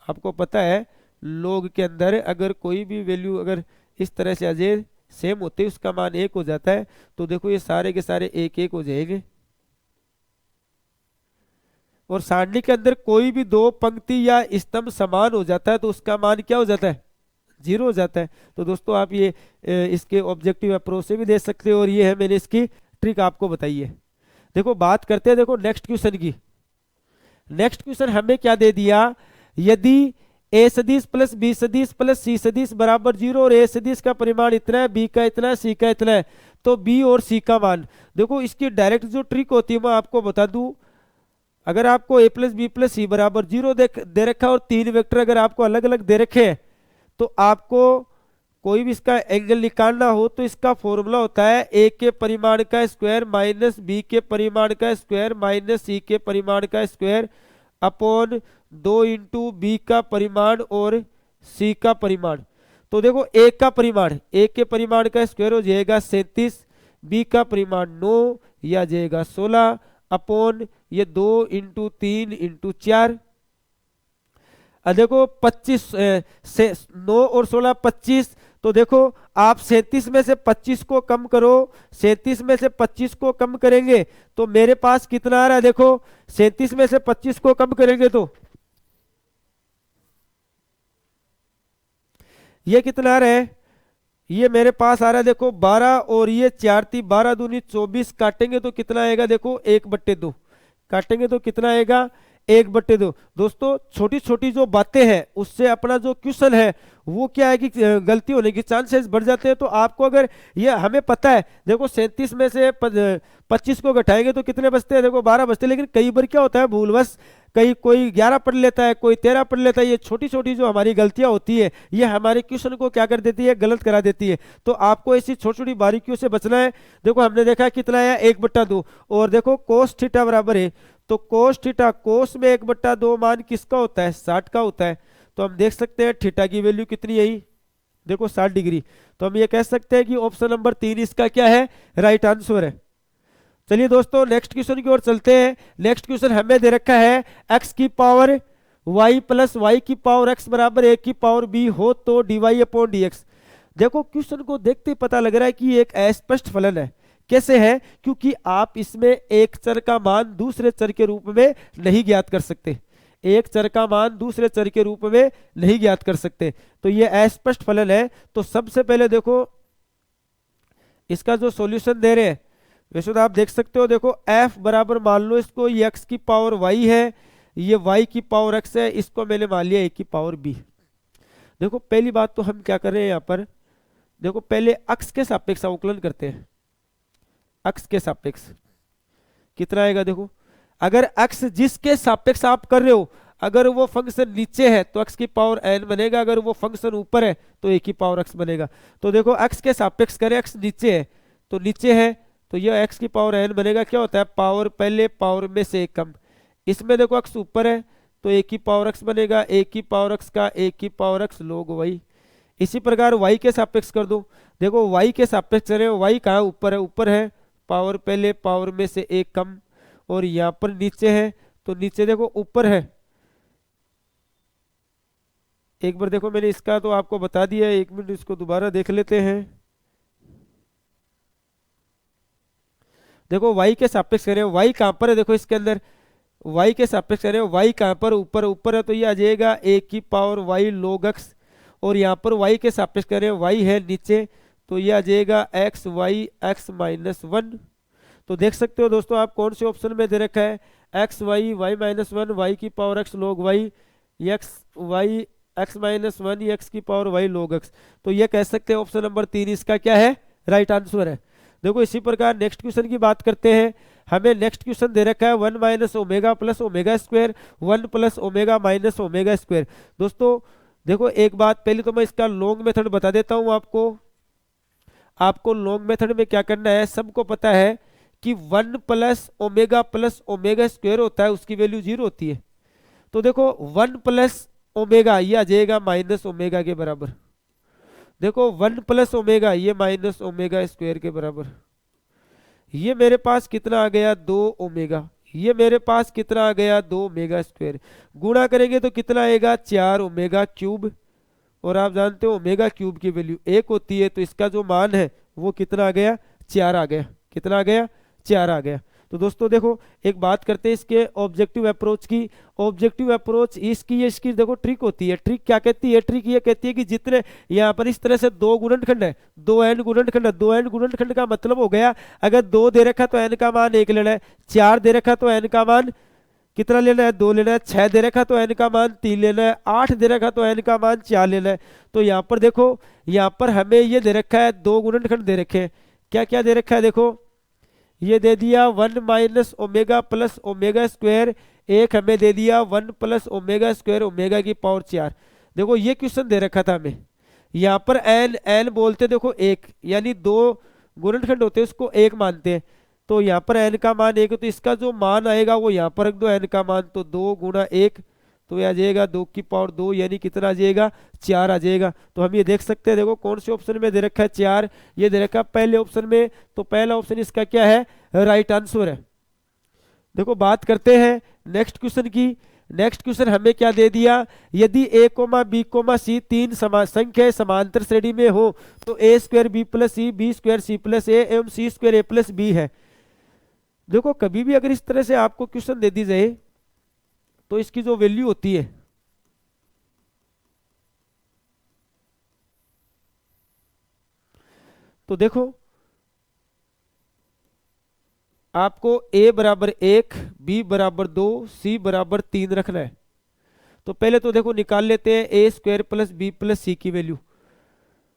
आपको पता है लॉग के अंदर अगर कोई भी वैल्यू अगर इस तरह से आ जाए सेम होते ही उसका मान 1 हो जाता है। तो देखो ये सारे के सारे 1 1 हो जाएंगे। और सारणी के अंदर कोई भी 2 पंक्ति या स्तंभ समान हो जाता है तो उसका मान क्या हो जाता है, 0 हो जाता है। तो दोस्तों आप ये इसके ऑब्जेक्टिव अप्रोच से भी दे सकते हो, और ये है मैंने इसकी ट्रिक आपको बताई है। देखो बात करते हैं देखो नेक्स्ट क्वेश्चन की। नेक्स्ट क्वेश्चन हमें क्या दे दिया, यदि a सदिश प्लस b सदिश प्लस c सदिश बराबर 0 और a सदिश का परिमाण इतना है, b का इतना है, c का इतना है, तो b और c का मान। देखो इसकी डायरेक्ट जो ट्रिक होती है मैं आपको बता दूं। अगर आपको a + b + c बराबर 0 दे रखा है और 3 वेक्टर अगर आपको अलग अलग दे रखे हैं तो आपको कोई भी इसका एंगल निकालना हो तो इसका फॉर्मूला होता है ए के परिमाण का स्क्वायर माइनस बी के परिमाण का स्क्वायर माइनस सी के परिमाण का स्क्वायर अपॉन 2 इंटू बी का परिमाण और सी का परिमाण। तो देखो ए का परिमाण, ए के परिमाण का स्क्वायर हो जाएगा 37, बी का परिमाण 9 या जाएगा 16 अपॉन ये 2 इंटू 3 इंटू 4। देखो 25 से 9 और 16 25। तो देखो आप 37 में से 25 को कम करो, 37 में से 25 को कम करेंगे तो मेरे पास कितना आ रहा है, देखो 37 में से 25 को कम करेंगे तो ये कितना आ रहा है, ये मेरे पास आ रहा है देखो 12 और ये 4 × 3 12 दूनी 24, काटेंगे तो कितना आएगा, देखो 1/2 काटेंगे तो कितना आएगा 1/2। दोस्तों छोटी छोटी जो बातें हैं उससे अपना जो क्वेश्चन है वो क्या है कि गलती होने की चांसेस बढ़ जाते हैं। तो आपको अगर ये हमें पता है, देखो 37 में से 25 को घटाएंगे तो कितने बचते हैं, देखो 12 बचते हैं। लेकिन कई बार क्या होता है भूलवश कहीं कोई 11 पढ़ लेता है, कोई 13 पढ़ लेता है। ये छोटी छोटी जो हमारी गलतियां होती है ये हमारे क्वेश्चन को क्या कर देती है, गलत करा देती है। तो आपको ऐसी छोटी छोटी बारीकियों से बचना है। देखो हमने देखा कितना है 1/2 और देखो कोस थीटा बराबर है, तो कोस थीटा, कोस में 1/2 मान किसका होता है, 60 का होता है। तो हम देख सकते हैं थीटा की वैल्यू कितनी है, देखो 60 डिग्री। तो हम ये कह सकते हैं कि ऑप्शन नंबर 3 इसका क्या है, राइट आंसर है। चलिए दोस्तों नेक्स्ट क्वेश्चन की ओर चलते हैं। नेक्स्ट क्वेश्चन हमें दे रखा है x की पावर y प्लस y की पावर x बराबर a की पावर b हो तो dy/dx। देखो क्वेश्चन को देखते ही पता लग रहा है कि एक अस्पष्ट फलन है। कैसे है, क्योंकि आप इसमें एक चर का मान दूसरे चर के रूप में नहीं ज्ञात कर सकते, एक चर का मान दूसरे चर के रूप में नहीं ज्ञात कर सकते। तो ये अस्पष्ट फलन है। तो सबसे पहले देखो इसका जो सॉल्यूशन दे रहे हैं वैसे तो आप देख सकते हो, देखो f बराबर मान लो इसको ये x की पावर y है, ये y की पावर x है, इसको मैंने मान लिया a की पावर b। देखो पहली बात तो हम क्या कर रहे हैं यहाँ पर, देखो पहले अक्ष के सापेक्ष अवकलन करते हैं। अक्ष के सापेक्ष कितना आएगा, देखो अगर अक्ष जिसके सापेक्ष आप कर रहे हो अगर वो फंक्शन नीचे है तो x की पावर n बनेगा, अगर वो फंक्शन ऊपर है तो a की पावर x बनेगा। तो देखो x के सापेक्ष करें, x नीचे है तो नीचे है तो यह x की पावर n बनेगा। क्या होता है, पावर पहले पावर में से एक कम। इसमें देखो x ऊपर है तो a की पावर x बनेगा, a की पावर x का a की पावर x log y। इसी प्रकार y के सापेक्ष कर दो, देखो y के सापेक्ष करें, y कहाँ ऊपर है, ऊपर है, पावर पहले पावर में से एक कम, और यहाँ पर नीचे है तो नीचे देखो ऊपर है। एक बार देखो मैंने इसका तो आपको बता दिया है, 1 मिनट इसको दोबारा देख लेते हैं। देखो y के सापेक्ष करें, y कहाँ पर है, देखो इसके अंदर y के सापेक्ष करें, y कहाँ पर, ऊपर, ऊपर है तो ये आ जाएगा a की पावर y log x। और यहाँ पर y के सापेक्ष करें, y है नीचे तो ये आ जाएगा x y x माइनस 1। तो देख सकते हो दोस्तों आप कौन से ऑप्शन में दे रखा है, x y y minus 1 y की power x log y, x y x minus 1 x की पावर y log x। तो ये कह सकते हैं ऑप्शन नंबर 3 इसका क्या है, राइट आंसर है। देखो इसी प्रकार नेक्स्ट क्वेश्चन की बात करते हैं। हमें नेक्स्ट क्वेश्चन दे रखा है 1 minus omega plus omega square 1 plus omega minus omega square. दोस्तों देखो एक बात पहले तो मैं इसका लॉन्ग मेथड बता देता हूं आपको लॉन्ग मेथड में क्या करना है, सबको पता है कि 1 प्लस ओमेगा स्क्वायर होता है, उसकी वैल्यू 0 होती है। तो देखो 1 प्लस ओमेगा ये आ जाएगा माइनस ओमेगा के बराबर। देखो 1 प्लस ओमेगा ये माइनस ओमेगा स्क्वायर के बराबर। ये मेरे पास कितना आ गया 2 ओमेगा, ये मेरे पास कितना आ गया 2 ओमेगा स्क्वायर। गुणा करेंगे तो कितना आएगा 4 ओमेगा क्यूब। और आप जानते हो ओमेगा क्यूब की वैल्यू 1 होती है, तो इसका जो मान है वो कितना आ गया 4 आ गया। कितना आ गया 4 आ गया। तो दोस्तों देखो एक बात करते हैं इसके ऑब्जेक्टिव अप्रोच की। ऑब्जेक्टिव अप्रोच इसकी देखो ट्रिक होती है। ट्रिक क्या कहती है, ट्रिक ये कहती है कि जितने यहाँ पर इस तरह से 2 गुणनखंड है, 2n गुणनखंड, 2n गुणनखंड का मतलब हो गया अगर 2 दे रखा तो n का मान 1 लेना है, 4 दे रखा तो n का मान कितना लेना है 2 लेना है, 6 दे रखा तो n का मान 3 लेना है, 8 दे रखा तो n का मान 4 लेना है। तो यहाँ पर देखो यहाँ पर हमें ये दे रखा है 2 गुणनखंड दे रखे हैं। क्या क्या दे रखा है, देखो ये दे दिया 1 minus omega plus omega square, एक हमें दे दिया 1 प्लस ओमेगा स्क्वायर ओमेगा की पावर 4। देखो ये क्वेश्चन दे रखा था हमें, यहाँ पर एन एन बोलते देखो एक, यानी दो गुणनखंड होते हैं उसको एक मानते हैं। तो यहाँ पर एन का मान एक है, तो इसका जो मान आएगा वो यहाँ पर रख दो एन का मान, तो 2 × 1 तो ये आ जाएगा 2 की पावर 2, यानी कितना आ जाएगा 4 आ जाएगा। तो हम ये देख सकते हैं, देखो कौन से ऑप्शन में दे रखा है 4, ये दे रखा है पहले ऑप्शन में, तो पहला ऑप्शन इसका क्या है, राइट आंसर है। देखो बात करते हैं नेक्स्ट क्वेश्चन की। नेक्स्ट क्वेश्चन हमें क्या दे दिया, यदि a, b, c तीन संख्या समांतर श्रेणी में हो तो a² b + c, b² c + a एवं c² a + b है। देखो कभी भी अगर इस तरह से आपको क्वेश्चन दे दी जाए तो इसकी जो वैल्यू होती है, तो देखो आपको a = 1, b = 2, c = 3 रखना है। तो पहले तो देखो निकाल लेते हैं a² + b + c की वैल्यू।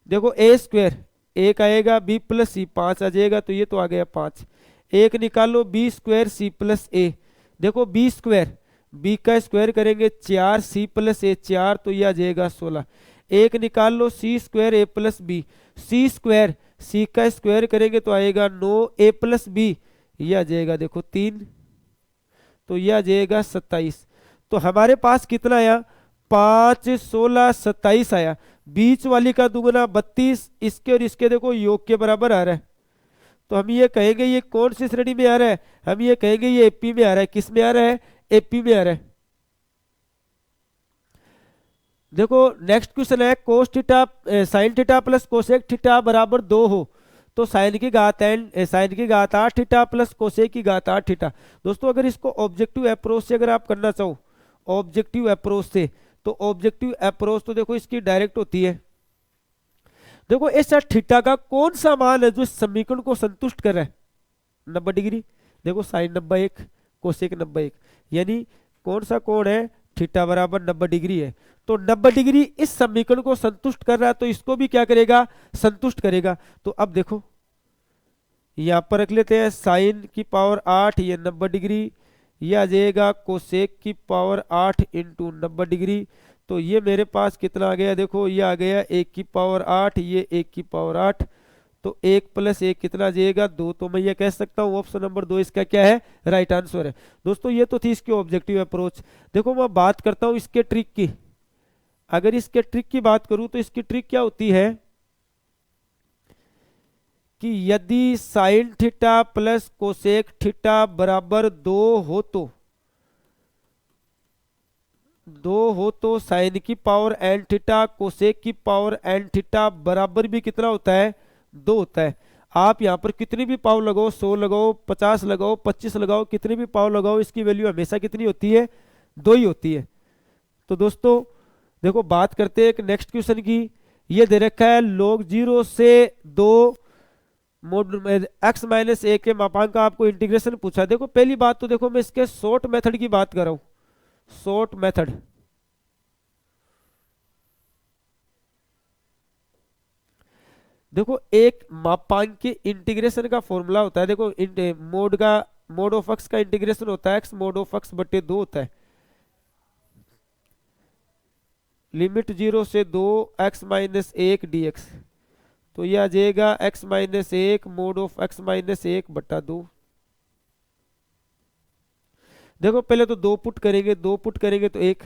देखो a² 1 आएगा, b + c 5 आ जाएगा, तो ये तो आ गया 5। एक निकालो b² c + a, देखो b² b का स्क्वायर करेंगे 4, c + a 4, तो ये आ जाएगा 16। एक निकाल लो c² a + b, c² c का स्क्वायर करेंगे तो आएगा 9, a + b ये आ जाएगा देखो 3, तो ये आ जाएगा 27। तो हमारे पास कितना आया, 5, 16, 27 आया। बीच वाली का दुगुना 32, इसके और इसके देखो योग के बराबर आ रहा है। तो हम ये कहेंगे ये कौन सी श्रेणी में आ रहा है, हम ये कहेंगे ये एपी में आ रहा है। किस में आ रहा है, एपी में आ रहा है। देखो नेक्स्ट क्वेश्चन है cos theta sine theta plus cosec theta बराबर 2 हो तो साइन की घात साइन की घात 8 थीटा प्लस कोसेक की घात 8 थीटा। दोस्तों अगर इसको ऑब्जेक्टिव अप्रोच से अगर आप करना चाहो, ऑब्जेक्टिव अप्रोच से, तो ऑब्जेक्टिव अप्रोच तो देखो इसकी डायरेक्ट होती है। देखो ऐसा थीटा का कौन सा मान है जो इस समीकरण को संतुष्ट कर रहा है, 90 डिग्री। देखो साइन 91, कोसेक 91, यानी कौन सा कोण है, थीटा बराबर 90 डिग्री है। तो 90 डिग्री इस समीकरण को संतुष्ट कर रहा है, तो इसको भी क्या करेगा, संतुष्ट करेगा। तो अब देखो यहां पर रख लेते हैं साइन की पावर 8, ये 90 डिग्री, ये आ जाएगा कोसेक की पावर 8 इंटू 90 डिग्री। तो ये मेरे पास कितना आ गया, देखो ये आ गया 1 की पावर 8, ये 1 की पावर 8, तो 1 + 1 कितना आ जाएगा 2। तो मैं ये कह सकता हूँ ऑप्शन नंबर 2 इसका क्या है, राइट आंसर है। दोस्तों ये तो थी इसकी ऑब्जेक्टिव अप्रोच। देखो मैं बात करता हूँ इसके ट्रिक की। अगर इसके ट्रिक की बात करूं तो इसकी ट्रिक क्या होती है कि यदि sign theta plus cosec theta बराबर 2 हो तो साइन की पावर n थीटा कोसेक की पावर n थीटा बराबर भी कितना होता है, 2 होता है। आप यहाँ पर कितनी भी पावर लगाओ, 100 लगाओ, 50 लगाओ, 25 लगाओ, कितनी भी पावर लगाओ, इसकी वैल्यू हमेशा कितनी होती है, 2 ही होती है। तो दोस्तों देखो बात करते हैं एक नेक्स्ट क्वेश्चन की। ये दे रखा है log 0 से 2 मोड x - a के मापांक का आपको इंटीग्रेशन पूछा। देखो पहली बात तो देखो मैं इसके शॉर्ट मेथड की बात कर रहा हूं, शॉर्ट मेथड। देखो एक मापांक के इंटीग्रेशन का फॉर्मूला होता है, देखो मोड ऑफ x का इंटीग्रेशन होता है x mod of x बटे 2 होता है। लिमिट 0 से 2 x - 1 dx, तो यह आ जाएगा x - 1 mod of x - 1 बटा 2। देखो पहले तो 2 पुट करेंगे, 2 पुट करेंगे तो 1,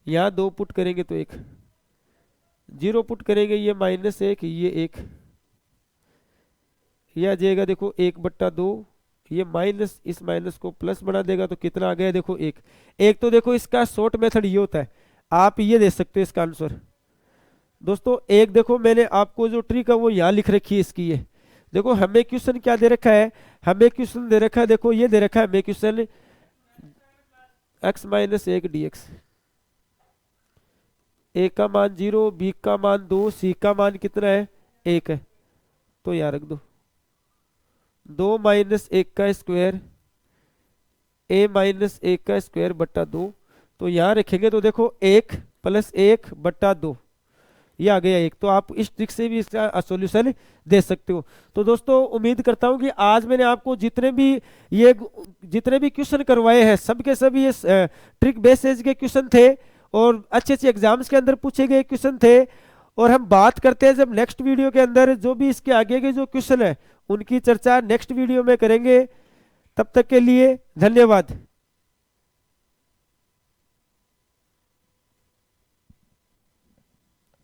यहाँ 2 पुट करेंगे तो 1, 0 पुट करेंगे ये -1, ये 1, यह आ जाएगा देखो 1 बटा 2, ये माइनस इस माइनस को प्लस बना देगा, तो कितना आ गया देखो 1। एक तो देखो इसका शॉर्ट मेथड ये होता है, आप ये दे सकते हो इसका आंसर। दोस्तों एक देखो मैंने आपको जो ट्रिक है वो यहाँ लिख रखी है इसकी। ये देखो हमें क्वेश्चन क्या दे रखा है, हमें क्वेश्चन दे रखा है, देखो ये दे रखा है हमें क्वेश्चन x - 1 dx, a का मान 0, b का मान 2, c का मान कितना है 1 है, तो यहाँ रख दो 2 - 1 का स्क्वायर a - 1 का स्क्वायर बटा 2, तो यहाँ रखेंगे तो देखो 1 + 1 बटा 2, ये आ गया 1। तो आप इस ट्रिक से भी इसका सॉल्यूशन दे सकते हो। तो दोस्तों उम्मीद करता हूं कि आज मैंने आपको जितने भी क्वेश्चन करवाए हैं सब के सब ये ट्रिक बेस्ड के क्वेश्चन थे, और अच्छे अच्छे एग्जाम्स के अंदर पूछे गए क्वेश्चन थे। और हम बात करते हैं जब नेक्स्ट वीडियो के अंदर जो भी इसके आगे के जो क्वेश्चन है उनकी चर्चा नेक्स्ट वीडियो में करेंगे। तब तक के लिए धन्यवाद।